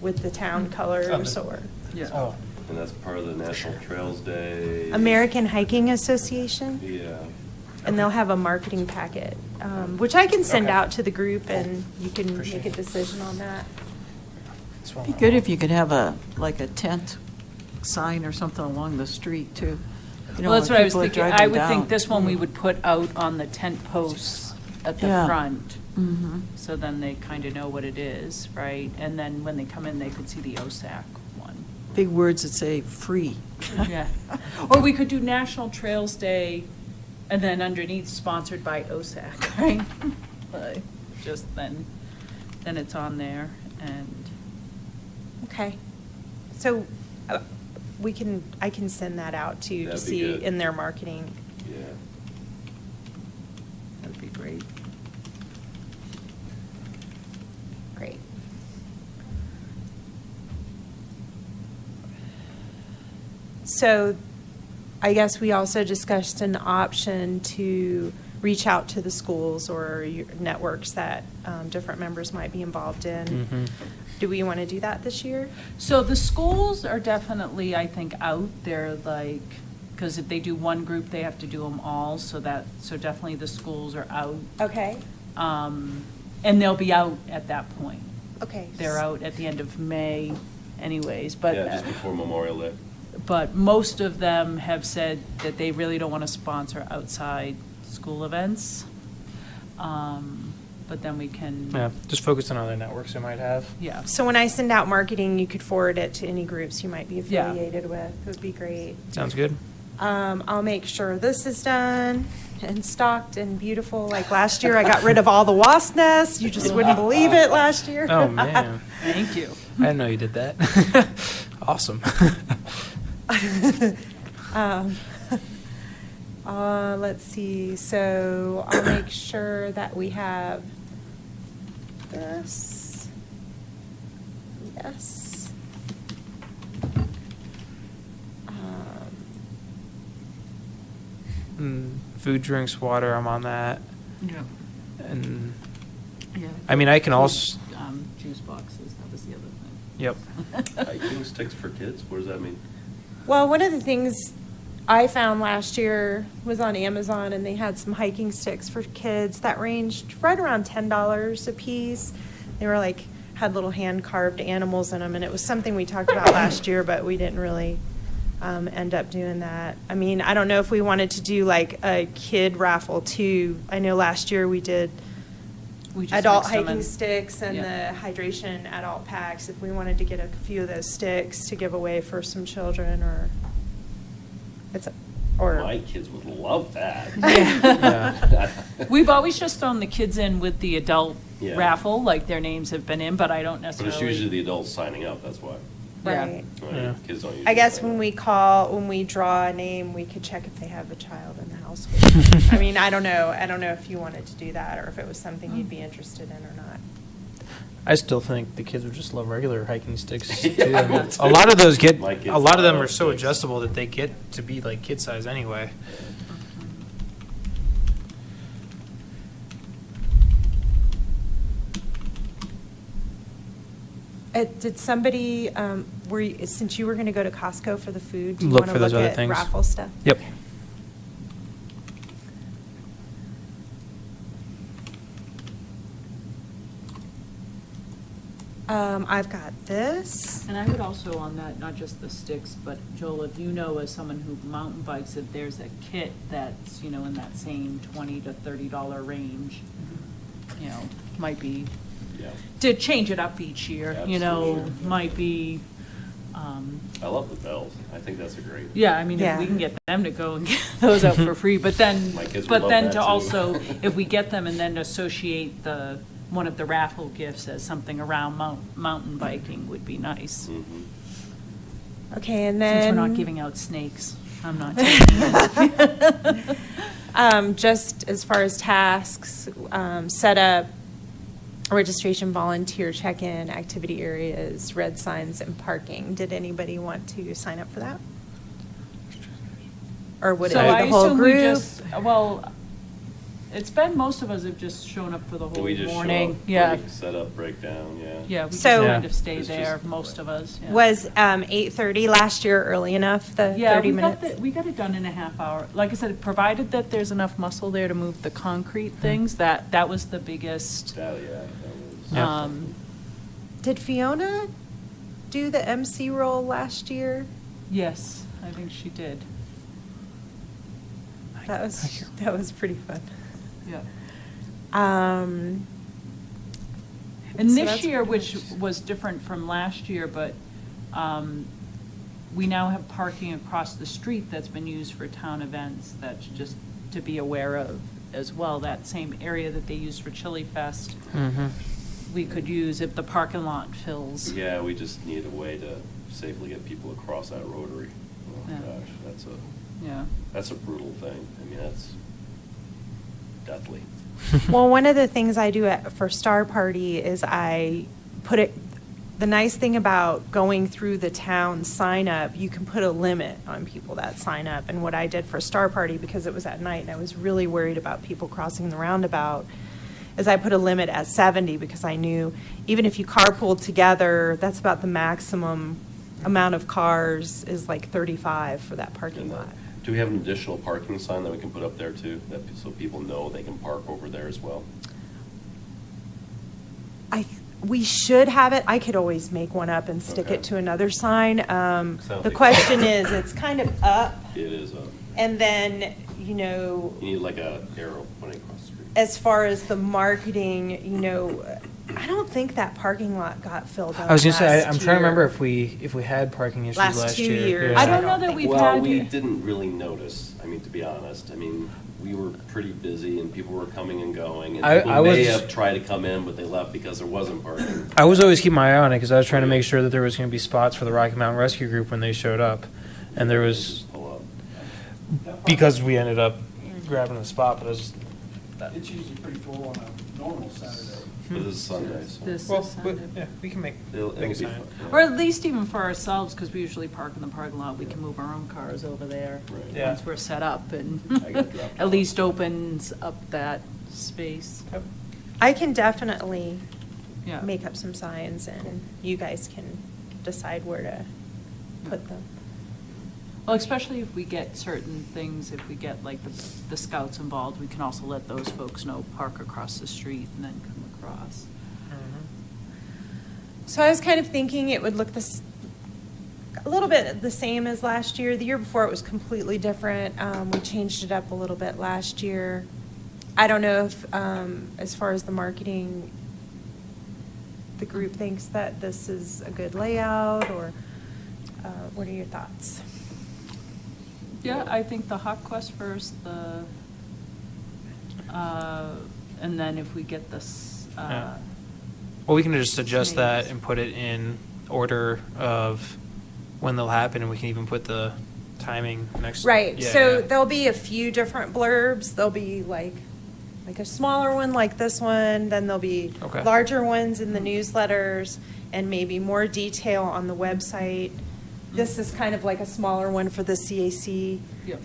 C: with the town colors, or
G: Yeah.
D: Oh,
E: And that's part of the National Trails Day.
C: American Hiking Association.
E: Yeah.
C: And they'll have a marketing packet, which I can send
D: Okay.
C: out to the group, and you can
D: Appreciate
C: make a
D: it.
C: decision on that.
D: it's one
F: Be
D: more.
F: good if you could have like a tent sign or something along the street, too. You know,
G: Well, that's
F: when
G: what I was
F: people are
G: thinking. I
F: driving
G: would think
F: down.
G: this one we would put out on the tent posts at the
F: Yeah.
G: front.
F: Mhm.
G: So then they kind of know what it is, right? And then when they come in, they could see the OSAC one.
F: Big words that say "free."
G: Yeah. Or we could do National Trails Day, and then underneath, sponsored by OSAC, right? Like, just then it's on there, and,
C: Okay. So I can send that out to you to
E: That'd be
C: see
E: good.
C: in their marketing.
E: Yeah.
G: that'd be great.
C: Great. So I guess we also discussed an option to reach out to the schools or your networks that different members might be involved in.
D: Mhm.
C: Do we want to do that this year?
G: So the schools are definitely, I think, out. They're like, because if they do one group, they have to do them all, so definitely the schools are out.
C: Okay.
G: And they'll be out at that point.
C: Okay.
G: They're out at the end of May anyways, but.
E: Yeah, just before Memorial Day.
G: But most of them have said that they really don't want to sponsor outside school events. But then we can.
D: Yeah, just focus on other networks they might have.
G: Yeah.
C: So when I send out marketing, you could forward it to any groups you might be
G: Yeah.
C: affiliated with. It would be great.
D: Sounds good.
C: I'll make sure this is done and stocked and beautiful. Like last year, I got rid of all the wasp nests. You just wouldn't believe it last year.
D: Oh, man.
G: Thank you.
D: I didn't know you did that. Awesome.
C: Um, let's see, so I'll make sure that we have this. Yes.
D: Food, drinks, water, I'm on that.
F: Yeah.
D: And,
F: Yeah.
D: I mean, I can also,
F: Juice boxes, that was the other thing.
D: yep.
E: Hiking sticks for kids, what does that mean?
C: Well, one of the things I found last year was on Amazon, and they had some hiking sticks for kids that ranged right around $10 a piece. They were like, had little hand-carved animals in them, and it was something we talked about last year, but we didn't really end up doing that. I mean, I don't know if we wanted to do like a kid raffle too. I know last year we did
G: We just
C: adult
G: mixed them
C: hiking
G: in.
C: sticks and
G: Yeah.
C: the hydration adult packs, if we wanted to get a few of those sticks to give away for some children, or
E: My kids would love that.
G: Yeah. We've always just thrown the kids in with the adult
E: Yeah.
G: raffle, like their names have been in, but I don't
E: But
G: necessarily.
E: it's usually the adults signing up, that's why.
G: Yeah.
C: Right.
D: Yeah.
E: Kids don't usually.
C: I guess
E: sign
C: when
E: up.
C: when we draw a name, we could check if they have a child in the household. I mean, I don't know if you wanted to do that, or if it was something you'd be interested in or not.
D: I still think the kids would just love regular hiking sticks too.
E: Yeah, I would
D: A lot of those get,
E: My kids
D: a lot of them
E: love
D: are so
E: sticks.
D: adjustable that they get to be like kid size anyway.
C: Did somebody, since you were going to go to Costco for the food, do you
D: Look
C: want to
D: for those
C: look
D: other
C: at
D: things.
C: raffle stuff?
D: Yep.
C: I've got this.
G: And I would also on that, not just the sticks, but Joel, if you know as someone who mountain bikes, if there's a kit that's, in that same $20 to $30 range, might be,
E: Yeah.
G: to change it up each year,
E: Absolutely.
G: might be,
E: I love the bells. I think that's a great.
G: yeah, I mean, if we
C: Yeah.
G: can get them to go and get those out for free, but then,
E: My kids would
G: but
E: love
G: then
E: that,
G: to
E: too.
G: also, if we get them and then associate one of the raffle gifts as something around mountain biking would be nice.
E: Mhm.
C: Okay, and
G: Since
C: then.
G: we're not giving out snakes, I'm not taking it.
C: Just as far as tasks, set up registration, volunteer check-in, activity areas, red signs, and parking. Did anybody want to sign up for that? Or would it
G: So
C: be
G: I
C: the whole
G: assume we
C: group?
G: just, well, it's been, most of us have just shown up for the whole
E: We just show
G: morning.
E: up,
G: Yeah,
E: set up, breakdown, yeah.
G: yeah, we just
C: So-
G: kind of stay
E: It's
G: there,
E: just-
G: most of us. Yeah.
C: Was 8:30 last year early enough, the
G: Yeah,
C: 30
G: we got
C: minutes?
G: we got it done in a half hour. Like I said, provided that there's enough muscle there to move the concrete things, that was the biggest.
E: That, yeah, that was.
D: Yeah.
C: Did Fiona do the MC role last year?
G: Yes, I think she did.
C: That was pretty fun.
G: Yeah.
C: Um,
G: And
C: So
G: this
C: that's
G: year,
C: pretty
G: which
C: much-
G: was different from last year, but we now have parking across the street that's been used for town events, that's just to be aware of as well. That same area that they use for Chili Fest,
D: Mm-hmm.
G: we could use if the parking lot fills.
E: Yeah, we just need a way to safely get people across that rotary. Oh,
G: Yeah.
E: gosh,
G: Yeah.
E: that's a brutal thing. I mean, that's deathly.
C: Well, one of the things I do for Star Party is I put it, the nice thing about going through the town sign up, you can put a limit on people that sign up. And what I did for Star Party, because it was at night and I was really worried about people crossing the roundabout, is I put a limit at 70 because I knew even if you carpooled together, that's about the maximum amount of cars is like 35 for that parking
E: And,
C: lot.
E: Do we have an additional parking sign that we can put up there too, so people know they can park over there as well?
C: We should have it. I could always make one up and stick
E: Okay.
C: it to another sign.
E: don't
C: The
E: think-
C: question is, it's kind of up,
E: It is,
C: and then,
E: you need like a arrow pointing across the street.
C: as far as the marketing, I don't think that parking lot got filled up
D: I was gonna say,
C: last
D: I'm trying to remember
C: year.
D: if we had parking issues
C: Last
D: last
C: 2
D: year.
C: years.
D: Yeah.
G: I don't know
C: don't
G: that
C: think-
G: we've
E: Well,
G: had.
E: we didn't really notice, I mean, to be honest. I mean, we were pretty busy and people were coming and going. And
D: I
E: people may
D: was-
E: have tried to come in, but they left because there wasn't parking.
D: I was always keeping my eye on it because I was trying to make sure that there was going to be spots for the Rocky Mountain Rescue Group when they showed up, and there was
E: Pull up.
D: because we ended up grabbing the spot, but it was
B: It's usually pretty full on a normal Saturday.
E: But this is Sunday, so.
G: This
D: Well,
G: is Sunday.
D: yeah, we can make
E: It'll
D: make a
E: be
D: sign.
E: fun, yeah.
G: Or at least even for ourselves, because we usually park in the parking lot, we can move our own cars over there
E: Right.
D: Yeah.
G: once we're set up, and
E: I got dropped
G: at
E: off.
G: least opens up that space.
D: Yep.
C: I can definitely
G: Yeah.
C: make up some signs, and you guys can decide where to put them.
G: Well, especially if we get certain things, if we get like the scouts involved, we can also let those folks know, park across the street and then come across.
C: So I was kind of thinking it would look a little bit the same as last year. The year before it was completely different. We changed it up a little bit last year. I don't know if, as far as the marketing, the group thinks that this is a good layout, or what are your thoughts?
G: Yeah, I think the Hot Quest first, and then if we get this,
D: Yeah. Well, we can just adjust that
G: Snakes.
D: and put it in order of when they'll happen, and we can even put the timing next.
C: Right,
D: Yeah,
C: so
D: yeah.
C: there'll be a few different blurbs. There'll be like a smaller one like this one, then there'll be
D: Okay.
C: larger ones in the newsletters, and maybe more detail on the website. This is kind of like a smaller one for the CAC.
G: Yep.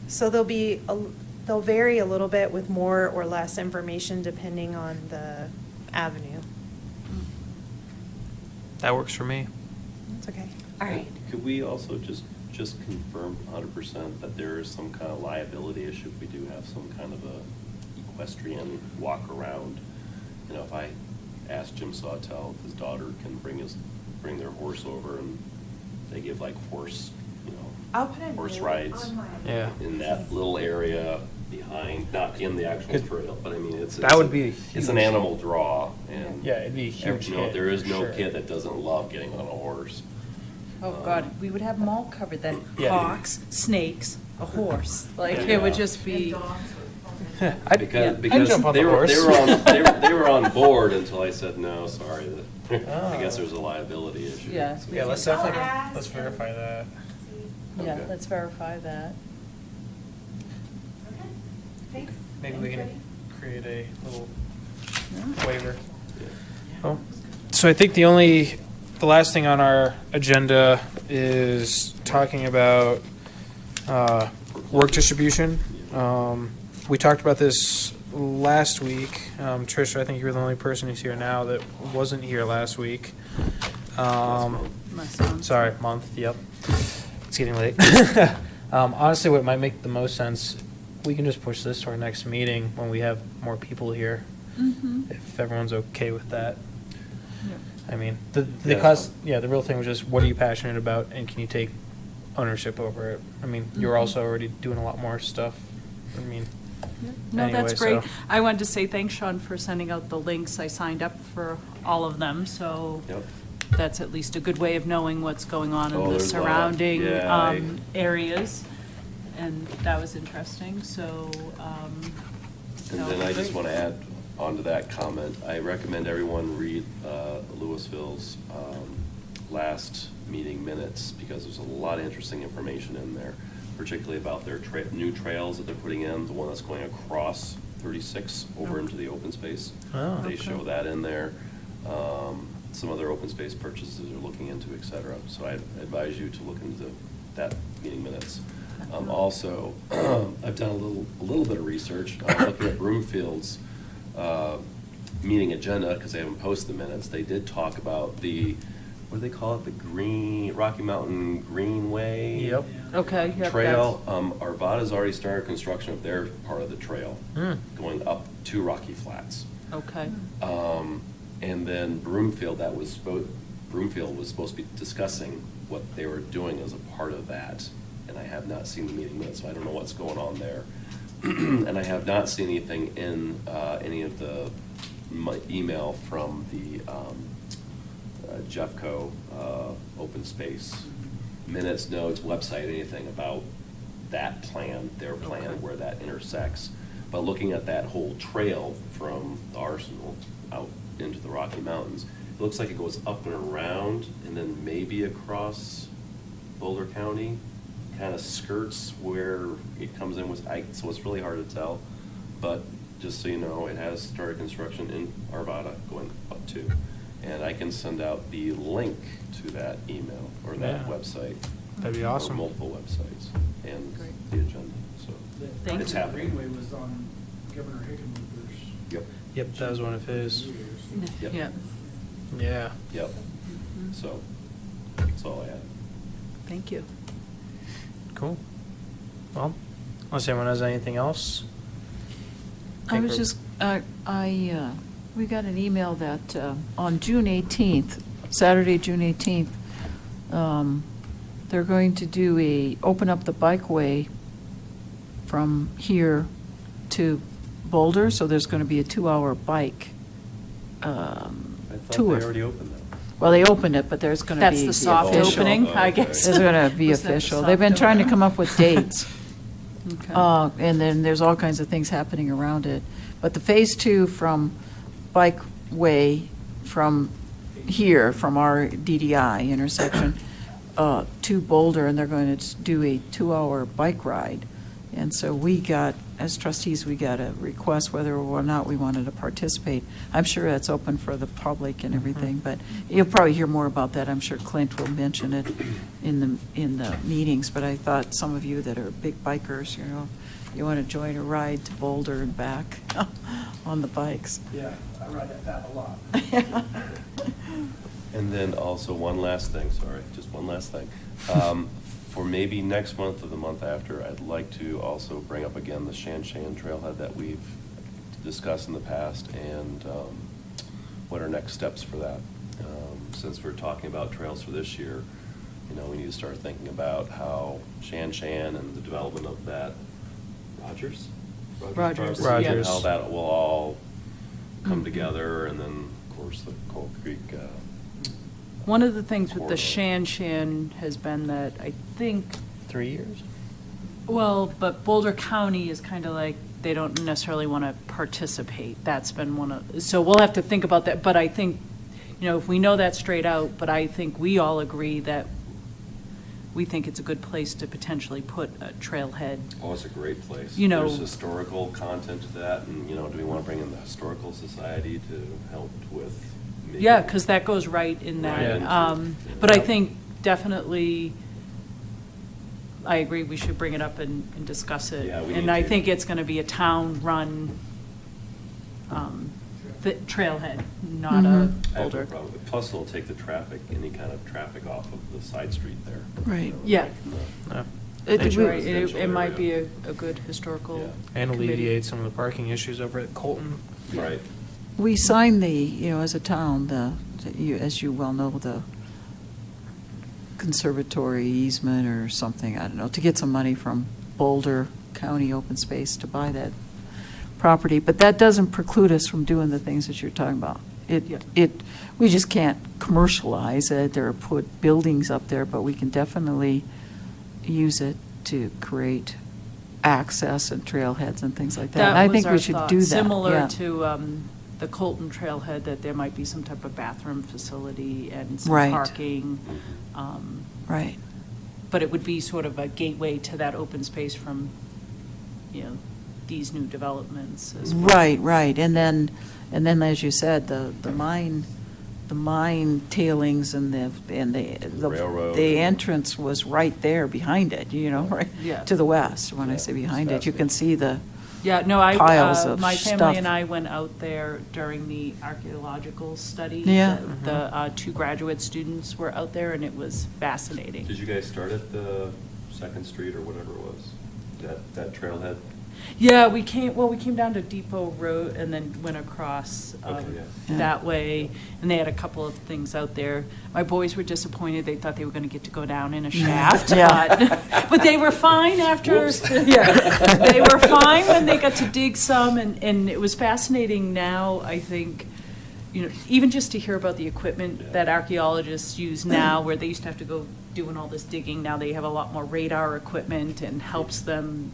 C: So they'll vary a little bit with more or less information depending on the avenue.
D: That works for me.
C: That's okay. All right.
E: Could we also just confirm 100% that there is some kind of liability issue if we do have some kind of a equestrian walk around? You know, if I ask Jim Sawtell if his daughter can bring their horse over and they give like horse,
C: I'll put a
E: horse
C: note
E: rides
C: on my-
D: Yeah.
E: in that little area behind, not in the actual
D: Good.
E: trail, but I mean, it's.
D: That would be a
E: It's an
D: huge-
E: animal draw, and.
D: Yeah, it'd be a huge
E: You know,
D: hit,
E: there is
D: for
E: no
D: sure.
E: kid that doesn't love getting on a horse.
G: Oh, God, we would have them all covered then.
D: Yeah.
G: Hawks, snakes, a horse. Like,
E: Yeah.
G: it would just be,
D: I'd,
E: Because,
D: I'd
E: because
D: jump on
E: they
D: the
E: were,
D: horse.
E: they were on board until I said, no, sorry, I guess there's a liability issue.
G: yeah.
D: Yeah, let's
C: I'll
D: definitely,
C: ask
D: let's verify that.
G: Yeah,
E: Okay.
G: let's verify that.
C: Okay, thanks.
D: Maybe we can
C: Anybody?
D: create a little
G: Yeah.
D: waiver. Oh, so I think the last thing on our agenda is talking about work distribution. We talked about this last week. Trish, I think you were the only person who's here now that wasn't here last week.
G: My son.
D: Sorry, month, yep. It's getting late. Honestly, what might make the most sense, we can just push this to our next meeting when we have more people here,
G: Mhm.
D: if everyone's okay with that.
G: Yeah.
D: I mean, the
E: Yeah,
D: cost,
E: that's fine.
D: yeah, the real thing was just, what are you passionate about, and can you take ownership over it? I mean, you're
G: Mhm.
D: also already doing a lot more stuff. I mean,
G: Yeah. No, that's
D: Anyway,
G: great.
D: so-
G: I wanted to say thanks, Sean, for sending out the links. I signed up for all of them, so
E: Yep.
G: that's at least a good way of knowing what's going on
E: Oh,
G: in the
E: there's a lot.
G: surrounding
E: Yeah,
G: areas. And that was interesting, so.
E: And
G: no,
E: then I just
G: great.
E: want to add on to that comment, I recommend everyone read Louisville's last meeting minutes, because there's a lot of interesting information in there, particularly about their new trails that they're putting in, the one that's going across 36 over into the open space.
D: Oh.
E: They
G: Okay.
E: show that in there. Some other open space purchases they're looking into, et cetera. So I advise you to look into that meeting minutes. Also, I've done a little bit of research, looking at Broomfield's meeting agenda, because they haven't posted the minutes. They did talk about what do they call it, the Rocky Mountain Greenway?
D: Yep.
G: Okay, yep,
E: Trail. Arvada's already started construction of their part of the trail,
D: Hmm.
E: going up to Rocky Flats.
G: Okay.
E: And then Broomfield was supposed to be discussing what they were doing as a part of that. And I have not seen the meeting minutes, so I don't know what's going on there. And I have not seen anything in any of my email from the Jeffco open space minutes, notes, website, anything about that plan, their plan,
G: Okay.
E: where that intersects. But looking at that whole trail from the Arsenal out into the Rocky Mountains, it looks like it goes up and around and then maybe across Boulder County, kind of skirts where it comes in with, so it's really hard to tell. But just so you know, it has started construction in Arvada going up to. And I can send out the link to that email or that
D: Yeah.
E: website.
D: That'd be
E: or
D: awesome.
E: multiple websites and
G: Great.
E: the agenda, so.
G: Thank
E: It's
G: you.
E: happening.
B: Greenway was on Governor Hickenlooper's.
E: Yep,
D: Yep, that was one of his.
E: Yep.
G: Yeah.
D: Yeah.
E: yep.
G: Mm-hmm.
E: So, that's all I had.
G: Thank you.
D: Cool. Well, unless anyone has anything else.
I: I
D: think
I: was
D: we're-
I: just, we got an email that on June 18th, Saturday, June 18th, they're going to open up the bikeway from here to Boulder, so there's going to be a 2-hour bike
E: I thought
I: tour.
E: they already opened that.
I: Well, they opened it, but there's going to be
G: That's the soft
I: official.
G: opening,
E: Oh,
G: I
E: okay.
G: guess.
I: It's going to be
G: Was that the
I: official.
G: soft
I: They've been trying to
G: opening?
I: come up with dates.
G: Okay.
I: And then there's all kinds of things happening around it. But the Phase 2 from Bikeway, from here, from our DDI intersection, to Boulder, and they're going to do a 2-hour bike ride. And so we got, as trustees, we got a request whether or not we wanted to participate. I'm sure that's open for the public and everything, but you'll probably hear more about that. I'm sure Clint will mention it in the meetings, but I thought some of you that are big bikers, you want to join a ride to Boulder and back on the bikes.
B: Yeah, I ride that path a lot.
E: And then also one last thing, sorry, just one last thing. For maybe next month or the month after, I'd like to also bring up again the Shan Shan trailhead that we've discussed in the past and what are next steps for that. Since we're talking about trails for this year, we need to start thinking about how Shan Shan and the development of that, Rogers?
I: Rogers.
E: Property, and
D: Rogers.
E: how that will all come together, and then, of course, the Coal Creek.
G: One of the things with the
E: Corridor.
G: Shan Shan has been that I think,
D: 3 years?
G: well, but Boulder County is kind of like, they don't necessarily want to participate. That's been one of, so we'll have to think about that. But I think, if we know that straight out, but I think we all agree that we think it's a good place to potentially put a trailhead.
E: Oh, it's a great place.
G: You know-
E: There's historical content to that, and, do we want to bring in the Historical Society to help with? making-
G: Yeah, because that goes right in
E: Right
G: that.
E: into-
G: But I think definitely, I agree, we should bring it up and discuss it.
E: Yeah, we
G: And
E: need
G: I
E: to.
G: think it's going to be a town-run trailhead, not a
E: I have no
G: Boulder.
E: problem with it. Plus, it'll take the traffic, any kind of traffic off of the side street there.
I: Right.
G: Yeah.
E: From the-
D: No.
G: That's
I: we-
G: right. It might be a good historical.
E: Yeah.
D: And
G: committee.
D: alleviate some of the parking issues over at Colton.
E: Right.
I: We signed as a town, as you well know, the conservatory easement or something, I don't know, to get some money from Boulder County Open Space to buy that property. But that doesn't preclude us from doing the things that you're talking about.
G: Yeah.
I: We just can't commercialize it or put buildings up there, but we can definitely use it to create access and trailheads and things like that. And I
G: was
I: think
G: our
I: we should
G: thought.
I: do that.
G: Similar
I: yeah.
G: to the Colton trailhead, that there might be some type of bathroom facility and some
I: Right.
G: parking.
I: Right.
G: But it would be sort of a gateway to that open space from, these new developments as well.
I: Right. And then, as you said, the mine tailings and the
E: Railroad.
I: the entrance was right there behind it, right?
G: Yeah.
I: To the west, when I
E: Yeah,
I: say
E: it's
I: behind it, you can see the,
G: Yeah, no,
I: piles of
G: my family
I: stuff.
G: and I went out there during the archaeological study.
I: Yeah.
G: The 2 graduate students were out there, and it was fascinating.
E: Did you guys start at the 2nd Street or whatever it was? That trailhead?
G: Yeah, we came down to Depot Road and then went across
E: Okay, yeah.
G: that way, and they had a couple of things out there. My boys were disappointed. They thought they were going to get to go down in a shaft,
I: Yeah.
G: but they were fine after.
E: Whoops.
G: Yeah, they were fine when they got to dig some, and it was fascinating now, I think, even just to hear about the equipment
E: Yeah.
G: that archaeologists use now, where they used to have to go doing all this digging. Now they have a lot more radar equipment and helps them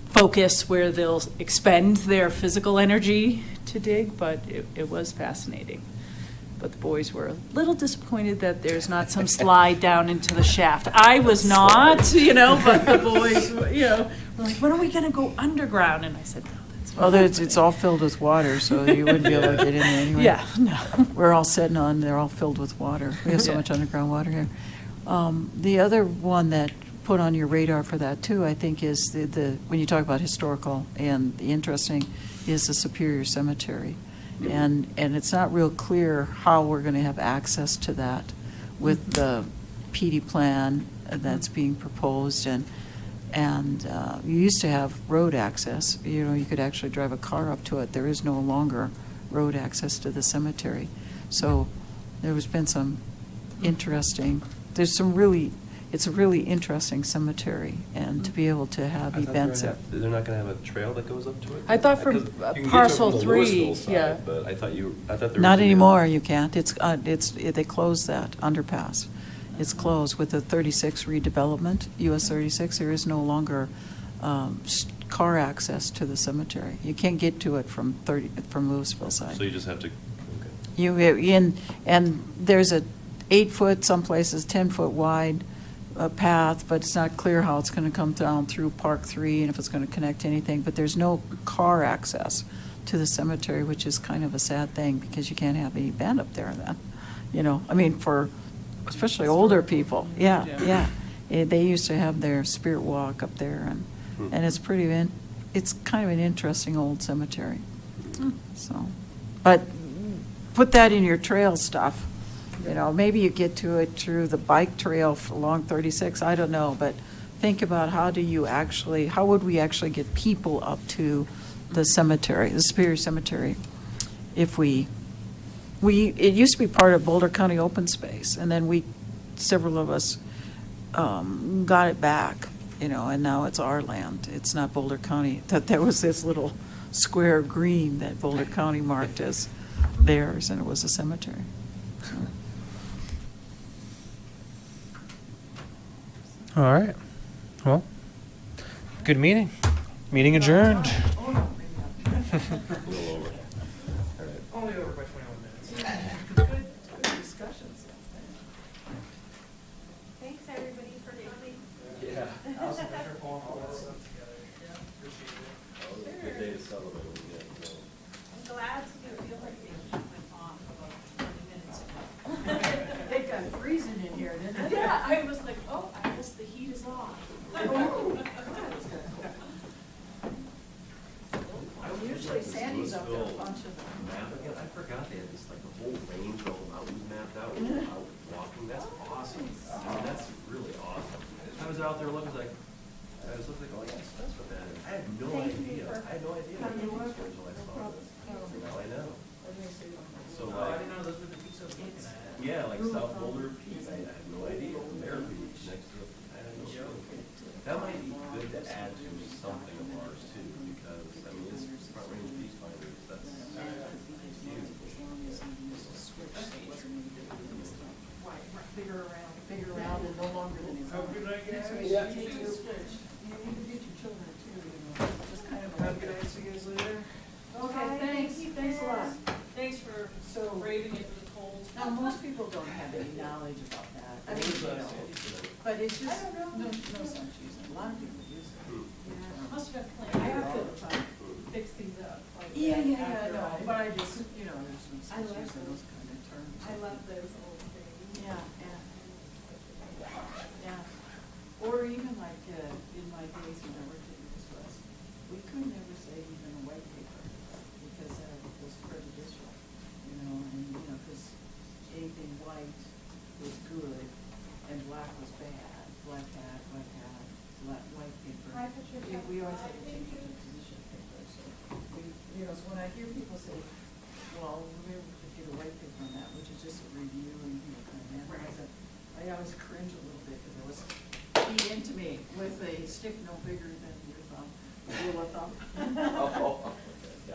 G: focus where they'll expend their physical energy to dig, but it was fascinating.
I: but the boys were.
G: Little disappointed that there's not some slide down into the shaft. I was not, you know, but the boys, you know, were like, when are we gonna go underground? And I said, no, that's
I: Well,
G: not
I: it's all filled with water, so you wouldn't be able to get in there anyway.
G: Yeah, no.
I: We're all sitting on, they're all filled with water. We have so
G: Yeah.
I: much underground water here. The other one that put on your radar for that too, I think, is the when you talk about historical and the interesting, is the Superior Cemetery. And it's not real clear how we're going to have access to that with the PD plan that's being proposed. And you used to have road access. You know, you could actually drive a car up to it. There is no longer road access to the cemetery. So there's been some interesting, it's a really interesting cemetery, and to be able to have
E: I thought
I: events.
E: they're not going to have a trail that goes up to it?
G: I thought from,
E: Because you can get to it
G: parcel
E: from the
G: 3,
E: Louisville side,
G: yeah.
E: But I thought there was.
I: Not
E: a-
I: anymore, you can't. They closed that underpass. It's closed with the 36 redevelopment, US 36. There is no longer car access to the cemetery. You can't get to it from Louisville side.
E: So you just have to, okay.
I: And there's a 8-foot, some places 10-foot wide path, but it's not clear how it's going to come down through Park 3 and if it's going to connect to anything. But there's no car access to the cemetery, which is kind of a sad thing because you can't have any event up there then. You know, I mean, for especially older people. Yeah. They used to have their spirit walk up there, and it's it's kind of an interesting old cemetery. So, but put that in your trail stuff. You know, maybe you get to it through the bike trail along 36, I don't know, but think about how would we actually get people up to the cemetery, the Superior Cemetery, if it used to be part of Boulder County Open Space, and then several of us got it back, you know, and now it's our land. It's not Boulder County. There was this little square of green that Boulder County marked as theirs, and it was a cemetery. So.
D: All right. Well, good meeting. Meeting adjourned.
B: Only over by 21 minutes.
A: Good discussions.
J: Thanks, everybody, for coming.
B: Yeah. How's the picture pulling all that stuff together? Appreciate it.
E: Good day to celebrate when we get, you know.
J: I'm glad to feel like they went off about 20 minutes ago.
A: It got freezing in here, didn't it?
J: Yeah, I was like, oh, I guess the heat is off.
A: Usually Sandy's up there a bunch of them.
E: Map again, I forgot they had this, like, the whole range of mountains mapped out, out walking, that's awesome. I mean, that's really awesome. I was out there looking like, I was looking like, oh, yes, that's what that is. I had no idea, until I saw this. Now I know. So
B: Oh, I
E: like,
B: didn't know those were the peaks I was looking at.
E: yeah, like South Boulder Peak, I had no idea, their beach next to it, I had no clue. That might be good to add to something of ours too, because, I mean, it's Front Range Beach Finders, that's huge.
A: Bigger around and no longer than his own.
B: Have a good night, guys.
A: Yeah. You need to get your children too, you know, just kind of.
B: Have a good night, see you guys later.
A: Okay, thanks a lot.
J: Thanks for
A: So,
J: braving it for the cold.
A: now, most people don't have any knowledge about that. I mean, you know, but it's just, no sense using, a lot of people use it.
J: Must have been
A: I
J: planned.
A: have to,
J: Fix these up. like
A: yeah,
J: after
A: no,
J: I-
A: but I just, you know, there's no
J: I
A: sense
J: love
A: using
J: those.
A: those kind of terms.
J: I love those old things.
A: Yeah. Or even like, in my days when I worked at News West, we could never say even a white paper, because it was prejudicial, you know, and, you know, because anything white was good, and black was bad, black hat, white paper.
J: Hi, Patricia.
A: We always had to change it to position paper, so you know, so when I hear people say, well, we were to get a white paper on that, which is just a review and, you know, kind of analyze it, I always cringe a little bit, because it was feed into me with a stick no bigger than your thumb, rule of thumb.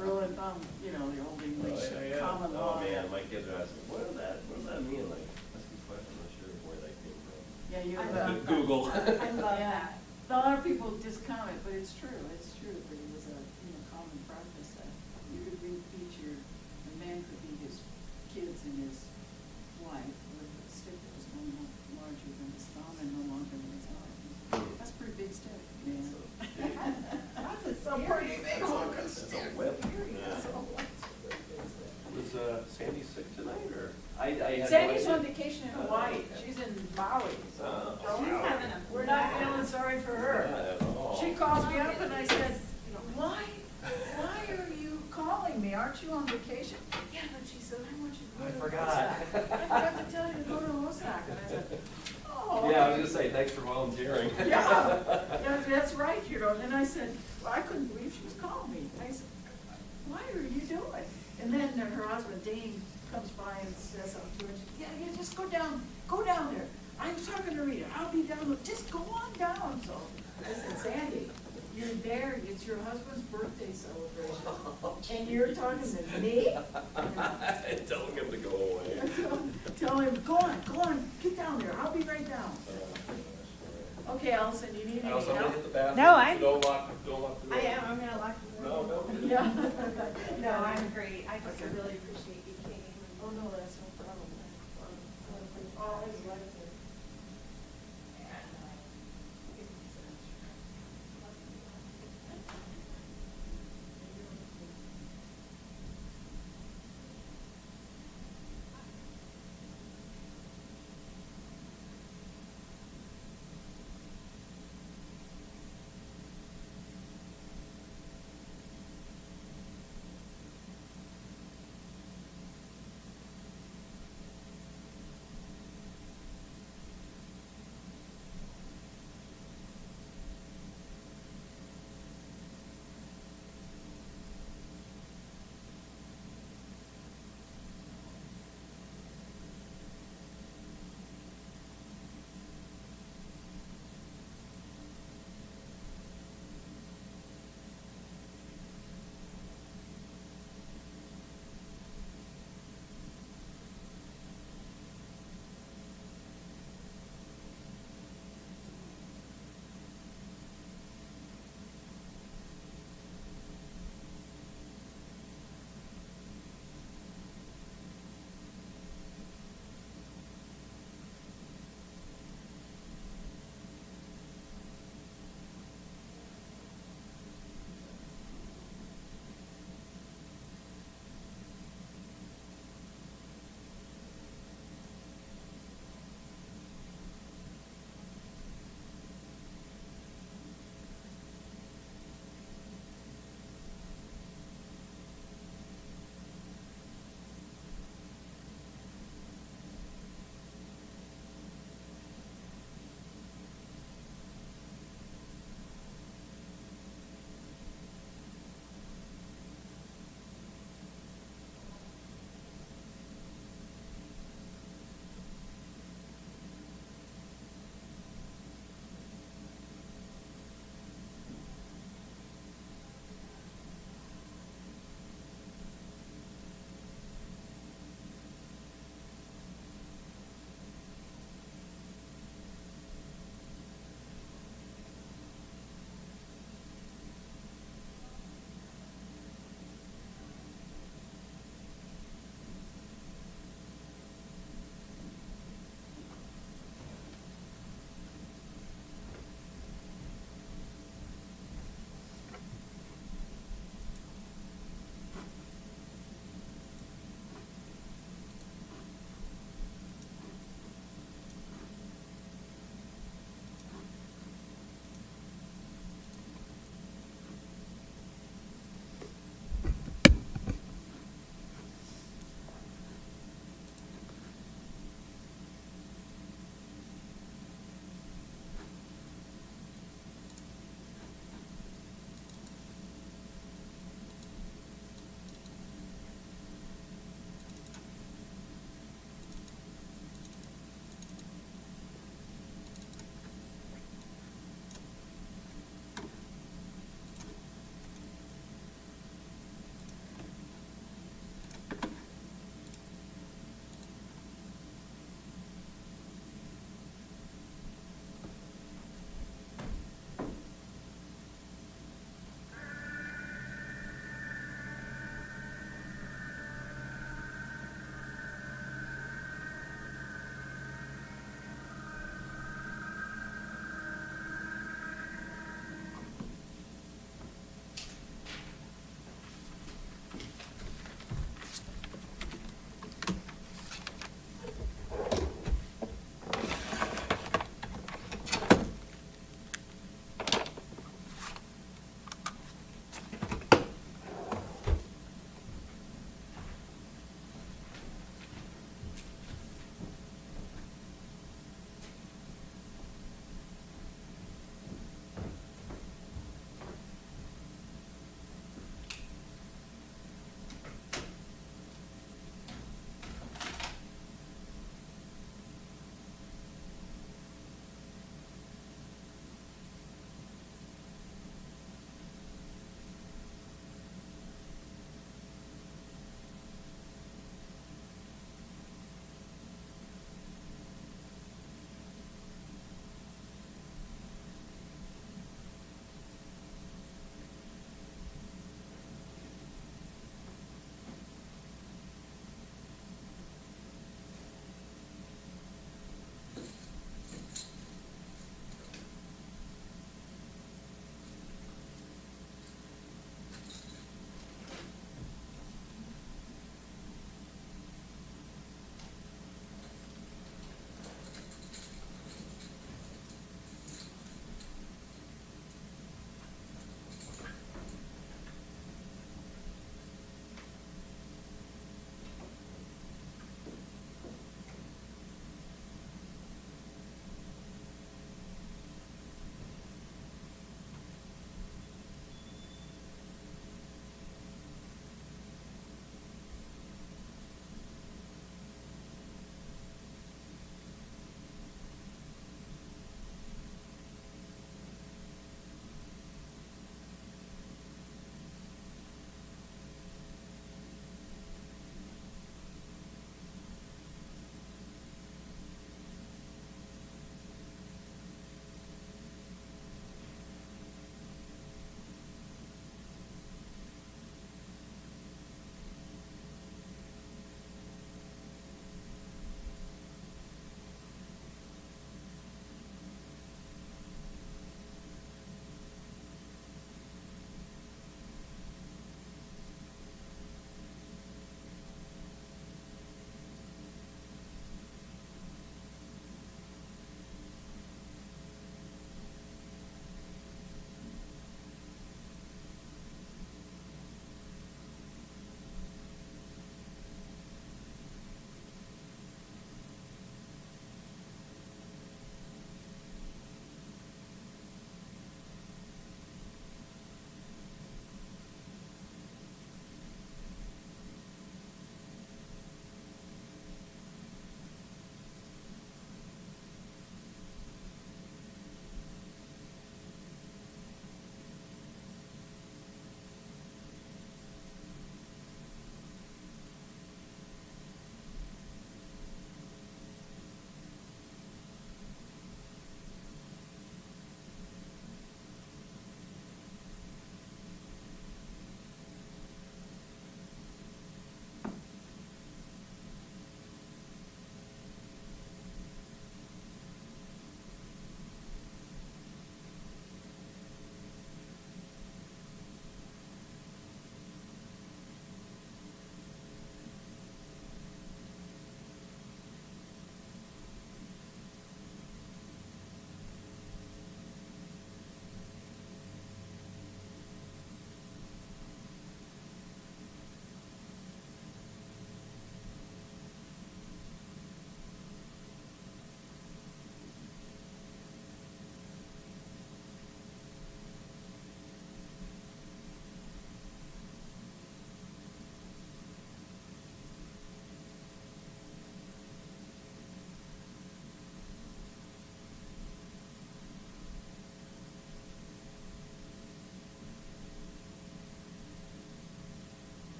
A: Rule of thumb, you know, the old English common law.
E: Oh, man, my kids are asking, what does that mean? Like, that's a good question, I'm not sure where that came from.
A: Yeah, you,
J: I love
E: Google.
J: I love
A: yeah.
J: that.
A: A lot of people discount it, but it's true, but it was a, you know, common practice that you could feed a man could feed his kids in his wife with a stick that was going up larger than his thumb and no longer than his arm. That's a pretty big stick, man. That's a pretty big
E: Was Sandy sick tonight, or? I had
A: Sandy's
E: no
A: on
E: idea.
A: vacation in Hawaii. She's in Maui.
E: Oh,
A: She's
E: wow.
A: having a, we're not feeling sorry for her.
E: Not at all.
A: She calls me up and I said, why are you calling me? Aren't you on vacation? Yeah, but she said, I want you to go to Osaka. I forgot to tell you to go to Osaka. And I said, oh.
E: Yeah, I was gonna say, thanks for volunteering.
A: Yeah, that's right, you know. And then I said, well, I couldn't believe she was calling me. I said, why are you doing? And then her husband, Dane, comes by and says something to her. She said, yeah, just go down there. I'm talking to Rita. I'll be down there. Just go on down. So I said, Sandy, you're there. It's your husband's birthday celebration. And you're talking to me?
E: Telling him to go away.
A: Tell him, go on, get down there. I'll be right down. Okay, Allison, you need any
E: I'm gonna
A: help?
E: hit the bathroom.
C: No,
E: so
C: I'm-
E: Don't lock the door.
J: I'm gonna lock the door.
E: No.
A: Yeah.
J: No, I'm great. I just really appreciate you came.
A: Oh, no, that's okay.